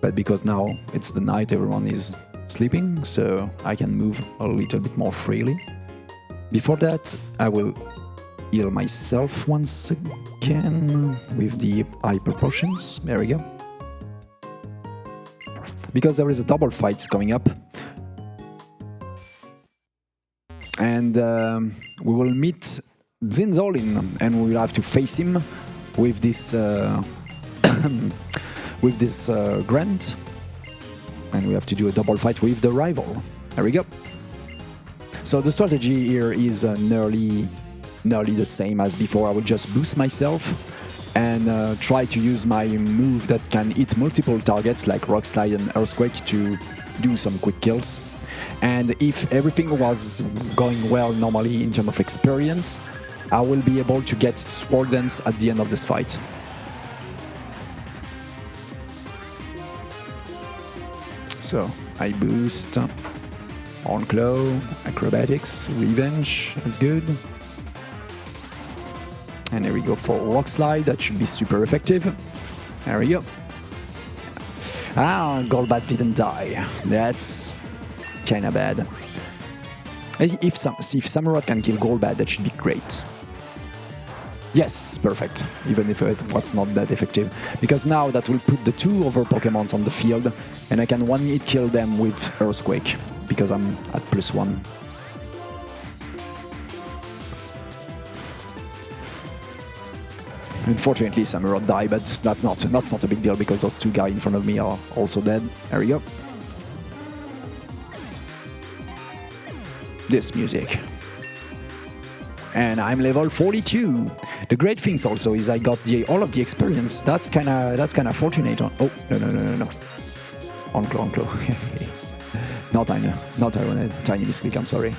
But because now it's the night, everyone is sleeping, so I can move a little bit more freely. Before that, I will heal myself once again with the hyper potions. There we go. Because there is a double fight coming up. And we will meet Zinzolin, and we will have to face him with this grant. And we have to do a double fight with the rival. There we go. So the strategy here is nearly the same as before. I will just boost myself and try to use my move that can hit multiple targets like Rock Slide and Earthquake to do some quick kills. And if everything was going well normally in terms of experience, I will be able to get Sword Dance at the end of this fight. So I boost on Claw, Acrobatics, Revenge, that's good. And there we go for Rock Slide, that should be super effective. There we go. Ah, Golbat didn't die. That's kinda bad. If Samurott can kill Golbat, that should be great. Yes, perfect. Even if it was not that effective. Because now that will put the two other Pokemons on the field, and I can one-hit kill them with Earthquake, because I'm at +1. Unfortunately, Samurott died, but that's not a big deal because those two guys in front of me are also dead. There we go. This music. And I'm level 42. The great things also is I got all of the experience. That's kinda fortunate. Oh no. On claw. Not a tiny misclick, I'm sorry.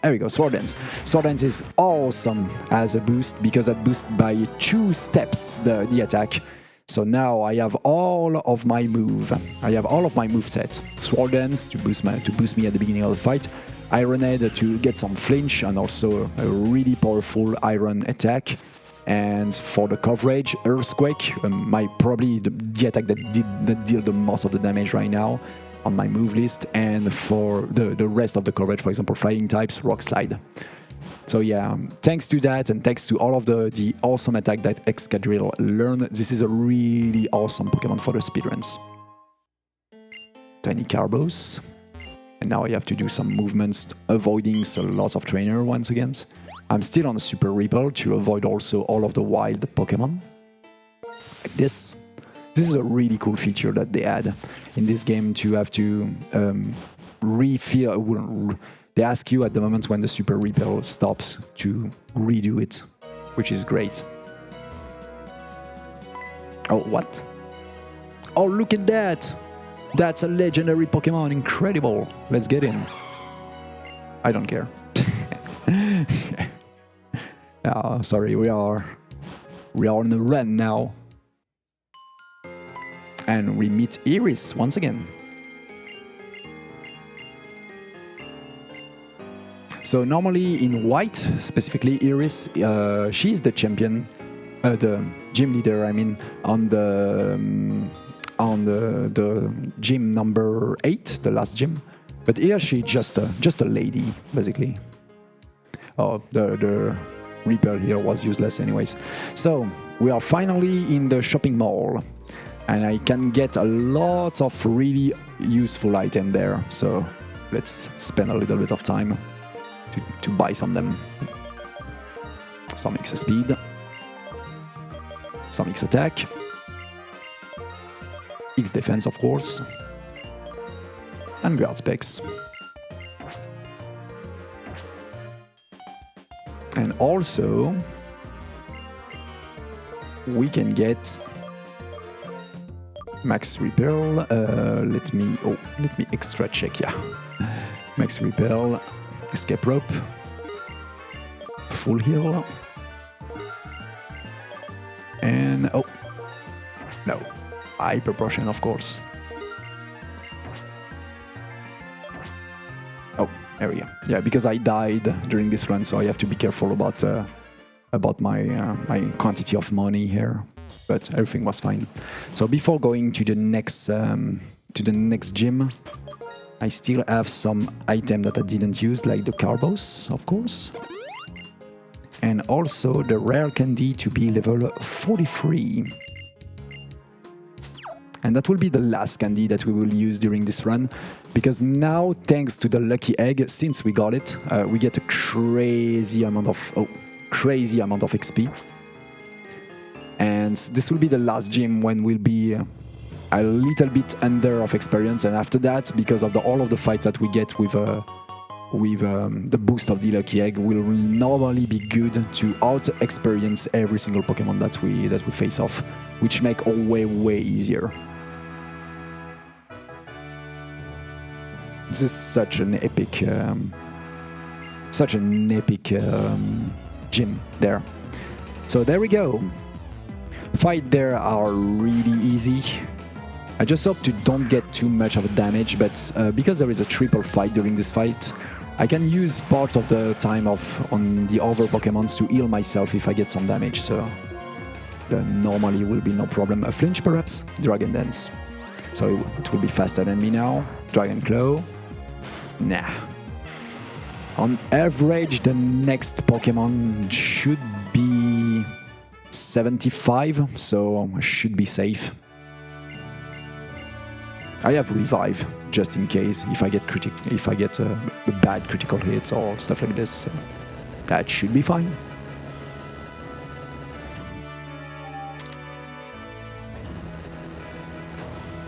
There we go, Sword Dance. Sword Dance is awesome as a boost because that boosts by 2 steps the attack. So now I have all of my move. I have all of my move set. Sword Dance to boost me at the beginning of the fight. Iron Head to get some flinch and also a really powerful iron attack. And for the coverage, Earthquake, probably the attack that deal the most of the damage right now on my move list. And for the rest of the coverage, for example, flying types, Rock Slide. So yeah, thanks to that and thanks to all of the awesome attack that Excadrill learned, this is a really awesome Pokemon for the speedruns. Tiny Carbos. And now I have to do some movements, avoiding lots of trainer once again. I'm still on Super Ripple to avoid also all of the wild Pokemon. Like this. This is a really cool feature that they add in this game to have to refill. They ask you at the moment when the super repel stops to redo it, which is great. Oh, what? Oh, look at that! That's a legendary Pokemon, incredible! Let's get him. I don't care. Sorry, we are on the run now. And we meet Iris once again. So normally in white, specifically Iris, she's the champion, the gym leader. I mean, on the gym number 8, the last gym. But here she's just a lady, basically. Oh, the Reaper here was useless, anyways. So we are finally in the shopping mall, and I can get a lot of really useful items there. So let's spend a little bit of time to buy some of them. Some X speed, some X attack, X defense of course, and guard specs. And also we can get max repel. Let me extra check. Yeah, max repel. Escape rope, full heal, and oh no, hyper potion of course. Oh, there we go. Yeah, because I died during this run, so I have to be careful about my quantity of money here. But everything was fine. So before going to the next gym, I still have some items that I didn't use, like the Carbos, of course. And also the rare candy to be level 43. And that will be the last candy that we will use during this run. Because now, thanks to the lucky egg, since we got it, we get a crazy amount of XP. And this will be the last gym when we'll be a little bit under of experience, and after that, because of all of the fight that we get with the boost of the lucky egg, will normally be good to out-experience every single Pokemon that we face off, which make all way easier. This is such an epic gym there. So there we go. Fight there are really easy. I just hope to don't get too much of a damage, but because there is a triple fight during this fight, I can use part of the time on the other Pokemons to heal myself if I get some damage, so normally will be no problem. A flinch perhaps? Dragon Dance. So it will be faster than me now. Dragon Claw. Nah. On average, the next Pokemon should be 75, so I should be safe. I have revive just in case if I get bad critical hits or stuff like this. So that should be fine.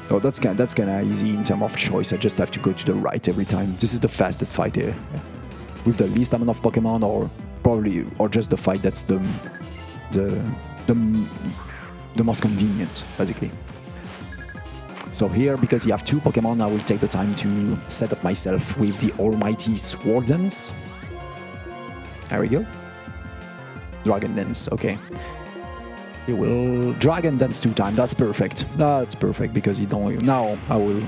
Oh, that's kind of easy in terms of choice. I just have to go to the right every time. This is the fastest fight here, with the least amount of Pokemon, or just the fight that's the most convenient, basically. So here, because you have two Pokemon, I will take the time to set up myself with the almighty Sword Dance. There we go. Dragon Dance, okay. He will Dragon Dance 2 times, that's perfect. That's perfect, because he don't... Now I will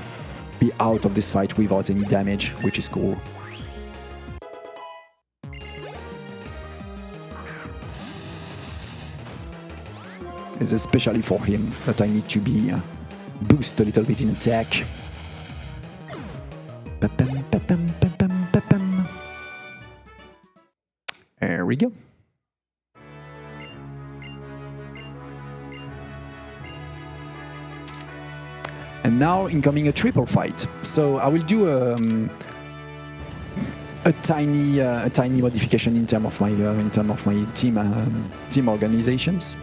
be out of this fight without any damage, which is cool. It's especially for him that I need to be... boost a little bit in attack. There we go. And now incoming a triple fight. So I will do a tiny modification in terms of my team organizations.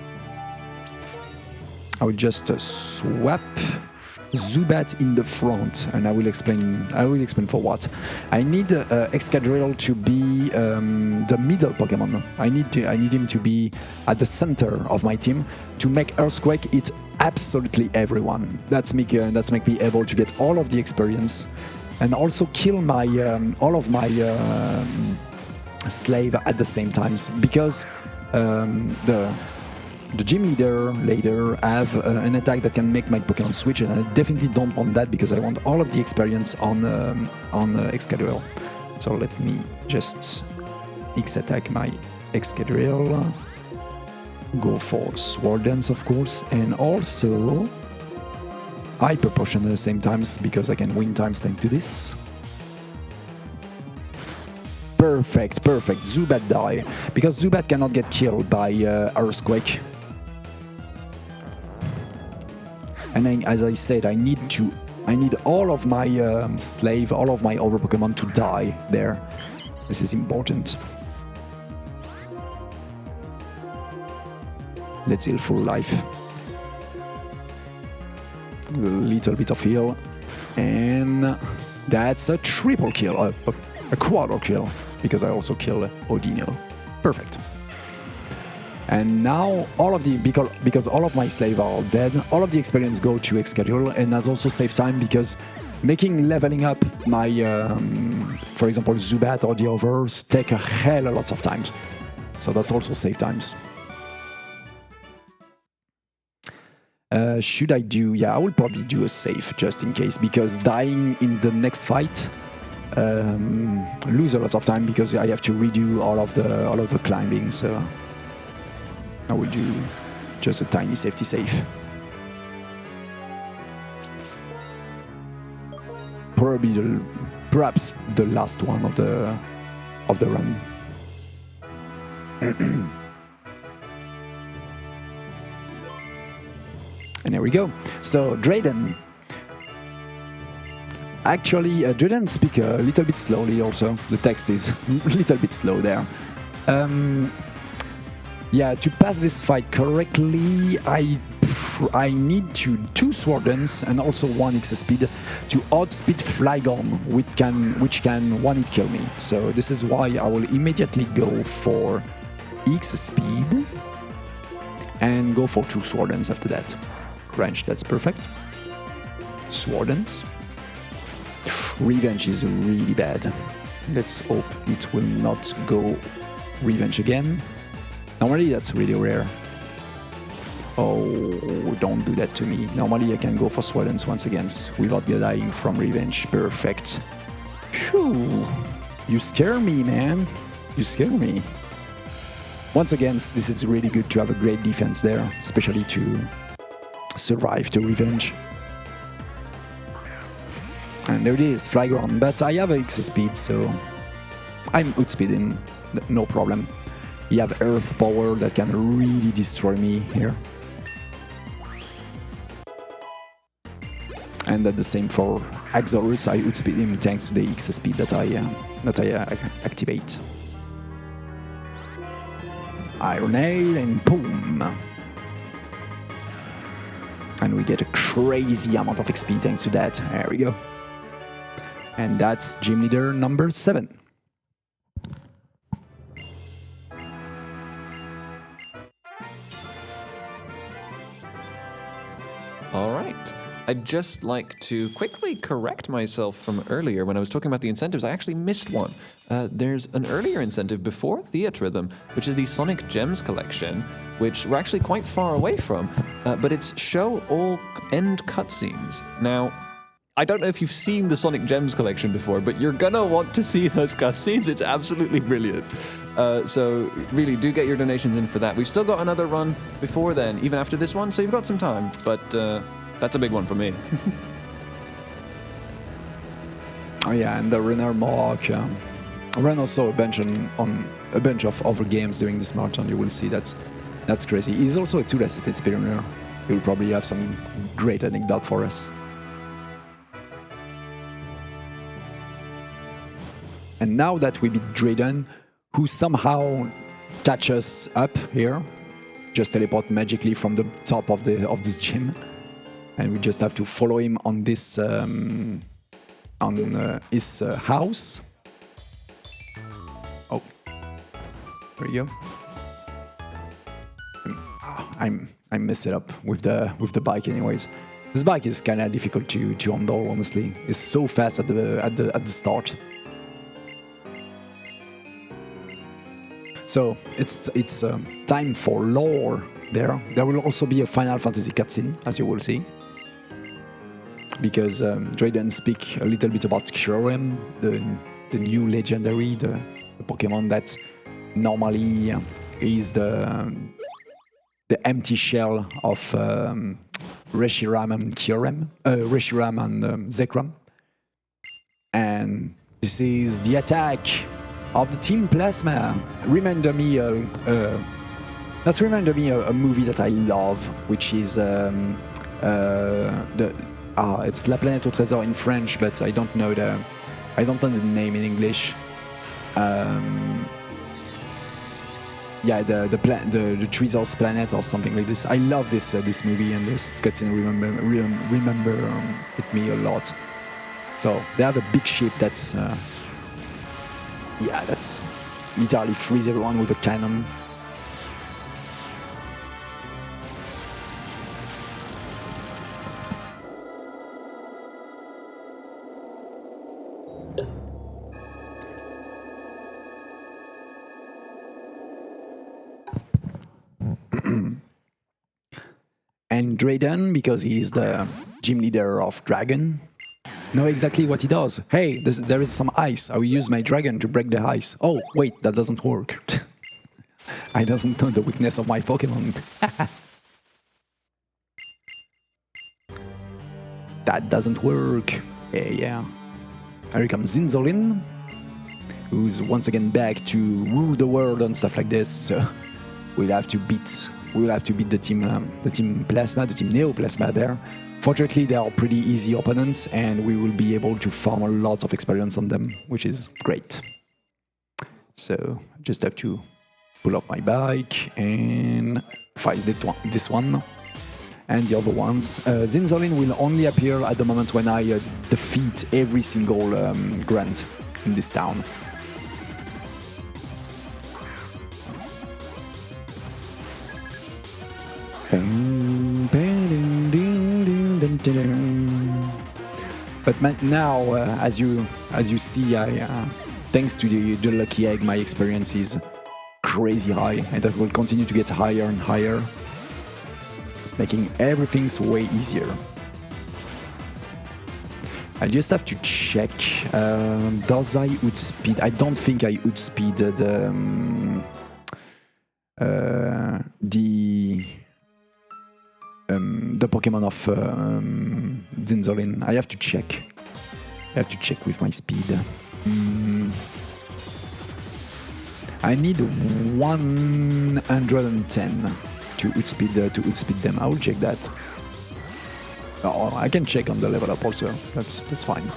I will just swap Zubat in the front, and I will explain for what. I need Excadrill to be the middle Pokemon. I need him to be at the center of my team to make Earthquake hit absolutely everyone. That's make me able to get all of the experience and also kill my all of my slave at the same times, because the gym leader later have an attack that can make my Pokemon switch, and I definitely don't want that because I want all of the experience on Excadrill. So let me just X-attack my Excadrill, go for Sword Dance of course, and also Hyper Potion at the same times because I can win times thanks to this. Perfect. Zubat die, because Zubat cannot get killed by Earthquake. And as I said, I need all of my slave, all of my over Pokemon to die there. This is important. Let's heal full life. A little bit of heal, and that's a triple kill, a quadruple kill, because I also kill Odino. Perfect. And now all of the, because all of my slave are dead, all of the experience go to Excadrill, and that's also save time because making leveling up my, for example, Zubat or the others take a hell of lots of time. So that's also save times. Should I do? Yeah, I will probably do a save just in case, because dying in the next fight lose a lot of time because I have to redo all of the climbing. So I will do just a tiny safety save. Perhaps the last one of the run. And there we go. So Drayden. Actually, Drayden speaks a little bit slowly also. The text is a little bit slow there. Yeah, to pass this fight correctly, I need two Sword Dance and also 1 X speed to outspeed Flygon, which can 1-hit kill me. So this is why I will immediately go for X speed and go for 2 Sword Dance after that. Range, that's perfect. Sword Dance. Revenge is really bad. Let's hope it will not go Revenge again. Normally that's really rare. Oh, don't do that to me. Normally I can go for Sword Dance once again without dying from Revenge. Perfect. Phew. You scare me, man. You scare me. Once again, this is really good to have a great defense there, especially to survive the Revenge. And there it is, Flygon. But I have X speed, so I'm outspeeding, no problem. You have Earth power that can really destroy me here. And that's the same for Axorus. I outspeed him thanks to the X speed that I activate. Ironade and boom! And we get a crazy amount of XP thanks to that. There we go. And that's Gym Leader number 7. All right. I'd just like to quickly correct myself from earlier when I was talking about the incentives. I actually missed one. There's an earlier incentive before Theatrhythm, which is the Sonic Gems collection, which we're actually quite far away from, but it's show all end cutscenes. Now, I don't know if you've seen the Sonic Gems collection before, but you're gonna want to see those cutscenes. It's absolutely brilliant. So really do get your donations in for that. We've still got another run before then, even after this one, so you've got some time, but that's a big one for me. Oh yeah, and the Runner Mark. I ran also a bunch of other games during this marathon. You will see that's crazy. He's also a 2-assisted speedrunner. He will probably have some great anecdote for us. And now that we beat Drayden, who somehow catches up here, just teleport magically from the top of this gym. and we just have to follow him on this his house. Oh, there you go. I mess it up with the bike, anyways. This bike is kind of difficult to handle, honestly. It's so fast at the start. So it's time for lore. There will also be a Final Fantasy cutscene, as you will see, because Drayden speak a little bit about Kyurem, the new legendary, the Pokemon that normally is the empty shell of Reshiram and Kyurem, Reshiram and Zekrom. And this is the attack of the Team Plasma. Remember me a movie that I love, which is it's La Planète au Trésor in French, but I don't know the name in English. Yeah, the Treasures Planet or something like this. I love this movie, and this cutscene remember it me a lot. So they have a big ship that's literally freeze everyone with a cannon. And Drayden, because he's the gym leader of Dragon, know exactly what he does. Hey, there is some ice. I will use my dragon to break the ice. Oh, wait, that doesn't work. I doesn't know the weakness of my Pokemon. That doesn't work. Yeah. Here comes Zinzolin, who's once again back to rule the world and stuff like this. So we'll have to beat the team Plasma, the team Neo Plasma there. Fortunately, they are pretty easy opponents, and we will be able to farm a lot of experience on them, which is great. So I just have to pull up my bike and fight this one and the other ones. Zinzolin will only appear at the moment when I defeat every single grunt in this town. But now, as you see, thanks to the lucky egg, my experience is crazy high, and that will continue to get higher and higher, making everything way easier. I just have to check. Does I outspeed? I don't think I outspeeded the Pokemon of Zinzolin. I have to check. With my speed. I need 110 to outspeed them. I will check that. Oh, I can check on the level up also. That's fine.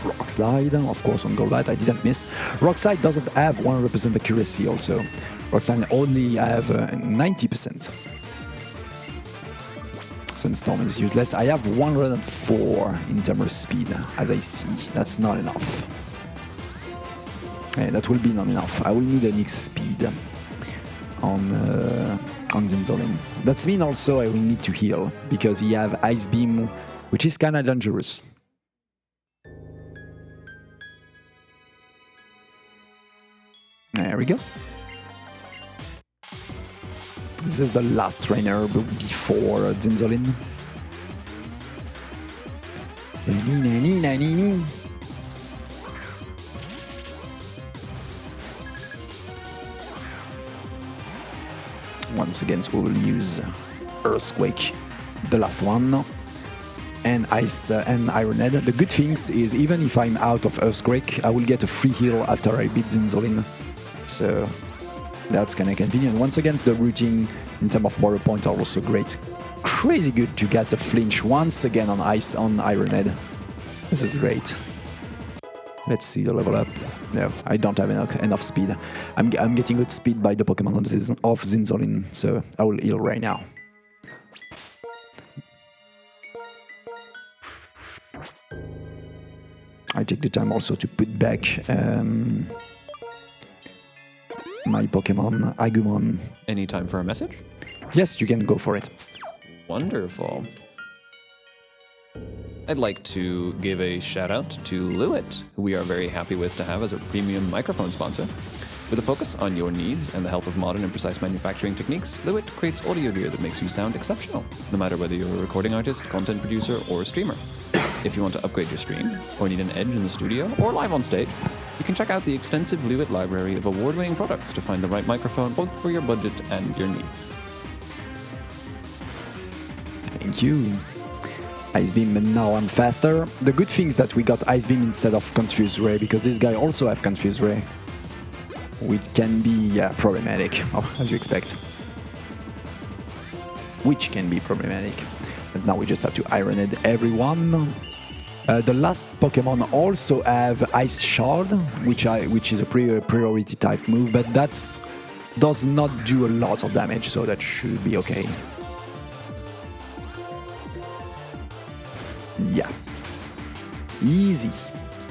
Rock Slide, of course, on Golbat, I didn't miss. Rock Slide doesn't have 100% accuracy also. Rock Slide only have 90%. Sandstorm is useless. I have 104 in terms of speed, as I see. That's not enough. Yeah, that will be not enough. I will need an X speed on Zinzolin. That means also I will need to heal, because he have Ice Beam, which is kind of dangerous. There we go. This is the last trainer before Zinzolin. Once again, we will use Earthquake, the last one, and Ice and Iron Head. The good things is, even if I'm out of Earthquake, I will get a free heal after I beat Zinzolin. So that's kind of convenient. Once again, the routing in terms of power point are also great. Crazy good to get a flinch once again on Iron Head. This is great. Let's see the level up. No, I don't have enough speed. I'm getting good speed by the Pokemon of Zinzolin, so I will heal right now. I take the time also to put back my Pokemon, Agumon. Any time for a message? Yes, you can go for it. Wonderful. I'd like to give a shout out to Lewitt, who we are very happy with to have as a premium microphone sponsor. With a focus on your needs and the help of modern and precise manufacturing techniques, Lewitt creates audio gear that makes you sound exceptional, no matter whether you're a recording artist, content producer, or a streamer. If you want to upgrade your stream, or need an edge in the studio, or live on stage, you can check out the extensive Lewitt library of award-winning products to find the right microphone both for your budget and your needs. Thank you. Ice Beam, and now I'm faster. The good thing is that we got Ice Beam instead of Confuse Ray, because this guy also have Confuse Ray, which can be problematic, as you expect. Which can be problematic. But now we just have to Iron Head everyone. The last Pokemon also have Ice Shard, which is a priority type move, but that does not do a lot of damage, so that should be okay. Yeah. Easy.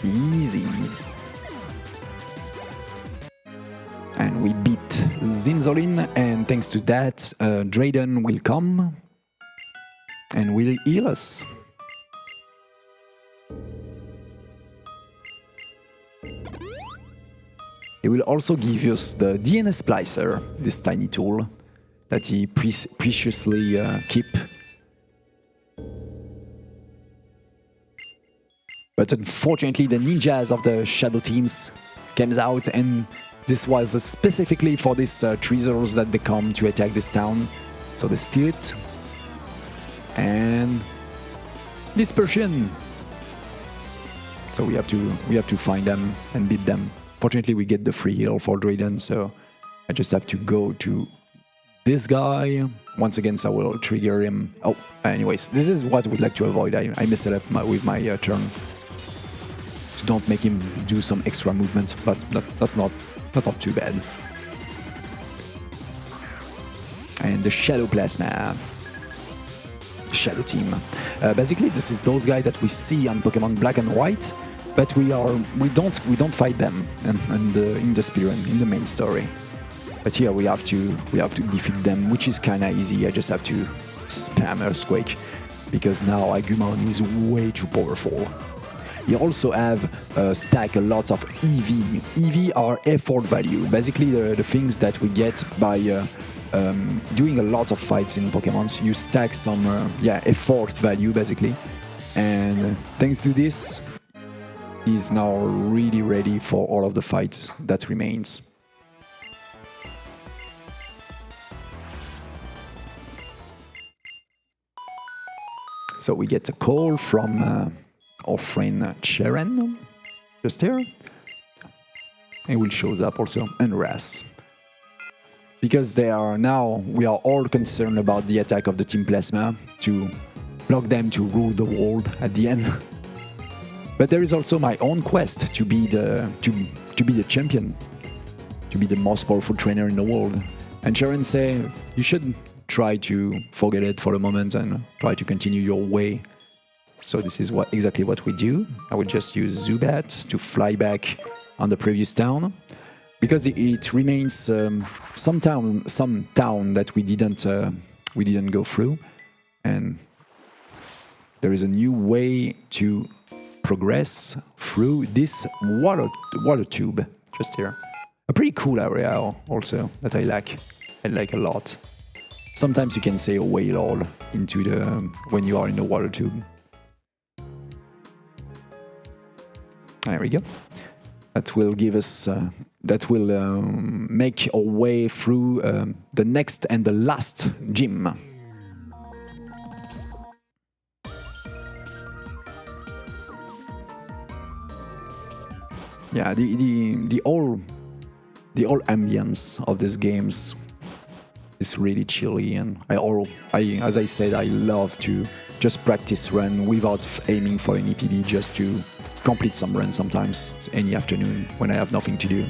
Easy. And we beat Zinzolin, and thanks to that, Drayden will come and will heal us. He will also give us the DNA Splicer, this tiny tool that he preciously keep. But unfortunately, the ninjas of the shadow teams came out, and this was specifically for these treasures that they come to attack this town. So they steal it. And dispersion. So we have to find them and beat them. Fortunately, we get the free heal for Drayden, so I just have to go to this guy. Once again, so I will trigger him. Oh, anyways, this is what I would like to avoid. I messed it up with my turn. So don't make him do some extra movement, but not too bad. And the Shadow Plasma. Shadow team. Basically, this is those guys that we see on Pokemon Black and White, but we don't fight them in the speedrun, in the main story. But here we have to defeat them, which is kind of easy. I just have to spam Earthquake because now Agumon is way too powerful. You also have stack a lot of EV. EV are effort value, basically the things that we get by doing a lot of fights in Pokemon. You stack some effort value basically, and thanks to this, he's now really ready for all of the fights that remains. So we get a call from our friend Cheren, just here. He will shows up also, and Ras. Because we are all concerned about the attack of the Team Plasma, to block them to rule the world at the end. But there is also my own quest to be the champion, to be the most powerful trainer in the world. And Sharon say you should try to forget it for a moment and try to continue your way. So this is exactly what we do. I will just use Zubat to fly back on the previous town, because it remains some town that we didn't go through, and there is a new way to progress through this water tube just here. A pretty cool area also that I like a lot. Sometimes you can say a whale into when you are in the water tube. There we go. That will give us make our way through the next and the last gym. Yeah, the whole ambience of these games is really chilly, and as I said, I love to just practice run without aiming for an EPD, just to complete some runs sometimes, any afternoon when I have nothing to do.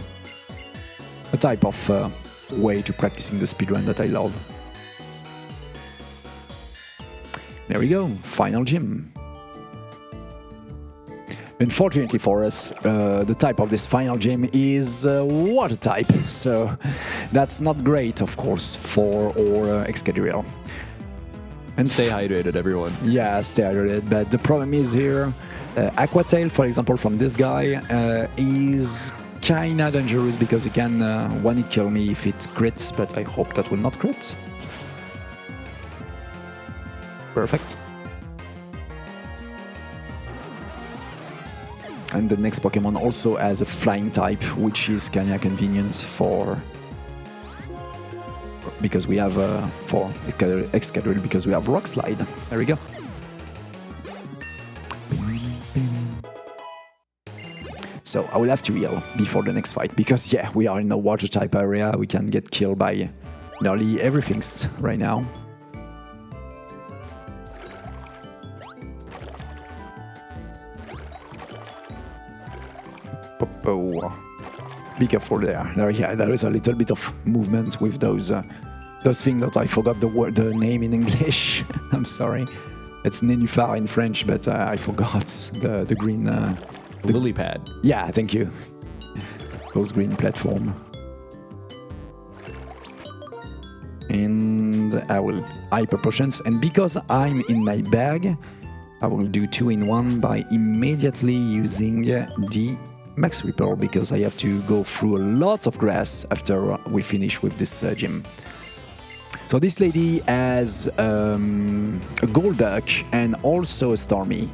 A type of way to practicing the speedrun that I love. There we go, final gym. Unfortunately for us, the type of this final gym is water type, so that's not great, of course, for our Excadrill. And stay hydrated, everyone. Yeah, stay hydrated, but the problem is here, Aquatail, for example, from this guy, is kinda dangerous because he can one-hit kill me if it crits, but I hope that will not crit. Perfect. And the next Pokemon also has a flying type, which is kinda convenient for... because we have for Excadrill, because we have Rock Slide. There we go. So I will have to heal before the next fight, because yeah, we are in a water type area. We can get killed by nearly everything right now. Oh, be careful there. Yeah, there is a little bit of movement with those things that I forgot the name in English. I'm sorry. It's nénuphar in French, but I forgot the green... the lily pad. Yeah, thank you. Those green platform. And I will hyper potions, and because I'm in my bag, I will do 2-in-1 by immediately using the Max Repel, because I have to go through a lot of grass after we finish with this gym. So this lady has a Golduck and also a Stormy.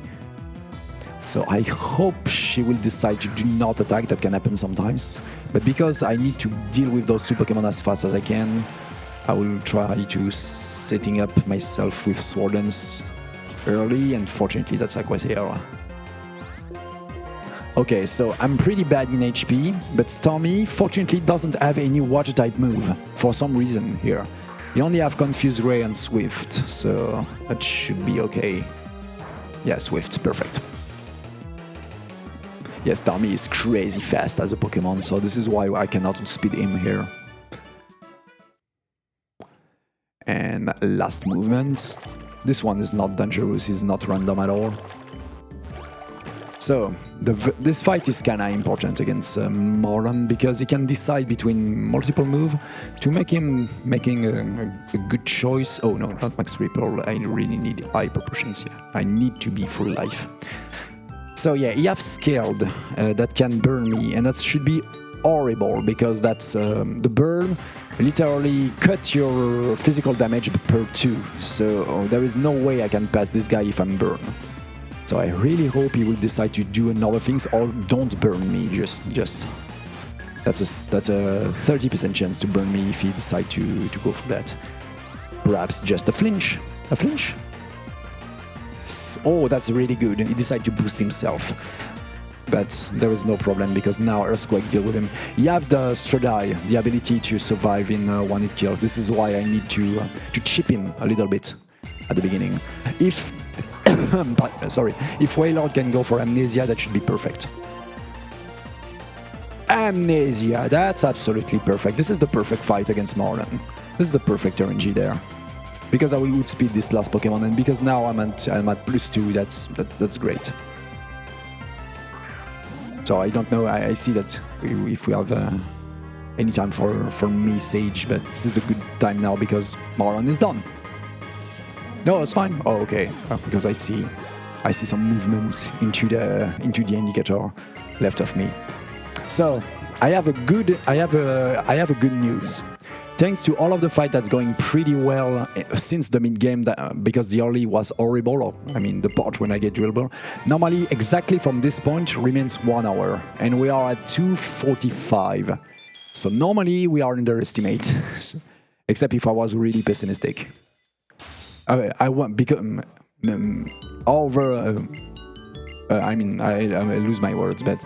So I hope she will decide to do not attack. That can happen sometimes. But because I need to deal with those two Pokemon as fast as I can, I will try to setting up myself with Sword Dance early, and fortunately that's Aquatail. Okay, so I'm pretty bad in HP, but Stormy fortunately doesn't have any water type move for some reason here. You only have Confused Ray and Swift, so that should be okay. Yeah, Swift, perfect. Yeah, Stormy is crazy fast as a Pokemon, so this is why I cannot outspeed him here. And last movement. This one is not dangerous, it's not random at all. So, this fight is kinda important against Moron, because he can decide between multiple moves to make him making a good choice. Oh no, not Max Repel, I really need Hyper Potions here. I need to be full life. So yeah, he has Scaled that can burn me, and that should be horrible, because that's the burn literally cut your physical damage per 2. So there is no way I can pass this guy if I'm burned. So I really hope he will decide to do another things, or don't burn me. Just that's a 30% chance to burn me if he decide to go for that. Perhaps just a flinch. A flinch. Oh, that's really good. He decided to boost himself. But there is no problem, because now Earthquake deal with him. You have the Stradai, the ability to survive in one-hit kills. This is why I need to chip him a little bit at the beginning. If sorry, if Wailord can go for Amnesia, that should be perfect. Amnesia, that's absolutely perfect. This is the perfect fight against Moron. This is the perfect RNG there. Because I will outspeed this last Pokemon, and because now I'm at +2, that's great. So I don't know, I see that if we have any time for me Sage, but this is the good time now because Moron is done. No, it's fine. Oh, okay. Because I see some movement into the indicator left of me. So I have a good news. Thanks to all of the fight that's going pretty well since the mid game, because the early was horrible. Or, I mean, the part when I get drillable. Normally, exactly from this point remains 1 hour, and we are at 2:45. So normally we are underestimate, except if I was really pessimistic. I want become over. I mean, I lose my words, but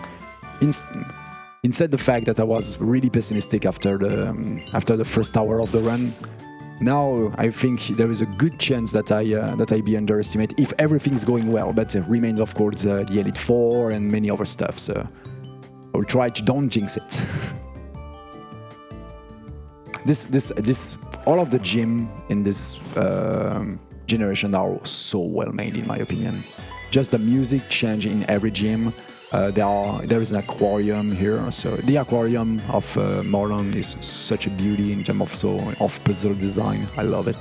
instead the fact that I was really pessimistic after the first hour of the run, Now I think there is a good chance that I be underestimated if everything's going well, but remains of course the Elite Four and many other stuff. So I'll try to don't jinx it. this all of the gym in this generation are so well made in my opinion. Just the music change in every gym. There is an aquarium here, so the aquarium of Marlon is such a beauty in terms of puzzle design. I love it.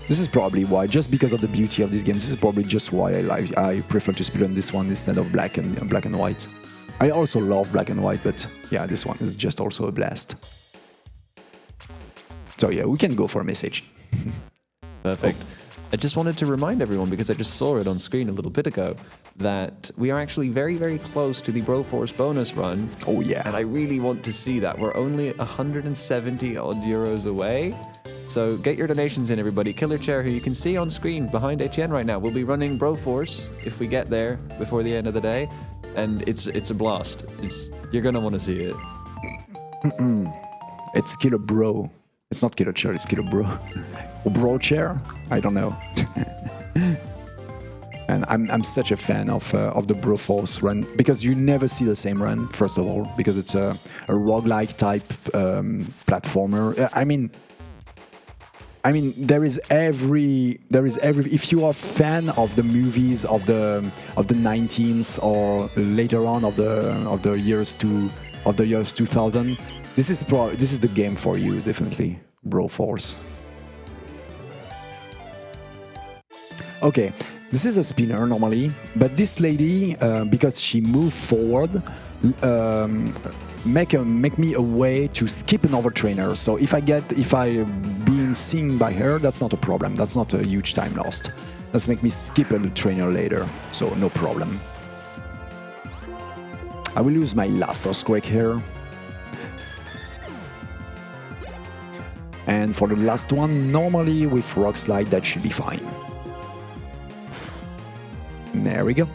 This is probably why, just because of the beauty of this game, this is probably just why I prefer to speedrun this one instead of black and white. I also love black and white, but yeah, this one is just also a blast. So yeah, we can go for a message. Perfect. Oh. I just wanted to remind everyone, because I just saw it on screen a little bit ago, that we are actually very, very close to the Broforce bonus run. Oh yeah. And I really want to see that. We're only 170 odd euros away. So get your donations in, everybody. Killer Chair, who you can see on screen behind AEtienne right now, will be running Broforce if we get there before the end of the day. And it's a blast. You're going to want to see it. It's Killer Bro. It's not Killer Chair, it's Killer Bro. Or Bro Chair? I don't know. And I'm such a fan of the Broforce run, because you never see the same run, first of all, because it's a roguelike type platformer. I mean, there is every. If you are a fan of the movies of the 19th or later on of the years 2000, this is the game for you, definitely, Broforce. Okay, this is a spinner normally, but this lady, because she moved forward, make me a way to skip another trainer. So if I being seen by her, that's not a problem. That's not a huge time lost. Let's make me skip a trainer later, so no problem. I will use my last earthquake here. And for the last one, normally with Rock Slide, that should be fine. There we go.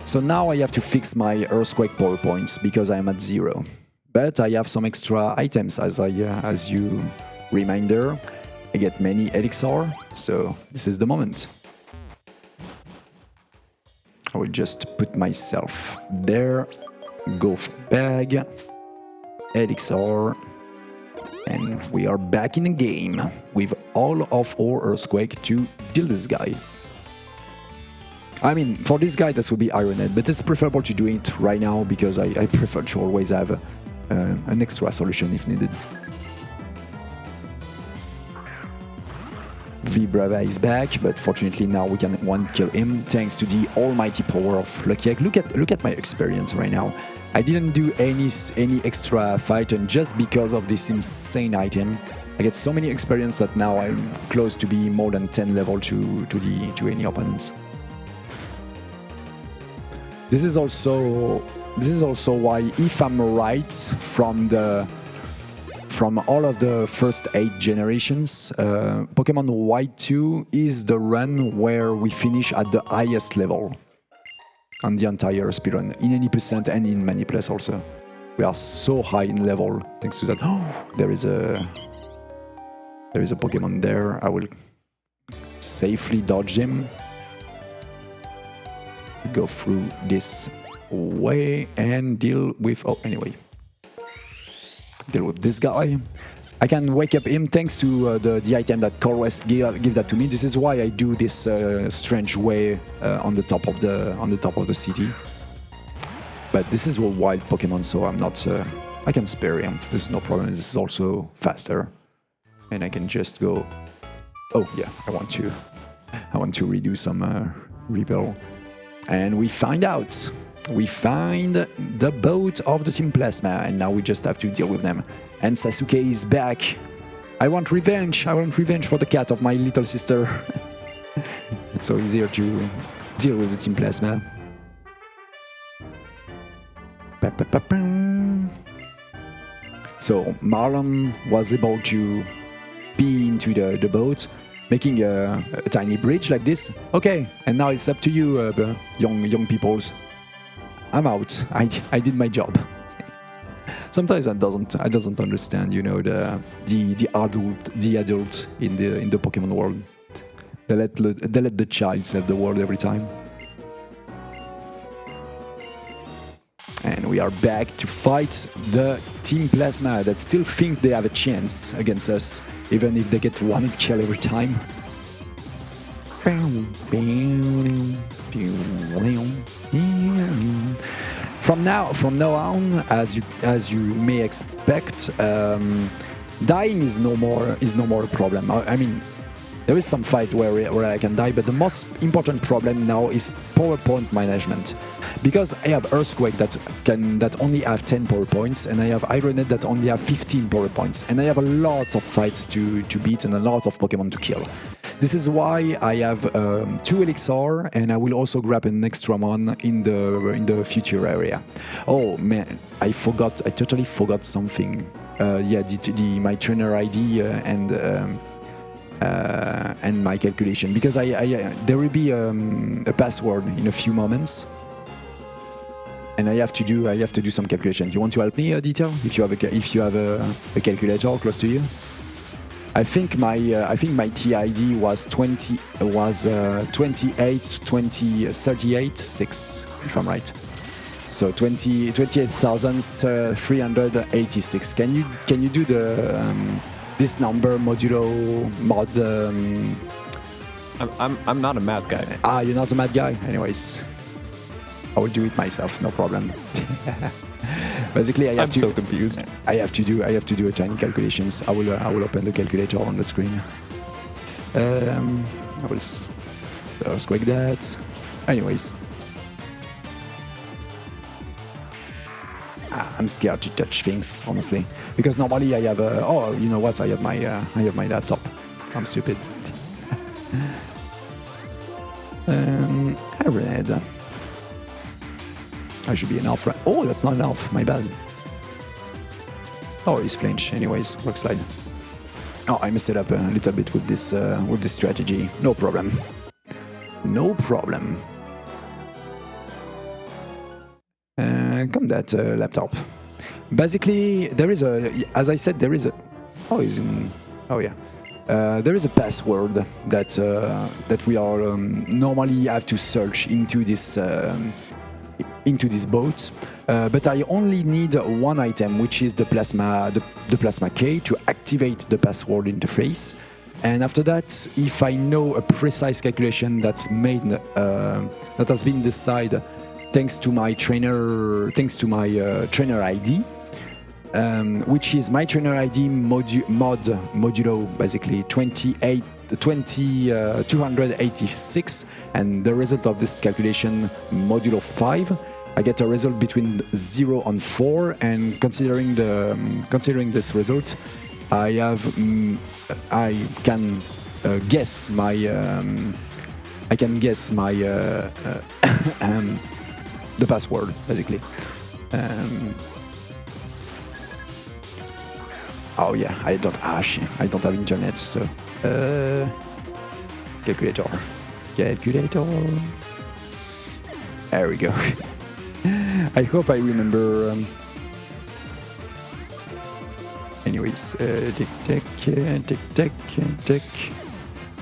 So now I have to fix my earthquake power points because I am at 0. But I have some extra items as you reminder. I get many elixir, so this is the moment. I will just put myself there, go for bag, elixir, and we are back in the game with all of our earthquake to deal this guy. I mean, for this guy, that would be Ironhead, but it's preferable to do it right now because I prefer to always have an extra solution if needed. V-Brava is back, but fortunately now we can one-kill him thanks to the almighty power of Lucky Egg. Look at my experience right now. I didn't do any extra fight, and just because of this insane item, I get so many experience that now I'm close to be more than 10 level to any opponents. This is also why, if I'm right, from all of the first 8 generations, Pokemon White 2 is the run where we finish at the highest level on the entire speedrun, in any percent and in Manipless also. We are so high in level thanks to that. Oh, there is a Pokemon there. I will safely dodge him. Go through this way and deal with... Oh, anyway. Deal with this guy. I can wake up him thanks to the item that Corwest give that to me. This is why I do this strange way on the top of the city. But this is a wild Pokemon, so I'm not... I can spare him. There's no problem. This is also faster. And I can just go... Oh, yeah, I want to redo some repel. And we find out. We find the boat of the Team Plasma, and now we just have to deal with them. And Sasuke is back. I want revenge. I want revenge for the cat of my little sister. It's so easier to deal with the Team Plasma. So Marlon was able to be into the boat, making a tiny bridge like this. Okay, and now it's up to you, young peoples. I'm out. I did my job. sometimes I doesn't understand, you know, the adult in the Pokemon world. They let the child save the world every time. And we are back to fight the Team Plasma that still think they have a chance against us, even if they get one hit kill every time. From now on, as you may expect, dying is no more a problem. I mean, there is some fight where I can die, but the most important problem now is power point management. Because I have Earthquake that only have 10 power points, and I have Ironet that only have 15 power points, and I have a lot of fights to beat and a lot of Pokemon to kill. This is why I have 2 Elixir, and I will also grab an extra one in the future area. Oh man, I totally forgot something. Yeah, my trainer ID and my calculation, because there will be a password in a few moments, and I have to do some calculation. Do you want to help me, Detail? If you have a calculator close to you, I think my TID was 28,20,38,6, if I'm right. So 28,386. Can you do the this number modulo mod? I'm not a math guy. You're not a math guy. Anyways, I will do it myself. No problem. Basically, I'm so confused. I have to do a tiny calculations. I will open the calculator on the screen. I will squeak that. Anyways, I'm scared to touch things, honestly, because normally I have you know what? I have my laptop. I'm stupid. I read. I should be an elf, right? Oh, that's not an elf. My bad. Oh, he's flinch. Anyways, rock slide. Oh, I messed it up a little bit with this strategy. No problem. No problem. Come that laptop. Basically, there is as I said, there is a. Oh, he's in. Oh yeah. There is a password that we are normally have to search into this boat, but I only need one item, which is the plasma key to activate the password interface. And after that, if I know a precise calculation that's made, that has been decided thanks to my trainer ID, which is my trainer ID modulo, basically 286, and the result of this calculation modulo 5. I get a result between 0 and 4, and considering this result, I can guess my the password, basically. Oh yeah, I don't have internet, so calculator. There we go. I hope I remember. Anyways, tick.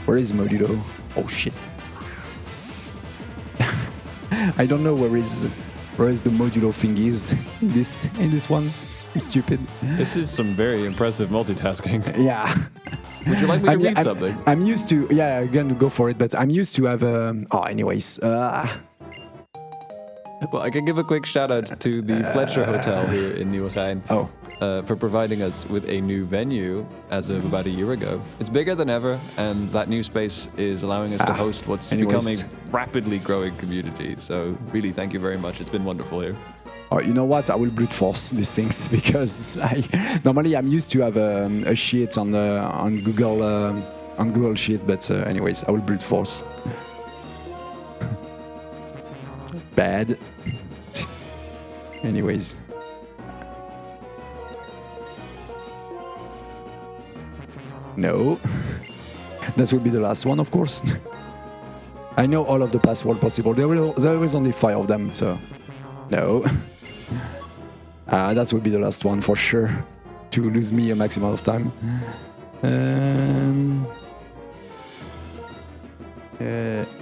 Where is modulo? Oh shit. I don't know where is the modulo thing is in this one. I'm stupid. This is some very impressive multitasking. Yeah. Would you like me to read something? I'm used to. Yeah, I'm gonna go for it, but I'm used to have. Anyways. Well, I can give a quick shout out to the Fletcher Hotel here in Nieuwegein for providing us with a new venue as of about a year ago. It's bigger than ever, and that new space is allowing us to host what's becoming a rapidly growing community. So really, thank you very much. It's been wonderful here. Oh, you know what? I will brute force these things because normally I'm used to have a sheet on Google Sheet, but anyways, I will brute force. Bad. Anyways. No. That will be the last one, of course. I know all of the passwords possible. There is only 5 of them, so no. That will be the last one for sure, to lose me a maximum of time.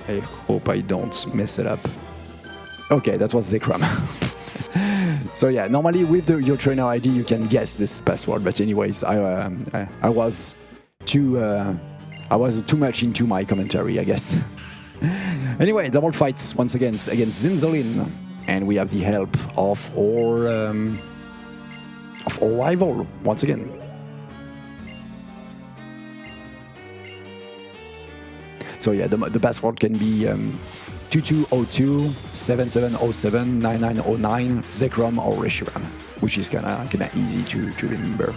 I hope I don't mess it up. Okay, that was Zekrom. So yeah, normally with your trainer ID you can guess this password, but anyways, I was too much into my commentary, I guess. Anyway, double fights once again against Zinzolin, and we have the help of our rival once again. So yeah, the password can be 2202 7707 9909 Zekrom or Reshiram, which is kinda easy to remember.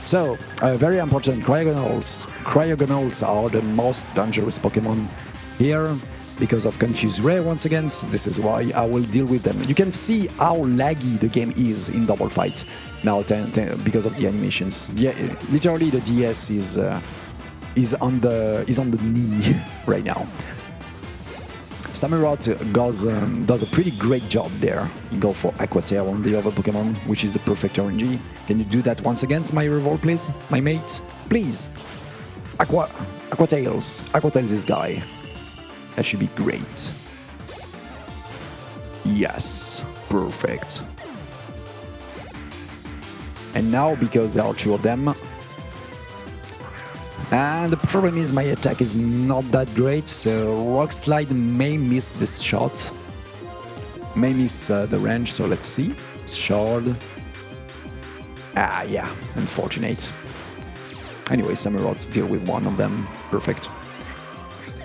So, very important, Cryogonals. Cryogonals are the most dangerous Pokemon here because of Confused Ray once again. This is why I will deal with them. You can see how laggy the game is in Double Fight now because of the animations. Yeah, literally the DS is on the knee right now. Samurott does a pretty great job there. You go for Aqua Tail on the other Pokemon, which is the perfect RNG. Can you do that once against my Revolt, please? My mate? Please! Aqua Tails this guy. That should be great. Yes, perfect. And now, because there are two of them, and the problem is my attack is not that great, so Rock Slide may miss this shot. May miss the range, so let's see. Shard. Ah, yeah, unfortunate. Anyway, Samurots deal with one of them. Perfect.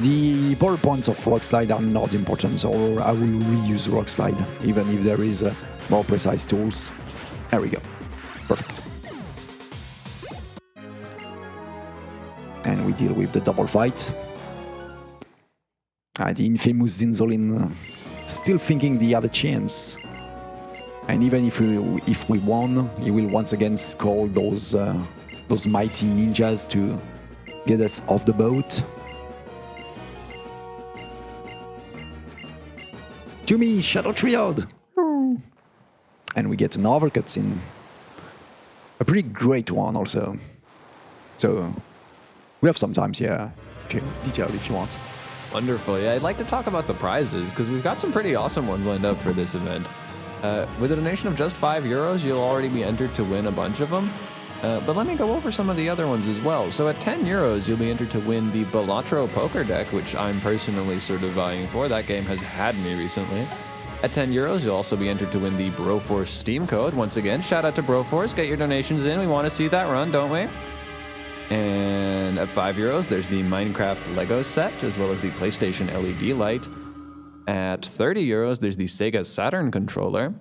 The power points of Rock Slide are not important, so I will reuse Rock Slide, even if there is more precise tools. There we go. Perfect. And we deal with the double fight. The infamous Zinzolin still thinking they have a chance. And even if we won, he will once again call those mighty ninjas to get us off the boat. To me, Shadow Triad! And we get another cutscene. A pretty great one also. So we have some times here to detail if you want. Wonderful. Yeah, I'd like to talk about the prizes because we've got some pretty awesome ones lined up for this event. With a donation of just €5, you'll already be entered to win a bunch of them. But let me go over some of the other ones as well. So at €10, you'll be entered to win the Balatro Poker Deck, which I'm personally sort of vying for. That game has had me recently. At €10, you'll also be entered to win the Broforce Steam Code. Once again, shout out to Broforce. Get your donations in. We want to see that run, don't we? And at €5, there's the Minecraft Lego set, as well as the PlayStation LED light. At €30, there's the Sega Saturn controller.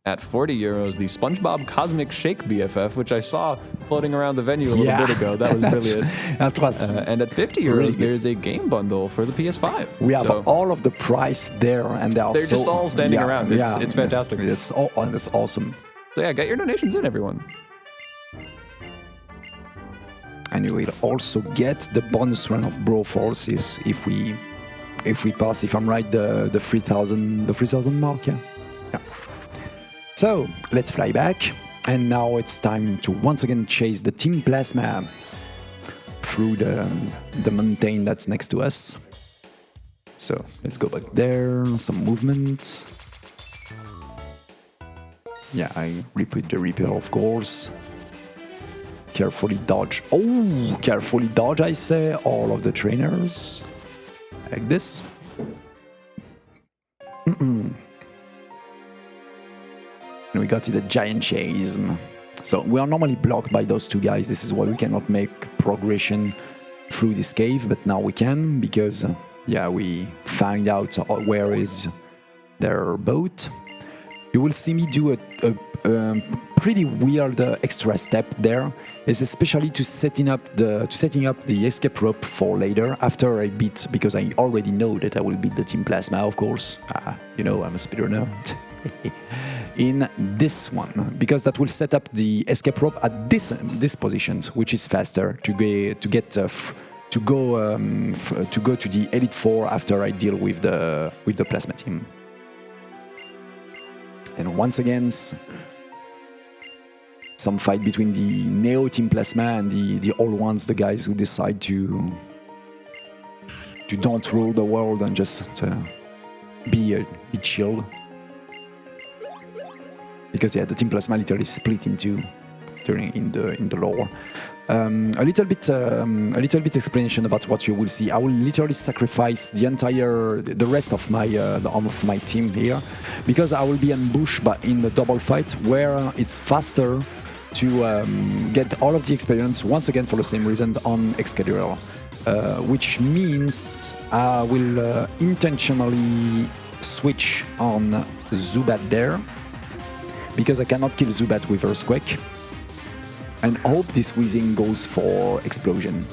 At €40, the SpongeBob Cosmic Shake BFF, which I saw floating around the venue a little bit ago. That was brilliant. That was and at €50, really there's a game bundle for the PS5. We have all of the price there, and they're just all standing around. It's fantastic. It's awesome. So yeah, get your donations in, everyone. And you will also get the bonus run of Broforce if we pass, if I'm right, the 3,000 mark. Yeah. So let's fly back, and now it's time to once again chase the Team Plasma through the mountain that's next to us. So let's go back there, some movement. Yeah, I repeat the repair, of course. Carefully dodge. Oh, carefully dodge, I say, all of the trainers. Like this. And we got it a giant chase. So we are normally blocked by those two guys. This is why we cannot make progression through this cave, but now we can because, we find out where is their boat. You will see me do a pretty weird extra step there. It's especially to setting up the escape rope for later after I beat, because I already know that I will beat the Team Plasma, of course. I'm a speedrunner. In this one, because that will set up the escape rope at this position, which is faster to get to go to the Elite Four after I deal with the Plasma team. And once again, some fight between the Neo Team Plasma and the old ones, the guys who decide to don't rule the world and just be chill. Because yeah, the Team Plasma literally split in two in the lore. A little bit explanation about what you will see. I will literally sacrifice the rest of my team here, because I will be ambushed in the double fight, where it's faster to get all of the experience once again for the same reason on Excadrill, which means I will intentionally switch on Zubat there, because I cannot kill Zubat with Earthquake. And hope this Weezing goes for Explosion.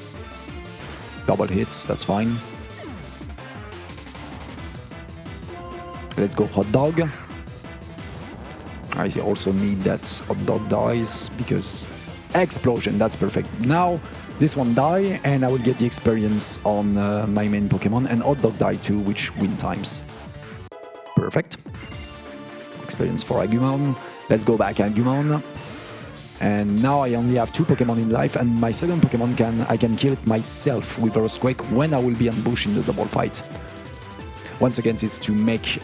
Double hits, that's fine. Let's go Hot Dog. I also need that Hot Dog dies, because Explosion, that's perfect. Now this one die, and I will get the experience on my main Pokemon, and Hot Dog die too, which win times. Perfect. Experience for Agumon. Let's go back Agumon. And now I only have 2 Pokemon in life, and my second Pokemon I can kill it myself with Earthquake when I will be ambushed in the double fight. Once again, it's to make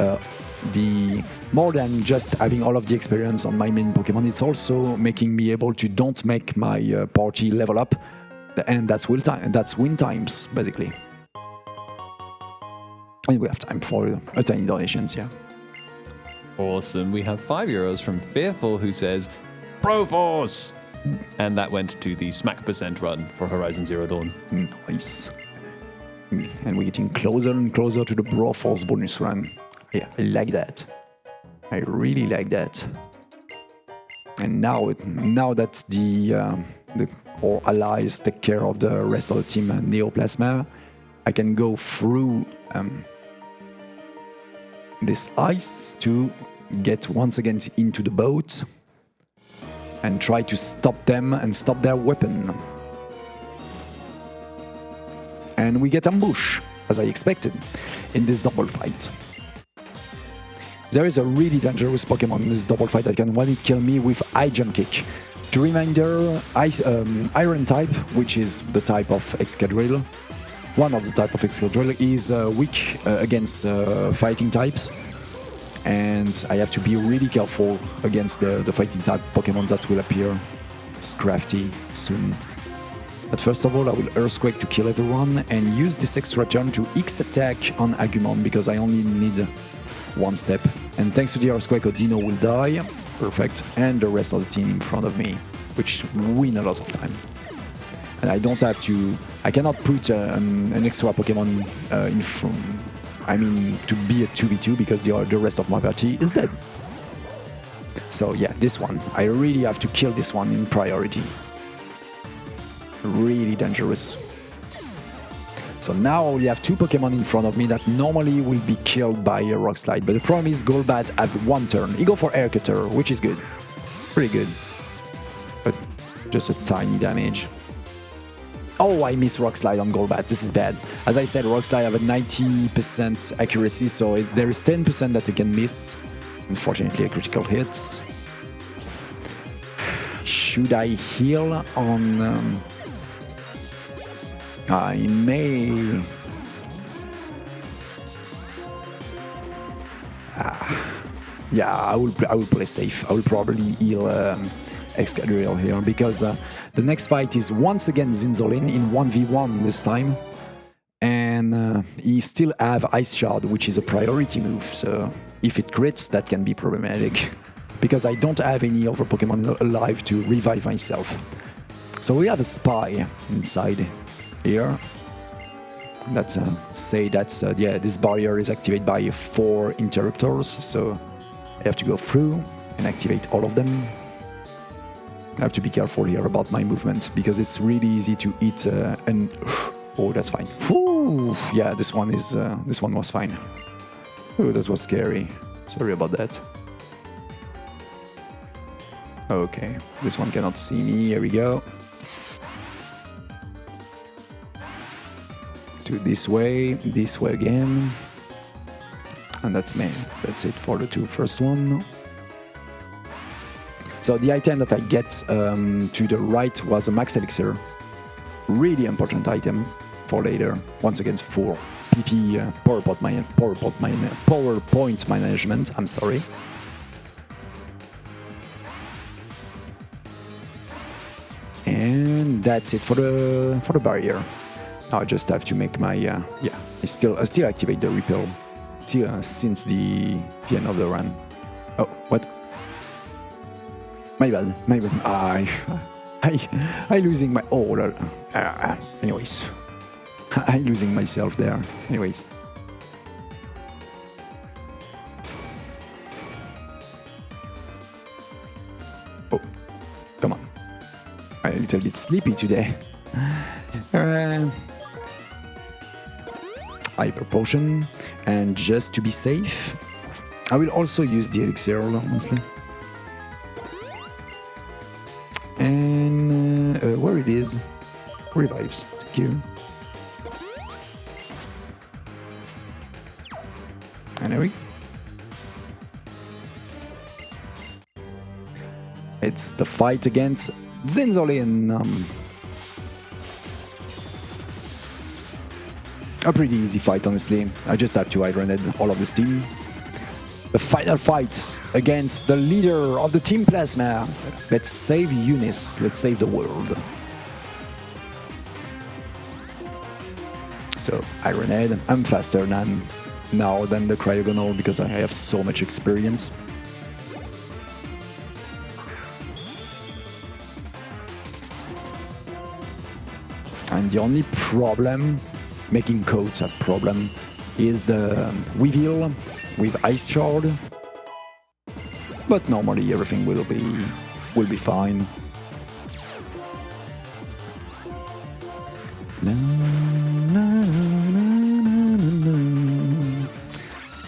the more than just having all of the experience on my main Pokemon, it's also making me able to don't make my party level up, and that's win times basically. And we have time for a tiny donations, yeah. Awesome. We have €5 from Fearful, who says, Proforce! And that went to the Smack Percent run for Horizon Zero Dawn. Nice. And we're getting closer and closer to the Broforce bonus run. Yeah, I like that. I really like that. And now that our allies take care of the rest of the team and Neoplasma, I can go through this ice to get once again into the boat and try to stop them and stop their weapon. And we get ambush, as I expected, in this double fight. There is a really dangerous Pokemon in this double fight that can one-hit kill me with High Jump Kick. To reminder, Iron type, which is the type of Excadrill, one of the type of Excadrill, is weak against fighting types. And I have to be really careful against the fighting type Pokemon that will appear Scrafty soon. But first of all, I will Earthquake to kill everyone and use this extra turn to X attack on Agumon, because I only need 1 step. And thanks to the Earthquake, Odino will die. Perfect. And the rest of the team in front of me, which win a lot of time. And I don't have to... I cannot put an extra Pokemon in front... I mean, to be a 2v2, because the rest of my party is dead. So yeah, this one. I really have to kill this one in priority. Really dangerous. So now I only have 2 Pokemon in front of me that normally will be killed by a Rock Slide. But the problem is Golbat have 1 turn. He go for Air Cutter, which is good. Pretty good. But just a tiny damage. Oh, I missed Rock Slide on Golbat. This is bad. As I said, Rock Slide have a 90% accuracy, so there is 10% that it can miss. Unfortunately, a critical hit. Should I heal on... I may... Yeah, I will play safe. I will probably heal Excadrill here, because the next fight is once again Zinzolin in 1v1 this time. And he still have Ice Shard, which is a priority move, so if it crits, that can be problematic. Because I don't have any other Pokemon alive to revive myself. So we have a Spy inside here. Let's say that yeah, this barrier is activated by 4 interruptors, so I have to go through and activate all of them. I have to be careful here about my movement, because it's really easy to hit and... Oh, that's fine. Whew. Yeah, this one was fine. Oh, that was scary. Sorry about that. Okay, this one cannot see me. Here we go. to this way again. And that's it for the two first one. So the item that I get to the right was a max elixir. Really important item for later. Once again, for PP PowerPoint management. I'm sorry. And that's it for the barrier. I just have to make my I still activate the repel since the end of the run. Oh, what? My bad. I losing my anyways. I'm losing myself there. Anyways. Oh, come on. I'm a little bit sleepy today. Hyper potion, and just to be safe, I will also use the elixir, honestly. And where it is, revives. Thank you. And there we go. It's the fight against Zinzolin. A pretty easy fight, honestly. I just have to iron all of this team. The final fight against the leader of the Team Plasma. Let's save Eunice. Let's save the world. So, Iron Head. I'm faster now than the Cryogonal because I have so much experience. And the only problem, making codes a problem, is the Weevil with Ice Shard. But normally everything will be fine.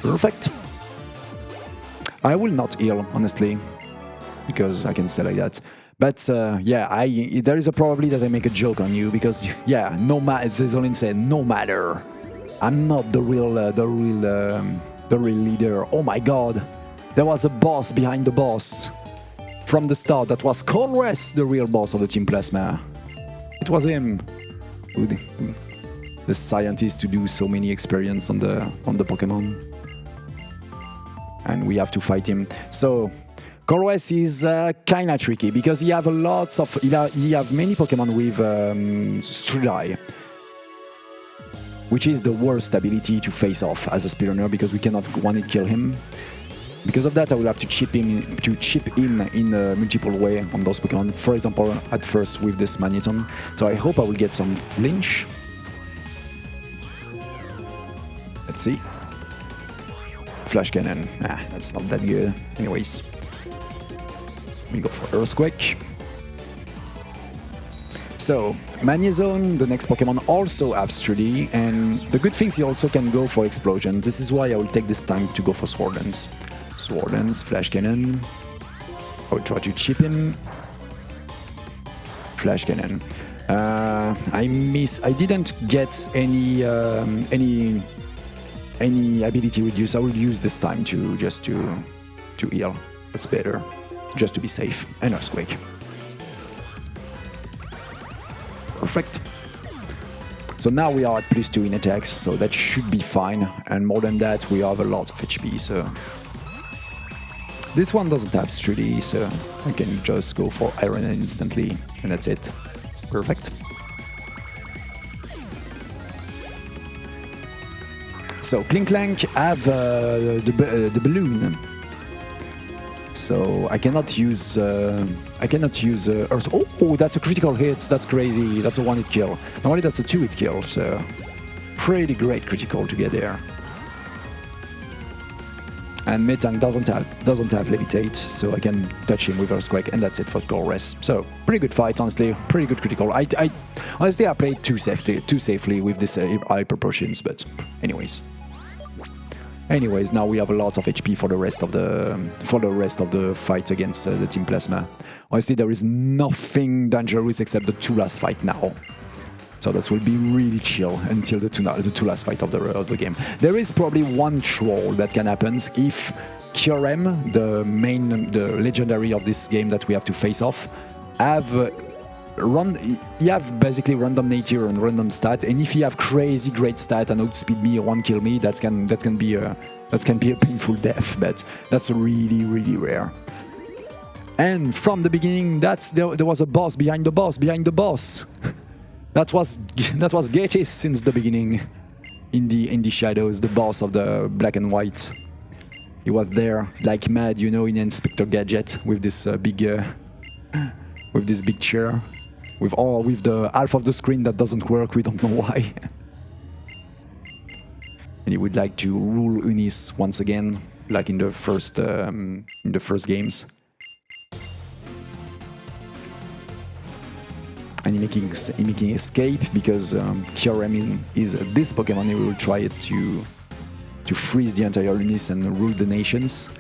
Perfect. I will not heal, honestly, because I can say like that. But yeah, there is a probability that I make a joke on you because yeah, Zezolin said no matter. I'm not the real leader. Oh my God, there was a boss behind the boss from the start. That was Colress, the real boss of the Team Plasma. It was him, the scientist to do so many experiments on the Pokemon, and we have to fight him. So. Colress is kinda tricky because he have many Pokemon with Strudai, which is the worst ability to face off as a speedrunner because we cannot one-hit kill him. Because of that, I will have to chip him in a multiple way on those Pokemon. For example, at first with this Magneton. So I hope I will get some flinch. Let's see. Flash Cannon. That's not that good. Anyways. We go for Earthquake. So, Magnezone, the next Pokemon, also have Sturdy, and the good thing is he also can go for Explosion. This is why I will take this time to go for Sword Dance. Sword Dance, Flash Cannon. I will try to chip him. Flash Cannon. I didn't get any ability reduce. I will use this time to heal. It's better. Just to be safe, and Earthquake. Perfect. So now we are at +2 in attacks, so that should be fine. And more than that, we have a lot of HP, so... This one doesn't have Sturdy, so I can just go for Iron instantly, and that's it. Perfect. So, Klinklank have the balloon. So I cannot use Earth. Oh, that's a critical hit. That's crazy. That's a one-hit kill. Normally that's a two-hit kill. So pretty great critical to get there. And Metang doesn't have Levitate, so I can touch him with Earthquake, and that's it for Colress. So pretty good fight, honestly. Pretty good critical. Honestly I played too safely with this hyper potions, but anyways. Anyways, now we have a lot of HP for the rest of the fight against the Team Plasma. Honestly, there is nothing dangerous except the two last fight now. So that will be really chill until the two last fight of the game. There is probably one troll that can happen if Kyurem, the legendary of this game that we have to face off, you have basically random nature and random stat, and if you have crazy great stat and outspeed me or one kill me, that can be a painful death, but that's really, really rare. And from the beginning, there was a boss behind the boss behind the boss. that was Gatis since the beginning. In the shadows, the boss of the black and white. He was there like mad, you know, in Inspector Gadget with this big chair, with the half of the screen that doesn't work. We don't know why. And he would like to rule Unis once again, like in the first games. And he making escape because Kyurem is this Pokemon. He will try to freeze the entire Unis and rule the nations.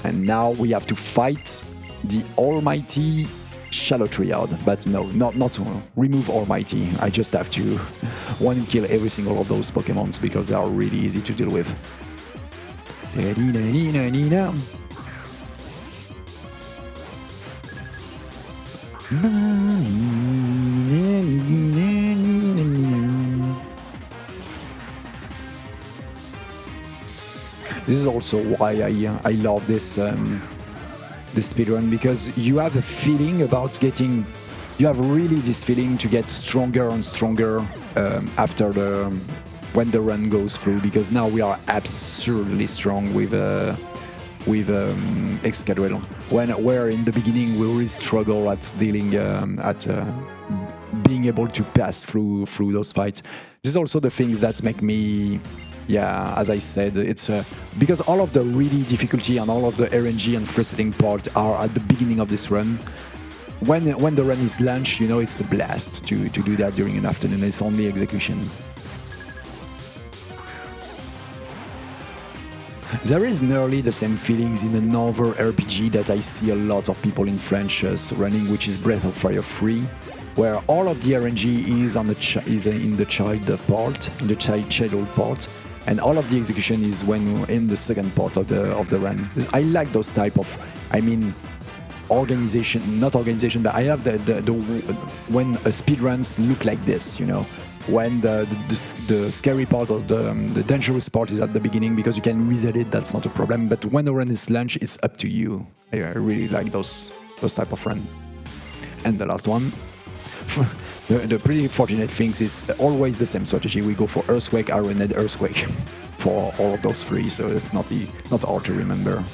And now we have to fight the almighty Shadow Triad. But no, not to remove almighty. I just have to one kill every single of those Pokemons because they are really easy to deal with. This is also why I love this speedrun, because you have a feeling about getting, you have really this feeling to get stronger and stronger after when the run goes through, because now we are absurdly strong with Excadrill. Where in the beginning we really struggle at dealing being able to pass through those fights. This is also the things that make me, yeah, as I said, it's because all of the really difficulty and all of the RNG and frustrating part are at the beginning of this run. When the run is launched, you know, it's a blast to do that during an afternoon. It's only execution. There is nearly the same feelings in another RPG that I see a lot of people in French running, which is Breath of Fire 3, where all of the RNG is in the child part, in the child part, and all of the execution is when we're in the second part of the run. I like those type of, I mean, organization, not organization, but I have the when speedruns look like this, you know. When the scary part or the dangerous part is at the beginning, because you can reset it, that's not a problem. But when the run is launched, it's up to you. I really like those type of run. And the last one, the pretty fortunate things is always the same strategy. We go for Earthquake, Ironhead, Earthquake for all of those three, so it's not hard to remember.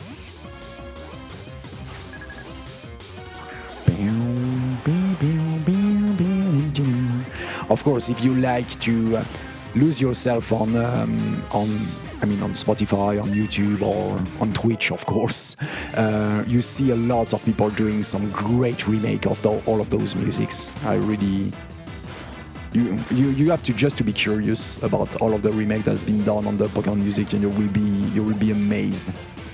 Of course, if you like to lose yourself on Spotify, on YouTube, or on Twitch, of course, you see a lot of people doing some great remake of all of those musics. I really, you have to just to be curious about all of the remake that's been done on the Pokemon music, and you will be amazed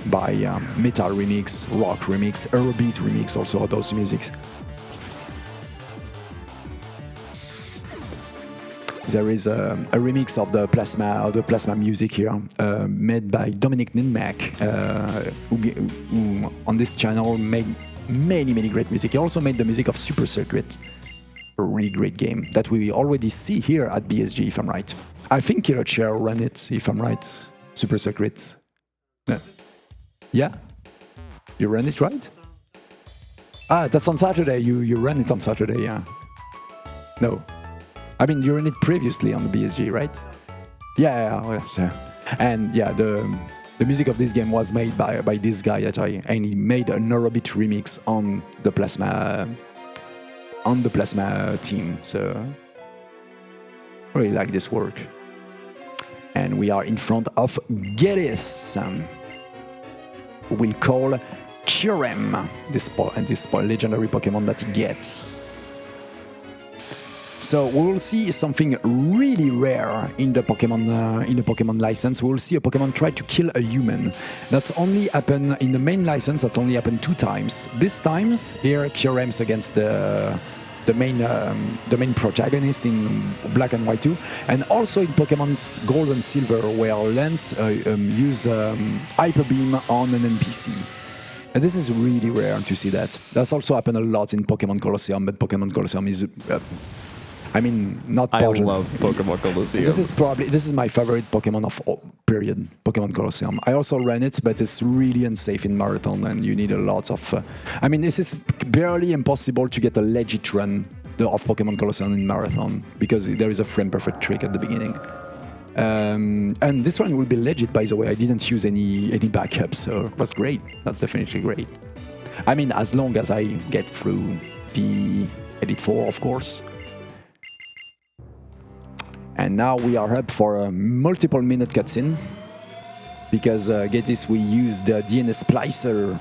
by metal remix, rock remix, Eurobeat remix, also of those musics. There is a remix of the plasma music here, made by Dominic Ninmack, who on this channel made many great music. He also made the music of Super Circuit, a really great game that we already see here at BSG, if I'm right. I think Killer Chair ran it, if I'm right. Super Circuit. Yeah, you ran it, right? Ah, that's on Saturday. You ran it on Saturday, yeah. No. I mean, you ran it previously on the BSG, right? Yeah, yes, yeah. And yeah, the music of this game was made by this guy and he made a Neurobeat remix on the Plasma team. So I really like this work. And we are in front of Gedis. We'll call Kyurem, this legendary Pokemon that he gets. So we will see something really rare in the Pokemon license. We will see a Pokemon try to kill a human. That's only happened in the main license. That only happened 2 times. This times here, Kyurem's against the the main protagonist in Black and White 2, and also in Pokemon's Gold and Silver, where Lance use Hyper Beam on an NPC. And this is really rare to see that. That's also happened a lot in Pokemon Colosseum, but Pokemon Colosseum is, I mean, not. I love Pokemon Colosseum. This is my favorite Pokemon of all, period. Pokemon Colosseum. I also ran it, but it's really unsafe in marathon, and you need a lot of. I mean, this is barely impossible to get a legit run of Pokemon Colosseum in marathon because there is a frame perfect trick at the beginning. And this one will be legit, by the way. I didn't use any backups, so that's great. That's definitely great. I mean, as long as I get through the Elite Four, of course. And now we are up for a multiple minute cutscene because get this, we used the DNA splicer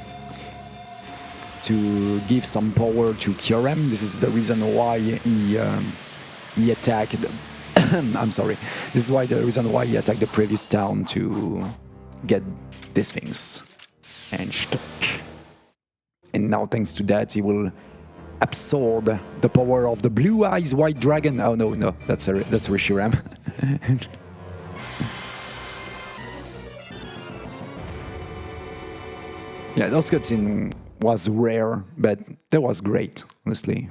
to give some power to Kyurem. This is the reason why he attacked. I'm sorry. This is the reason why he attacked the previous town to get these things and stuck. And now, thanks to that, he will absorb the power of the Blue Eyes White Dragon. Oh no, that's Reshiram. Yeah, those cutscene was rare, but that was great, honestly.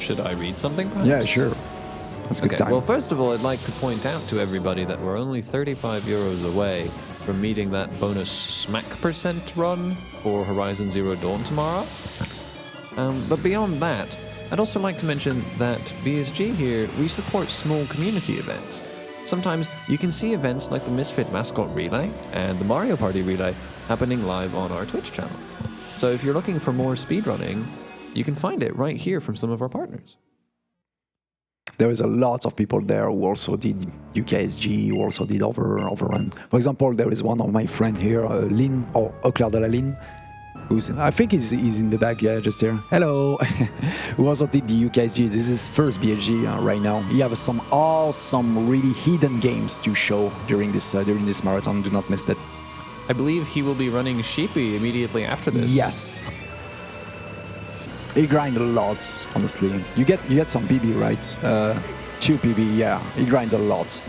Should I read something, perhaps? Yeah, sure. That's a good time. Well, first of all, I'd like to point out to everybody that we're only 35 euros away from meeting that bonus smack % run for Horizon Zero Dawn tomorrow. But beyond that, I'd also like to mention that BSG here, we support small community events. Sometimes you can see events like the Misfit Mascot Relay and the Mario Party Relay happening live on our Twitch channel. So if you're looking for more speedrunning, you can find it right here from some of our partners. There is a lot of people there who also did UKSG, who also did Overrun. For example, there is one of my friend here, Lynn, or Claire de la Lynn, who's, I think he's in the back, yeah, just here. Hello! Who also did the UKSG. This is his first BSG right now. He has some awesome, really hidden games to show during this marathon. Do not miss that. I believe he will be running Sheepy immediately after this. Yes. He grind a lot, honestly. You get some PB, right? 2 PB, yeah. He grind a lot.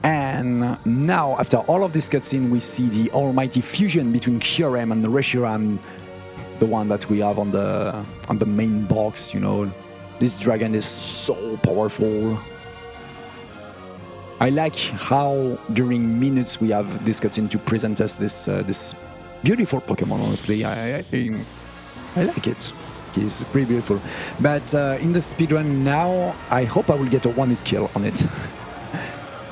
And now, after all of this cutscene, we see the almighty fusion between Kyurem and Reshiram, the one that we have on the main box. You know, this dragon is so powerful. I like how during minutes we have this cutscene to present us this beautiful Pokemon. Honestly, I like it. It's pretty beautiful. But in the speedrun now, I hope I will get a one-hit kill on it.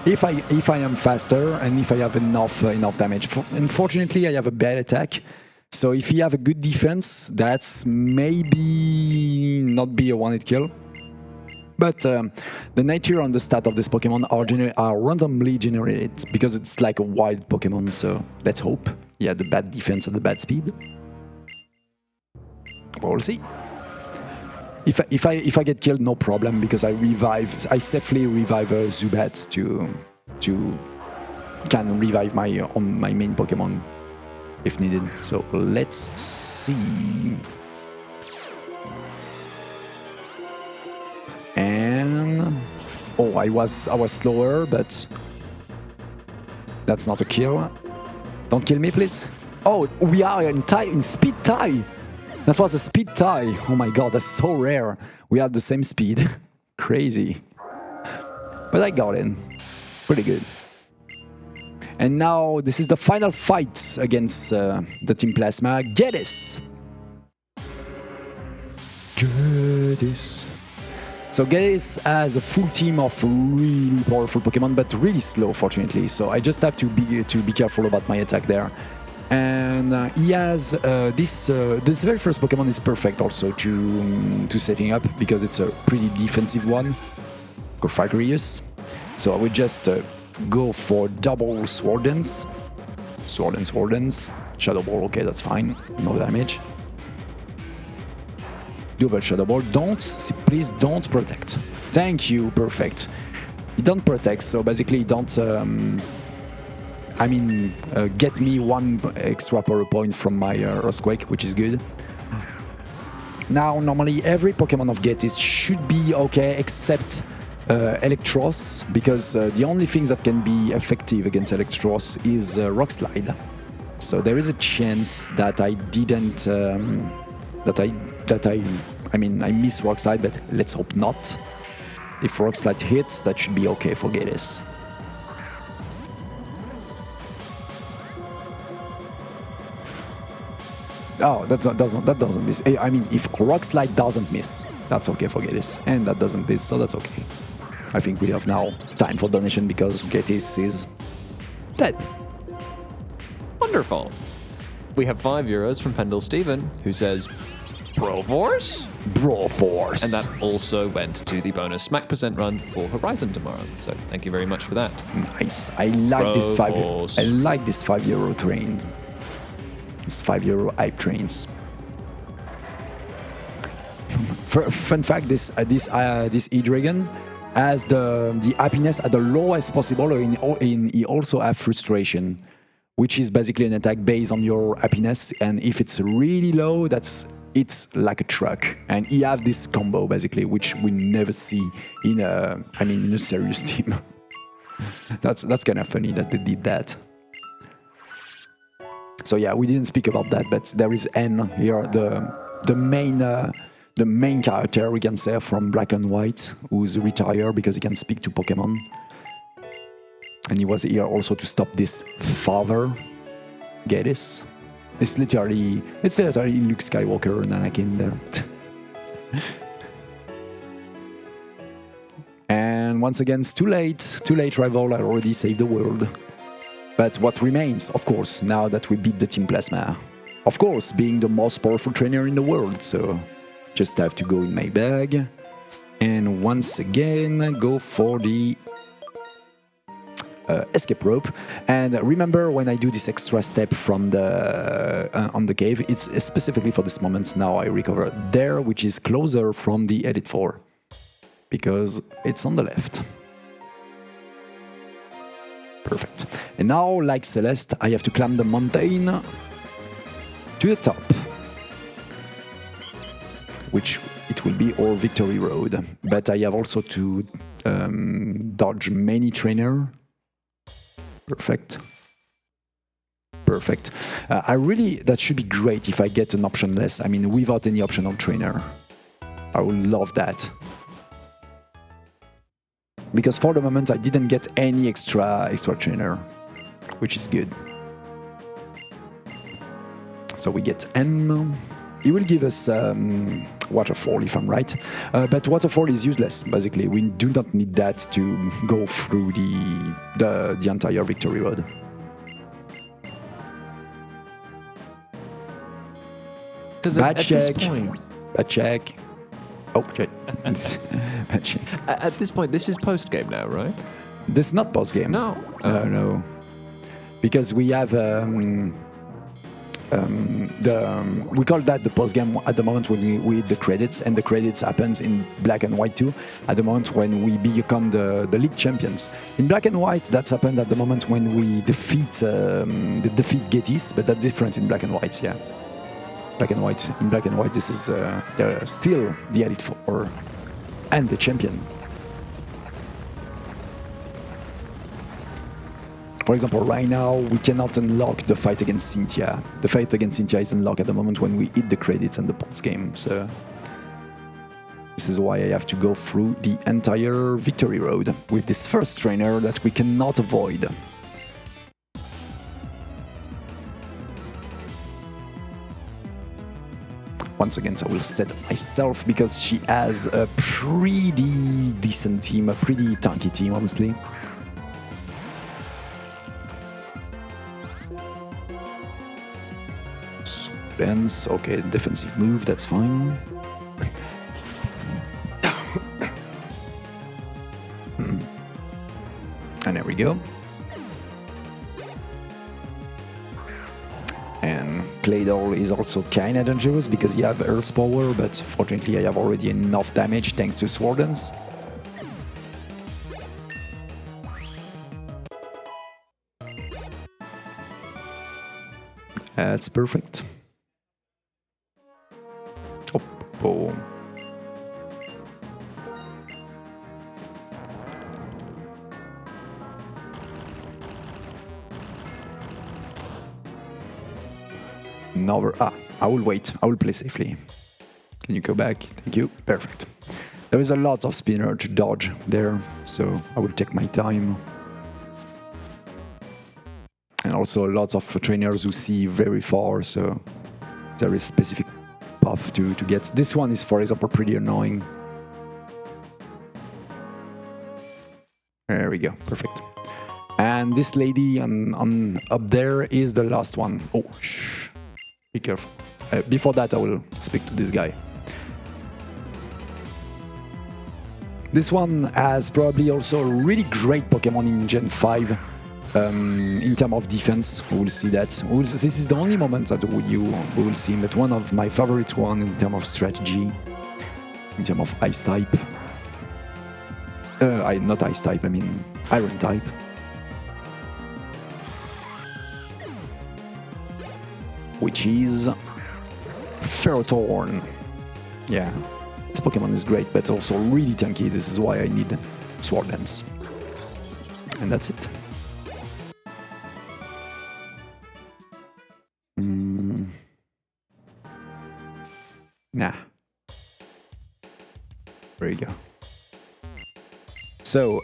if I am faster and if I have enough damage. Unfortunately, I have a bad attack. So if you have a good defense, that's maybe not be a one-hit kill. But the nature and the stat of this Pokemon are randomly generated because it's like a wild Pokemon, so let's hope. Yeah, the bad defense and the bad speed. We'll see. If I get killed, no problem, because I safely revive Zubat to can revive my main Pokemon if needed. So let's see. And oh, I was slower, but that's not a kill. Don't kill me, please. Oh, we are in speed tie. That was a speed tie. Oh my god, that's so rare. We have the same speed. Crazy. But I got in. Pretty good. And now this is the final fight against the Team Plasma. Geddes. Geddes. So Geddes has a full team of really powerful Pokemon, but really slow, fortunately. So I just have to be careful about my attack there. And he has this very first Pokemon is perfect also to setting up because it's a pretty defensive one. Gorfagrius. So I would just go for double Sword Dance. Sword Dance. Shadow Ball, okay, that's fine. No damage. Double Shadow Ball. Please don't protect. Thank you, perfect. He don't protect, so basically he don't I mean, get me 1 extra power point from my Earthquake, which is good. Now, normally every Pokemon of Getis should be okay, except Electros, because the only thing that can be effective against Electros is Rock Slide. So there is a chance that I didn't, I mean, I miss Rock Slide, but let's hope not. If Rock Slide hits, that should be okay for Getis. Oh, that doesn't miss. I mean, if Rock Slide doesn't miss, that's okay for Getis, and that doesn't miss, so that's okay. I think we have now time for donation because Getis is dead. Wonderful. We have €5 from Pendle Steven, who says, Broforce? Broforce. And that also went to the bonus Smack % run for Horizon tomorrow. So thank you very much for that. Nice. I like this Broforce. I like this €5 train. It's €5 hype trains. Fun fact: this E-Dragon has the happiness at the lowest possible. He also has frustration, which is basically an attack based on your happiness. And if it's really low, it's like a truck. And he have this combo basically, which we never see in a serious team. That's kind of funny that they did that. So yeah, we didn't speak about that, but there is N here, the main character we can say from Black and White, who's retired because he can speak to Pokemon, and he was here also to stop this father, Getis. It's literally Luke Skywalker and Anakin there. And once again, it's too late, rival. I already saved the world. But what remains, of course, now that we beat the Team Plasma? Of course, being the most powerful trainer in the world, so just have to go in my bag. And once again, go for the escape rope. And remember, when I do this extra step from the on the cave, it's specifically for this moment. Now I recover there, which is closer from the Elite Four, because it's on the left. Perfect. And now, like Celeste, I have to climb the mountain to the top, which it will be our victory road. But I have also to dodge many trainer. Perfect. Perfect. That should be great if I get an optionless. I mean, without any optional trainer. I would love that. Because for the moment I didn't get any extra trainer, which is good. So we get N. He will give us Waterfall if I'm right, but Waterfall is useless. Basically, we do not need that to go through the entire victory road. Bad check. Bad check. Oh, check. Bad check. At this point, this is post-game now, right? This is not post-game. No. No. Because we have... we call that the post-game at the moment when we hit the credits, and the credits happens in Black and White too, at the moment when we become the league champions. In Black and White, that's happened at the moment when we defeat Getis, but that's different in Black and White, yeah. Black and White. In Black and White, this is they're still the Elite Four and the champion. For example, right now we cannot unlock the fight against Cynthia. The fight against Cynthia is unlocked at the moment when we hit the credits and the post game. So this is why I have to go through the entire victory road with this first trainer that we cannot avoid. Once again, I will set myself because she has a pretty decent team, a pretty tanky team, honestly. Defense, okay, defensive move, that's fine. And there we go. And Claydol is also kinda dangerous because you have Earth Power, but fortunately I have already enough damage thanks to Sword Dance. That's perfect. Oh, boom. Another. I will wait. I will play safely. Can you go back? Thank you. Perfect. There is a lot of spinner to dodge there, so I will take my time. And also a lot of trainers who see very far, so there is specific path to get. This one is, for example, pretty annoying. There we go. Perfect. And this lady on up there is the last one. Oh, shh. Be careful. Before that, I will speak to this guy. This one has probably also a really great Pokemon in Gen 5 in terms of defense. We will see that. This is the only moment that we will see him, but one of my favorite one in terms of strategy, in terms of Ice type. Not Ice type, I mean Iron type. Which is Ferrothorn. Yeah, this Pokemon is great, but also really tanky. This is why I need Sword Dance. And that's it. Nah. There you go. So,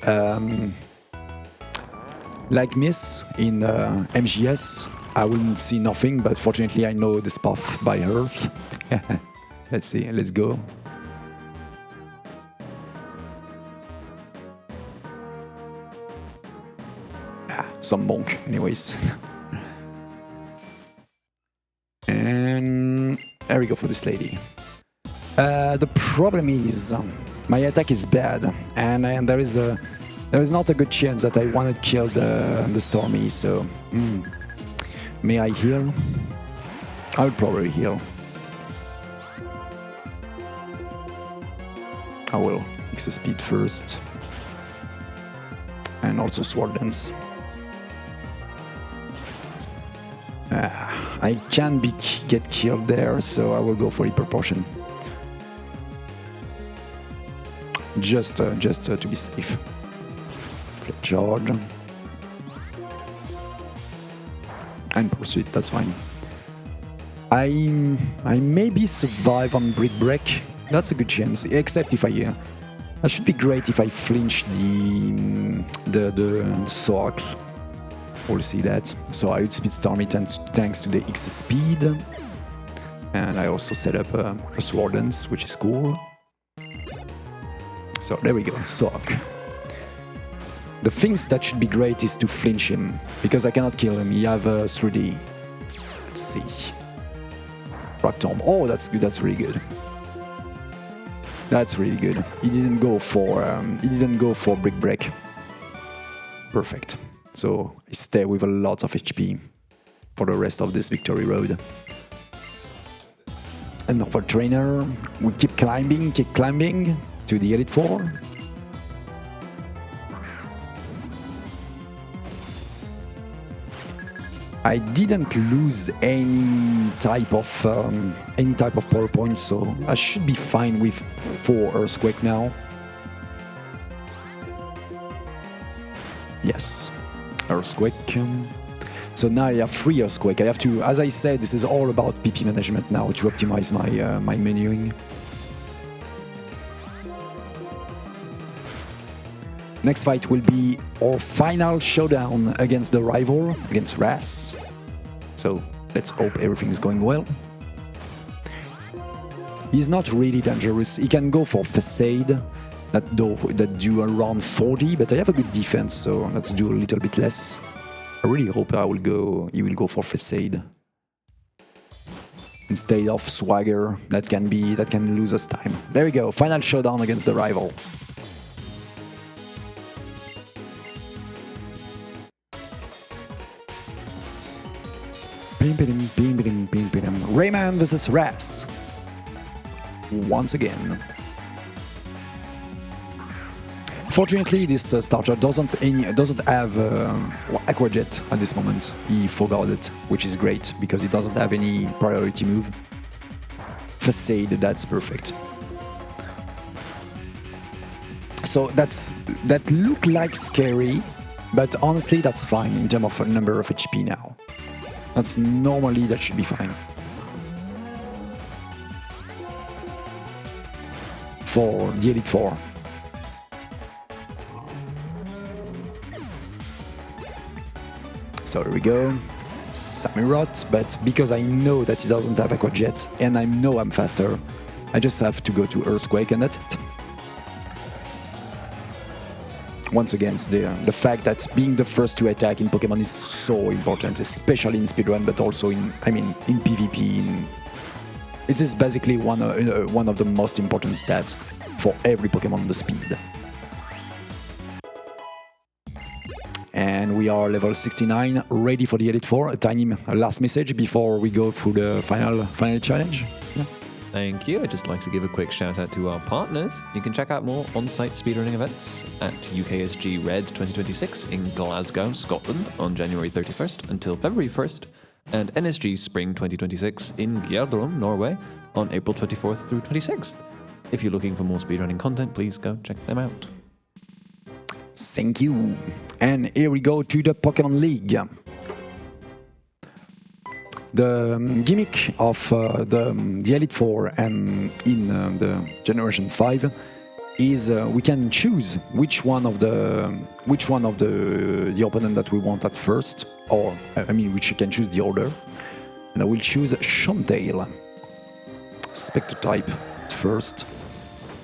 like Miss in MGS, I will see nothing, but fortunately I know this path by heart. Let's see, let's go. Some monk, anyways. And there we go for this lady. The problem is my attack is bad, and there is not a good chance that I want to kill the Stormy. So, may I heal? I would probably heal. I will mix the speed first, and also Sword Dance. I can get killed there, so I will go for Hyper Potion. Just to be safe. Charge. And Pursuit, that's fine. I maybe survive on Brick Break. That's a good chance, except if that should be great if I flinch the Sock. We'll see that. So I outspeed Stormy thanks to the X speed. And I also set up a Sword Dance, which is cool. So there we go, Sock. The things that should be great is to flinch him, because I cannot kill him. He have 3D. Let's see. Rock Tomb. Oh, that's good. That's really good. That's really good. He didn't go for Brick Break. Perfect. So I stay with a lot of HP for the rest of this victory road. Another trainer. We keep climbing to the Elite Four. I didn't lose any type of power points, so I should be fine with 4 Earthquake now. Yes, Earthquake. So now I have 3 Earthquake. I have to, as I said, this is all about PP management now to optimize my menuing. Next fight will be our final showdown against the rival, against Ras. So let's hope everything is going well. He's not really dangerous. He can go for Facade, that do around 40, but I have a good defense, so let's do a little bit less. I really hope he will go for Facade instead of Swagger. That can lose us time. There we go. Final showdown against the rival. Rayman vs. Ras. Once again. Fortunately, this starter doesn't have Aqua Jet at this moment. He forgot it, which is great because he doesn't have any priority move. Facade, that's perfect. So that look like scary, but honestly that's fine in terms of number of HP now. That's normally, that should be fine. For the Elite Four. So there we go. Samirot, but because I know that he doesn't have Aqua Jet and I know I'm faster, I just have to go to Earthquake and that's it. Once again, the fact that being the first to attack in Pokemon is so important, especially in speedrun, but also in PvP. It is basically one of the most important stats for every Pokemon, the speed. And we are level 69, ready for the Elite Four. A tiny last message before we go through the final challenge. Yeah. Thank you. I'd just like to give a quick shout out to our partners. You can check out more on-site speedrunning events at UKSG Red 2026 in Glasgow, Scotland on January 31st until February 1st, and NSG Spring 2026 in Gjerdrum, Norway on April 24th through 26th. If you're looking for more speedrunning content, please go check them out. Thank you. And here we go to the Pokemon League. The gimmick of the Elite Four and in the Generation 5 is we can choose which one of the opponent that we want at first, or which you can choose the order. And I will choose Chantail, Spectre type at first,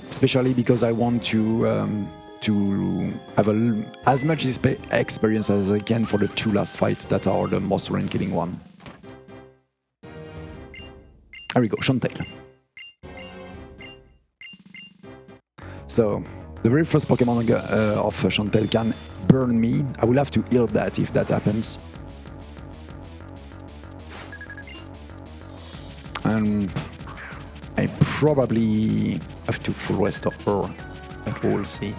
especially because I want to have as much experience as I can for the two last fights that are the most rank-killing one. There we go, Chantail. So, the very first Pokemon of Chantail can burn me. I will have to heal that if that happens. And I probably have to full rest of her, but we'll see.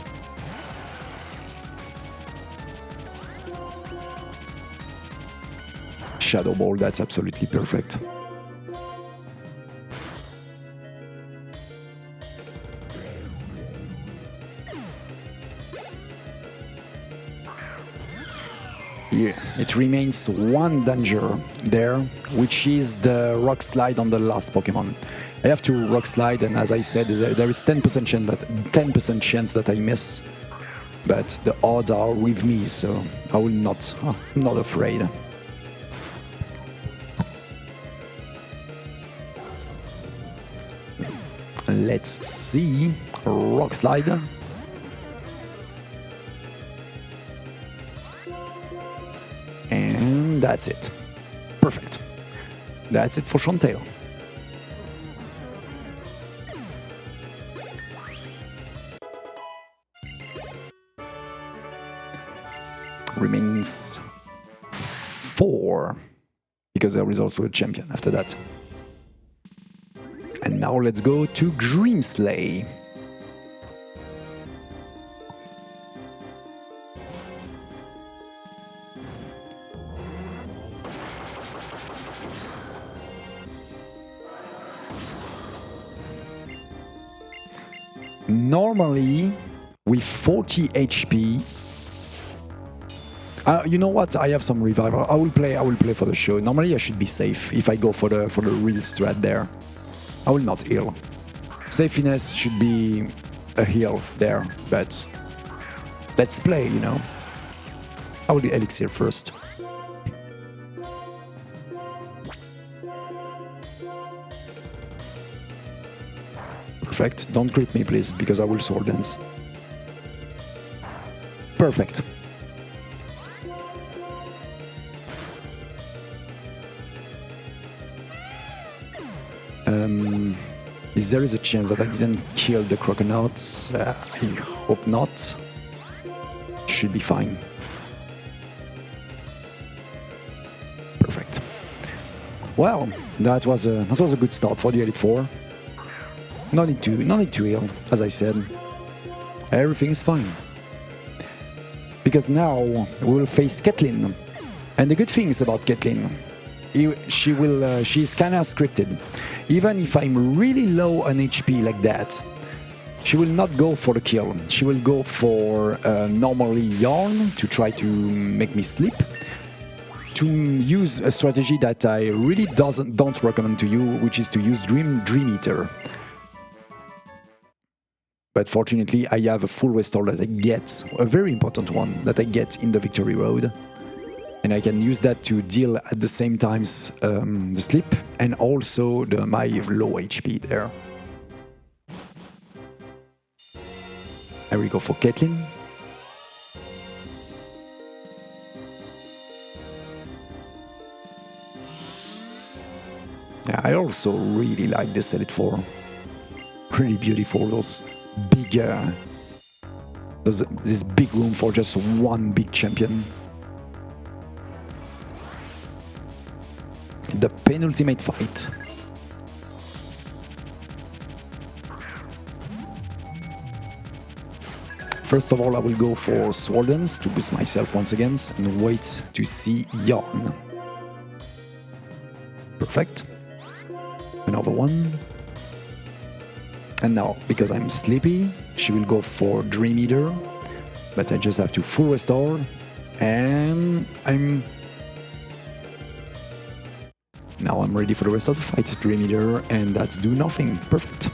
Shadow Ball, that's absolutely perfect. Yeah, it remains one danger there, which is the Rock Slide on the last Pokemon. I have to Rock Slide, and as I said, there is 10% chance that I miss, but the odds are with me, so I will not. I'm not afraid. Let's see. Rock Slide. And that's it. Perfect. That's it for Chantail. Remains 4, because there is also a champion after that. And now let's go to Dreamslay. Normally, with 40 HP, you know what? I have some revival. I will play for the show. Normally, I should be safe if I go for the real strat there. I will not heal. Safeness should be a heal there, but let's play, you know. I will do Elixir first. Perfect. Don't crit me, please, because I will Sword Dance. Perfect. There is a chance that I didn't kill the Croconauts. I hope not. Should be fine. Perfect. Well, that was a good start for the Elite Four. No need to heal, as I said. Everything is fine. because now we will face Caitlyn. And the good thing is about Caitlyn, she's kind of scripted. Even if I'm really low on HP like that, she will not go for the kill. She will go for normally Yarn to try to make me sleep, to use a strategy that I really don't recommend to you, which is to use Dream Eater. But fortunately, I have a full restore that I get, a very important one that I get in the Victory Road. And I can use that to deal at the same time the sleep and also my low HP there. I will go for Caitlyn. Yeah, I also really like this Elite 4. Pretty beautiful, those big, this big room for just one big champion. The penultimate fight. First of all, I will go for Sword Dance to boost myself once again and wait to see Yarn. Perfect. Another one. And now, because I'm sleepy, she will go for Dream Eater, but I just have to full restore, and now I'm ready for the rest of the fight. Dream Eater, and that's do nothing. Perfect.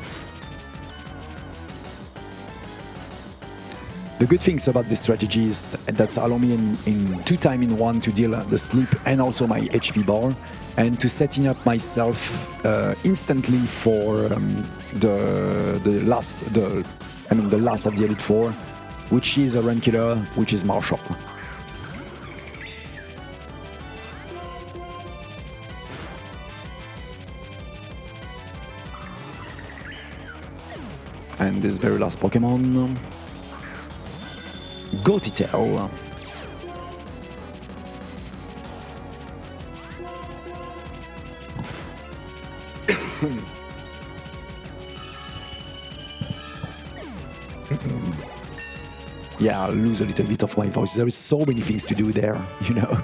The good things about this strategy is that's allow me in 2 times in 1 to deal the sleep and also my HP bar, and to setting up myself instantly for the last of the Elite 4, which is a run killer, which is Marshall. And this very last Pokemon, Gotitel. Yeah, I'll lose a little bit of my voice. There is so many things to do there, you know.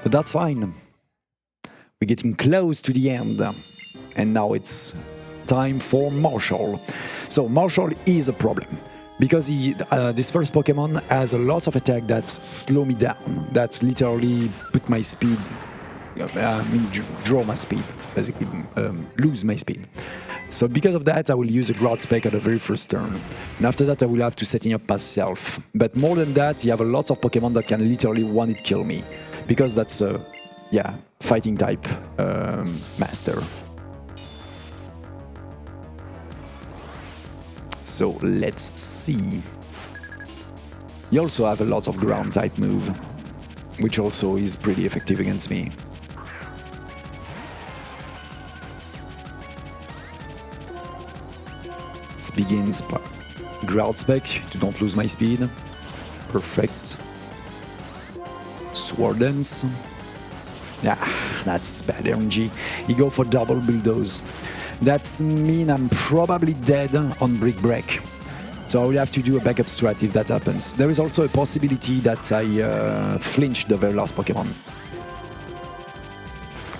But that's fine. We're getting close to the end. And now it's time for Marshall. So Marshall is a problem, because this first Pokemon has a lot of attack that slow me down. That's literally put my speed, draw my speed, basically lose my speed. So because of that, I will use a Ground Spec at the very first turn. And after that, I will have to setting up myself. But more than that, you have a lot of Pokemon that can literally one-hit kill me, because that's a, fighting type master. So let's see. You also have a lot of ground type move, which also is pretty effective against me. Let's begin Ground Spec to don't lose my speed. Perfect. Sword Dance. Yeah, that's bad energy. You go for double bulldoze. That's mean I'm probably dead on Brick Break. So I will have to do a backup strat if that happens. There is also a possibility that I flinch the very last Pokemon.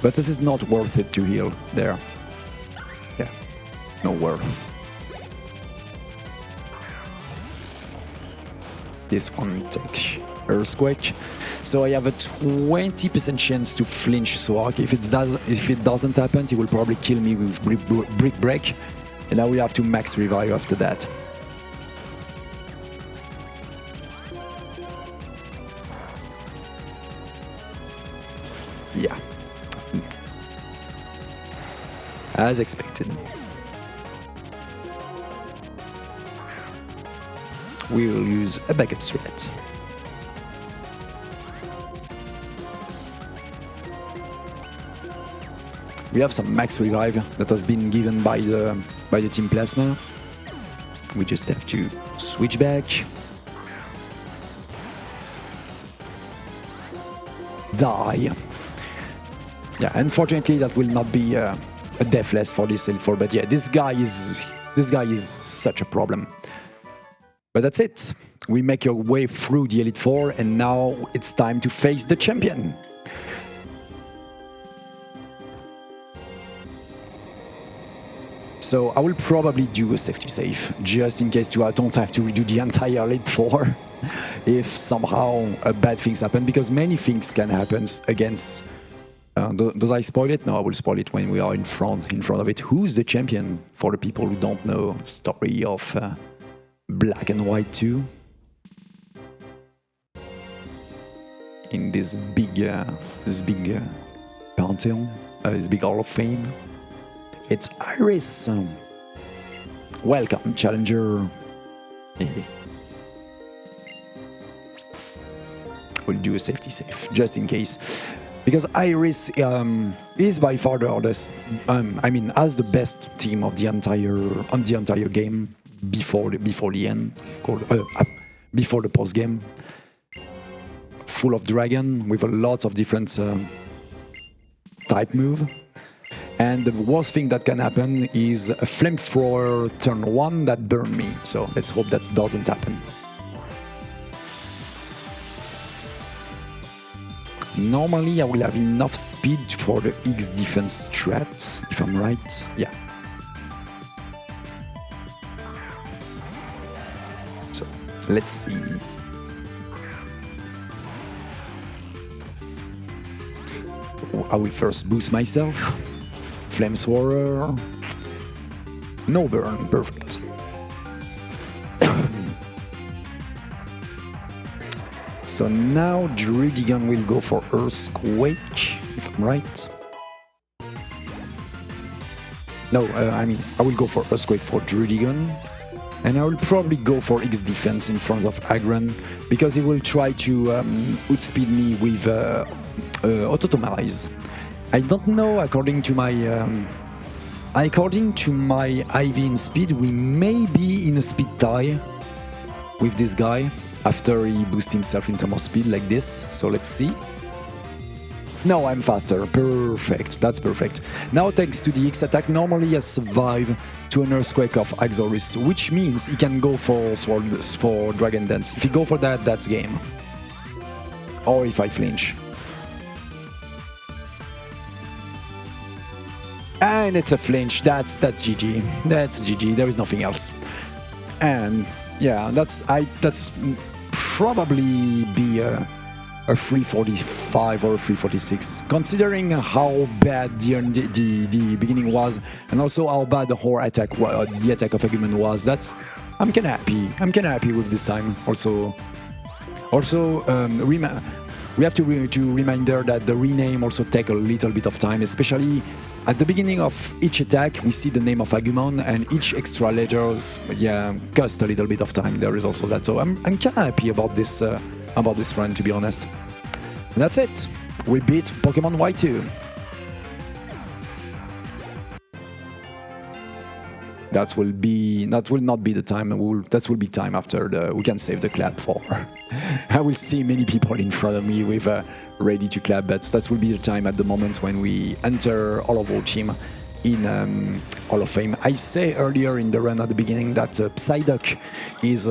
But this is not worth it to heal there. Yeah, no worth. This one take Earthquake. So I have a 20% chance to flinch Swag. If it doesn't happen, he will probably kill me with Brick Break, and I will have to max revive after that. Yeah. As expected. We will use a backup strat. We have some max revive that has been given by the Team Plasma. We just have to switch back. Die. Yeah, unfortunately that will not be a deathless for this Elite 4, but yeah, this guy is such a problem. But that's it. we make our way through the Elite Four, and now it's time to face the champion. So I will probably do a safety save, just in case I don't have to redo the entire Elite Four if somehow bad things happen, because many things can happen against... does I spoil it? No, I will spoil it when we are in front of it. Who's the champion, for the people who don't know story of Black and White 2? In this big pantheon, this big Hall of Fame. It's Iris. Welcome, challenger. We'll do a safety save, just in case. Because Iris is by far the hardest, has the best team of the entire game before the end, of course, before the post game. Full of dragon with a lot of different type move. And the worst thing that can happen is a flamethrower turn 1 that burned me. So let's hope that doesn't happen. Normally I will have enough speed for the X defense strat, if I'm right. Yeah. So let's see. I will first boost myself. Flamethrower. No burn, perfect. So now Druidigan will go for Earthquake, if I'm right. No, I will go for Earthquake for Druidigan. And I will probably go for X defense in front of Agron, because he will try to outspeed me with Autotomalize. I don't know, according to my IV in speed, we may be in a speed tie with this guy after he boosts himself in terms of speed like this. So let's see. No, I'm faster. Perfect. That's perfect. Now, thanks to the X attack, normally I survive to an Earthquake of Axoris, which means he can go for Dragon Dance. If he go for that, that's game. Or if I flinch. And it's a flinch. That's GG. That's GG. There is nothing else. And yeah, that's probably be a 345 or a 346, considering how bad the beginning was, and also how bad the whole attack, the attack of Argument was. I'm kinda happy. I'm kinda happy with this time. Also, we have to reminder that the rename also take a little bit of time, especially at the beginning of each attack. We see the name of Agumon, and each extra letters, cost a little bit of time. There is also that. So I'm kinda happy about this run, to be honest. And that's it. We beat Pokemon Y2. That will not be the time. That will be time after we can save the clap for. I will see many people in front of me with ready to clap, but that will be the time at the moment when we enter all of our team in Hall of Fame. I say earlier in the run at the beginning that Psyduck is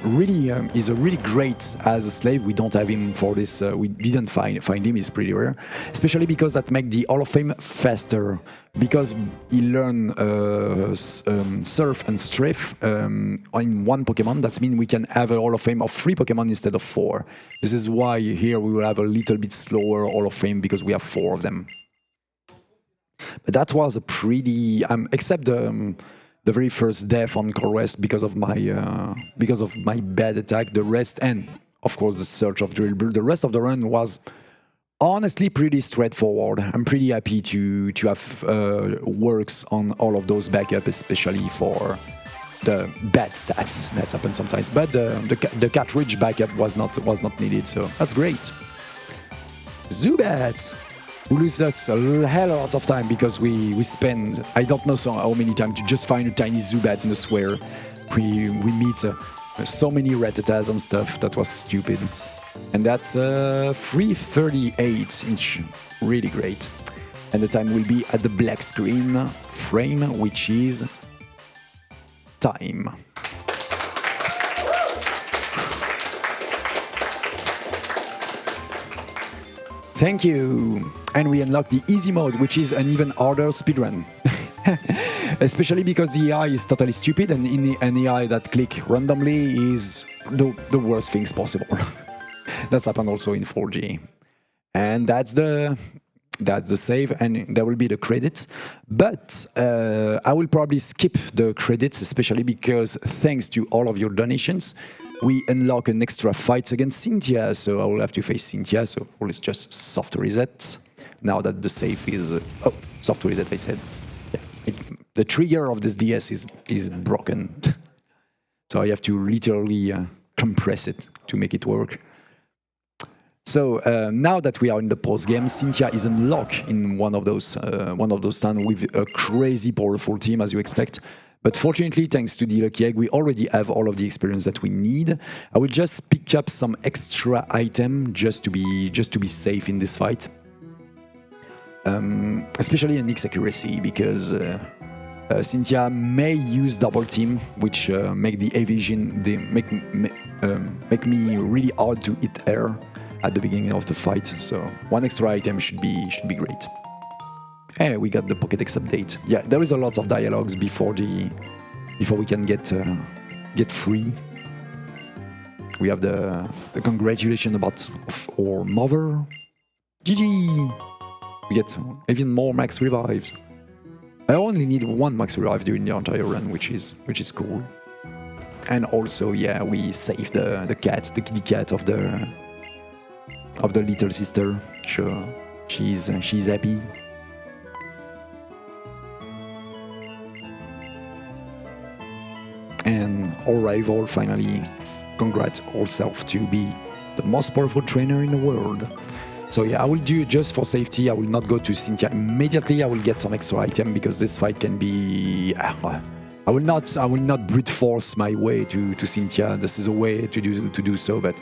really great as a slave. We don't have him for this. We didn't find him. He's pretty rare, especially because that makes the Hall of Fame faster. Because he learn Surf and Strafe in one Pokemon. That means we can have a Hall of Fame of 3 Pokemon instead of 4. This is why here we will have a little bit slower Hall of Fame, because we have 4 of them. But that was a pretty, except the very first death on Corest because of my bad attack. The rest, and of course the search of Drillbur, the rest of the run was honestly pretty straightforward. I'm pretty happy to have works on all of those backups, especially for the bad stats that happen sometimes. But the cartridge backup was not needed, so that's great. Zubat! We lose us a hell of a lot of time because we spend, I don't know how many times to just find a tiny Zubat in a square. We meet so many Rattatas and stuff. That was stupid. And that's 3:38 inch, really great. And the time will be at the black screen frame, which is time. Thank you. And we unlock the easy mode, which is an even harder speedrun. Especially because the AI is totally stupid, and an AI that click randomly is the worst things possible. That's happened also in 4G. And that's the save, and there will be the credits. But I will probably skip the credits, especially because thanks to all of your donations, we unlock an extra fight against Cynthia. So I will have to face Cynthia. So let's just soft reset. Now that the save is soft reset, I said. Yeah, the trigger of this DS is broken. So I have to literally compress it to make it work. So now that we are in the post game, Cynthia is unlocked in one of those towns with a crazy powerful team, as you expect. But fortunately, thanks to the lucky egg, we already have all of the experience that we need. I will just pick up some extra item just to be safe in this fight, especially an X accuracy, because Cynthia may use double team, which make the evasion make me really hard to hit air at the beginning of the fight. So one extra item should be great. Hey, we got the Pokédex update. Yeah, there is a lot of dialogues before we can get free. We have the congratulation about our mother. GG. We get even more max revives. I only need one max revive during the entire run, which is cool. And also, yeah, we saved the cat, the kitty cat of the little sister. Sure, she's happy. And our rival finally congrats ourselves to be the most powerful trainer in the world. So yeah, I will do just for safety. I will not go to Cynthia immediately. I will get some extra item because this fight can be. I will not brute force my way to Cynthia. This is a way to do so, but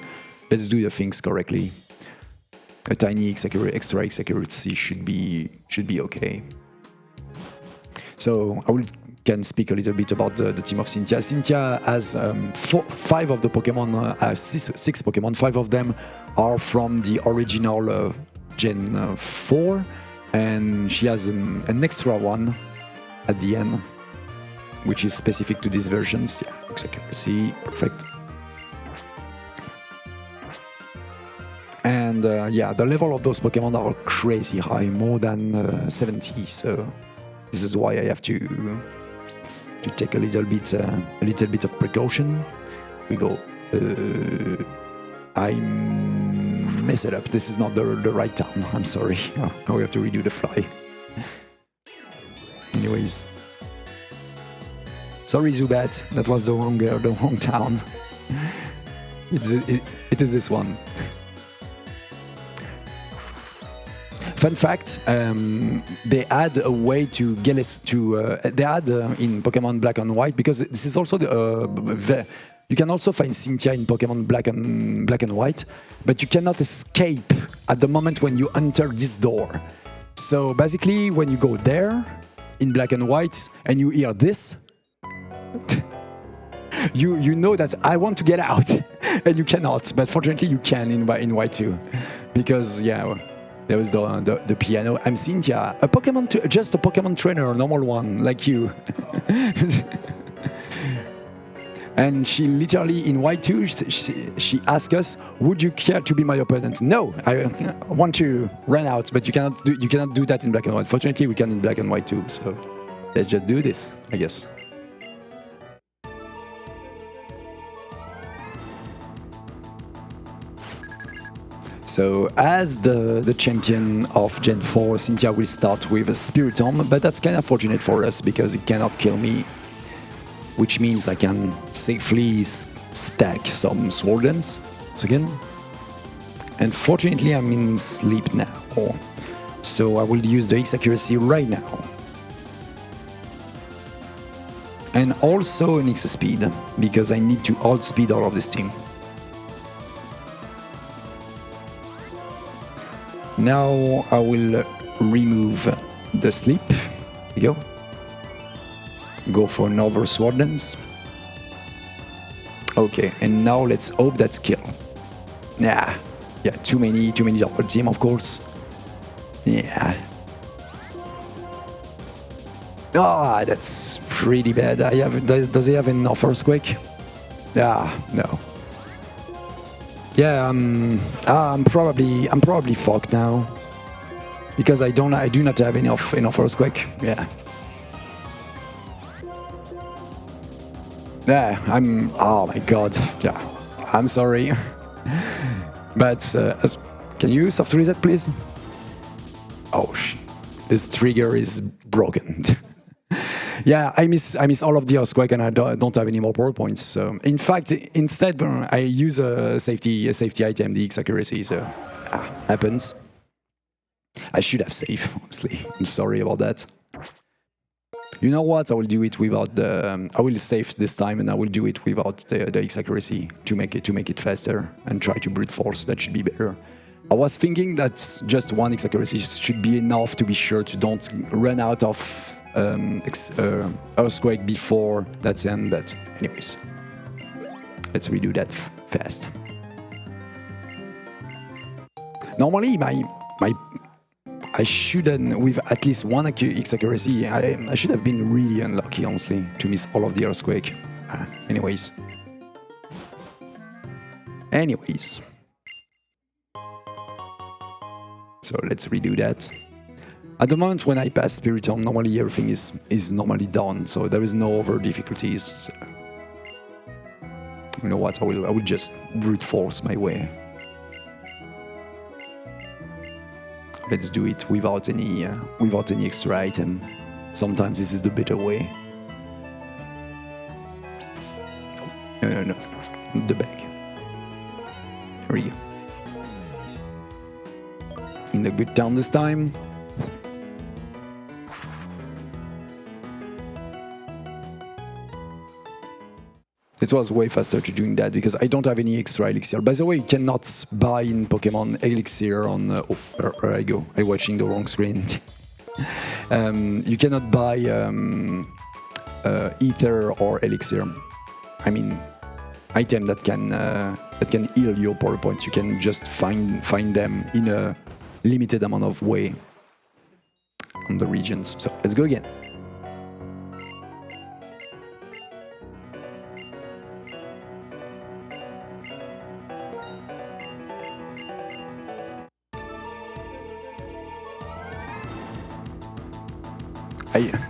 let's do the things correctly. A tiny extra accuracy should be okay. So I can speak a little bit about the team of Cynthia. Cynthia has 5 of the Pokemon, 6 Pokemon. 5 of them are from the original Gen 4, and she has an extra one at the end, which is specific to these versions. Yeah, accuracy, perfect. And yeah, the level of those Pokemon are crazy high, more than 70. So this is why I have to take a little bit of precaution. We go. I mess it up. This is not the right town. I'm sorry. Now we have to redo the fly. Anyways, sorry Zubat. That was the wrong town. It is this one. Fun fact: they add a way to get us to. They add in Pokemon Black and White, because this is also you can also find Cynthia in Pokemon Black and White, but you cannot escape at the moment when you enter this door. So basically, when you go there in Black and White and you hear this, you know that I want to get out, and you cannot. But fortunately, you can in White too, because yeah. There was the piano. I'm Cynthia, just a Pokemon trainer, a normal one, like you. And she literally, in White 2, she asked us, would you care to be my opponent? No, I want to run out, but you cannot do that in Black and White. Fortunately, we can in Black and White too, so let's just do this, I guess. So as the champion of Gen 4, Cynthia will start with a Spiritomb, but that's kind of fortunate for us because it cannot kill me, which means I can safely stack some Sword Dance once again. And fortunately I'm in sleep now, so I will use the X accuracy right now. And also an X speed, because I need to outspeed all of this team. Now I will remove the sleep. Here we go. Go for another Sword Dance. Okay, and now let's hope that's kill. Nah, Yeah, too many double team, of course. Yeah. Ah, that's pretty bad. Does he have enough earthquake? Ah, no. Yeah, I'm probably fucked now because I do not have enough earthquake. Yeah. Yeah, oh my god. Yeah, I'm sorry. But can you soft reset, please? Oh, this trigger is broken. Yeah, I miss all of the earthquake, and I don't have any more power points. So, in fact, instead, I use a safety item, the X accuracy. So, happens. I should have saved, honestly. I'm sorry about that. You know what? I will do it without the. I will save this time, and I will do it without the X accuracy to make it faster and try to brute force. That should be better. I was thinking that just one X accuracy should be enough to be sure to don't run out of earthquake before that's end. But anyways, let's redo that fast. Normally, I shouldn't, with at least one X accuracy, I should have been really unlucky, honestly, to miss all of the earthquake. Anyways. So let's redo that. At the moment when I pass Speedrun, normally everything is normally done, so there is no over difficulties. So. You know what? I will just brute force my way. Let's do it without any extra item. Sometimes this is the better way. Oh, no, the bag. Here we go. In the good town this time. It was way faster to doing that because I don't have any extra elixir. By the way, you cannot buy in Pokemon elixir on... where I go? I'm watching the wrong screen. You cannot buy ether or elixir. I mean, item that can heal your power points. You can just find them in a limited amount of way on the regions. So let's go again.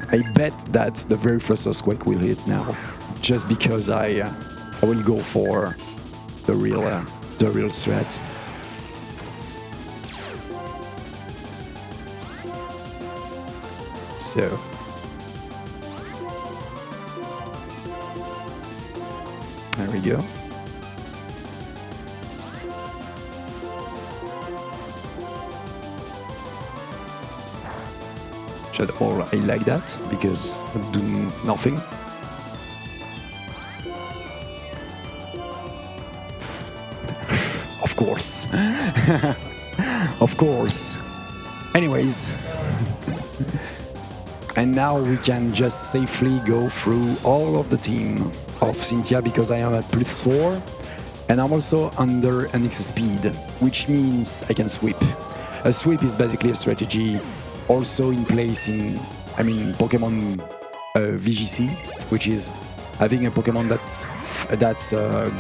I bet that the very first earthquake will hit now, just because I will go for the real strat. So there we go. Or I like that because I do nothing. Of course. Of course. Anyways. And now we can just safely go through all of the team of Cynthia because I am at +4 and I'm also under an X speed, which means I can sweep. A sweep is basically a strategy also in place in, Pokemon VGC, which is having a Pokemon that's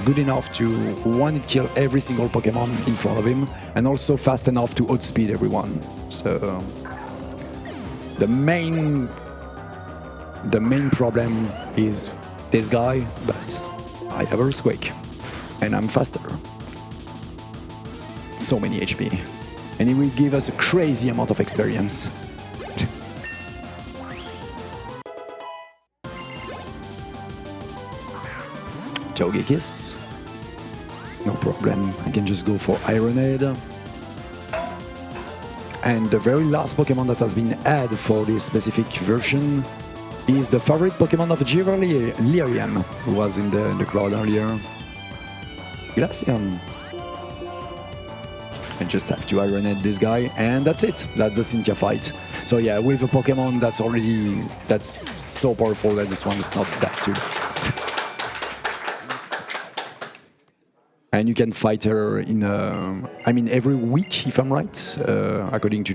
good enough to one-hit kill every single Pokemon in front of him, and also fast enough to outspeed everyone. So the main problem is this guy, but I have Earthquake, and I'm faster. So many HP. And it will give us a crazy amount of experience. Togekiss. No problem, I can just go for Iron Head. And the very last Pokemon that has been added for this specific version is the favorite Pokemon of Liriam, who was in the crowd earlier. Glaceon. I just have to Iron Head this guy, and that's it. That's the Cynthia fight. So yeah, with a Pokemon that's so powerful that this one is not that too bad. and you can fight her in, every week, if I'm right, according to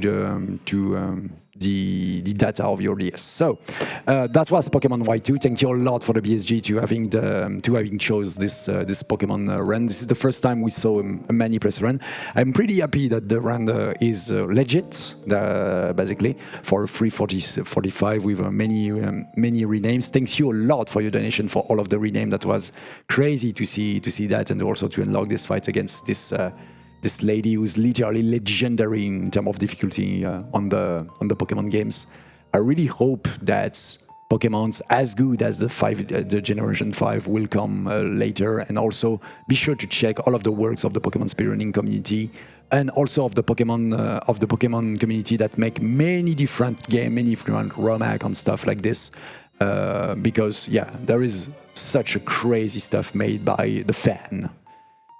the data of your DS. So that was Pokemon Y2. Thank you a lot for the BSG to having chose this Pokemon run. This is the first time we saw a Manipless run. I'm pretty happy that the run is legit, basically, for 345 with many renames. Thanks you a lot for your donation for all of the rename. That was crazy to see that, and also to unlock this fight against this lady who's literally legendary in terms of difficulty on the Pokemon games. I really hope that Pokemon's as good as the Generation 5 will come later, and also be sure to check all of the works of the Pokemon speedrunning community, and also of the Pokemon community that make many different games, many different ROM hack and stuff like this, because yeah, there is such a crazy stuff made by the fan.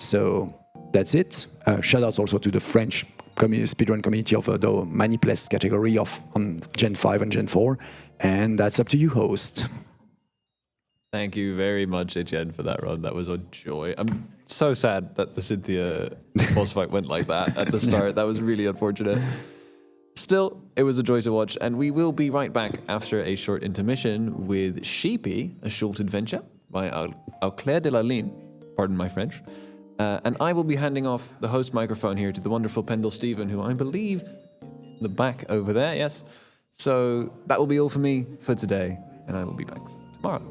So that's it. Shoutouts also to the French speedrun community of the Manipless category on Gen 5 and Gen 4. And that's up to you, host. Thank you very much, AEtienne, for that run. That was a joy. I'm so sad that the Cynthia boss fight went like that at the start. That was really unfortunate. Still, it was a joy to watch, and we will be right back after a short intermission with Sheepy, a short adventure by Auclair de la Ligne. Pardon my French. And I will be handing off the host microphone here to the wonderful Pendle Stephen, who I believe in the back over there, yes. So that will be all for me for today, and I will be back tomorrow.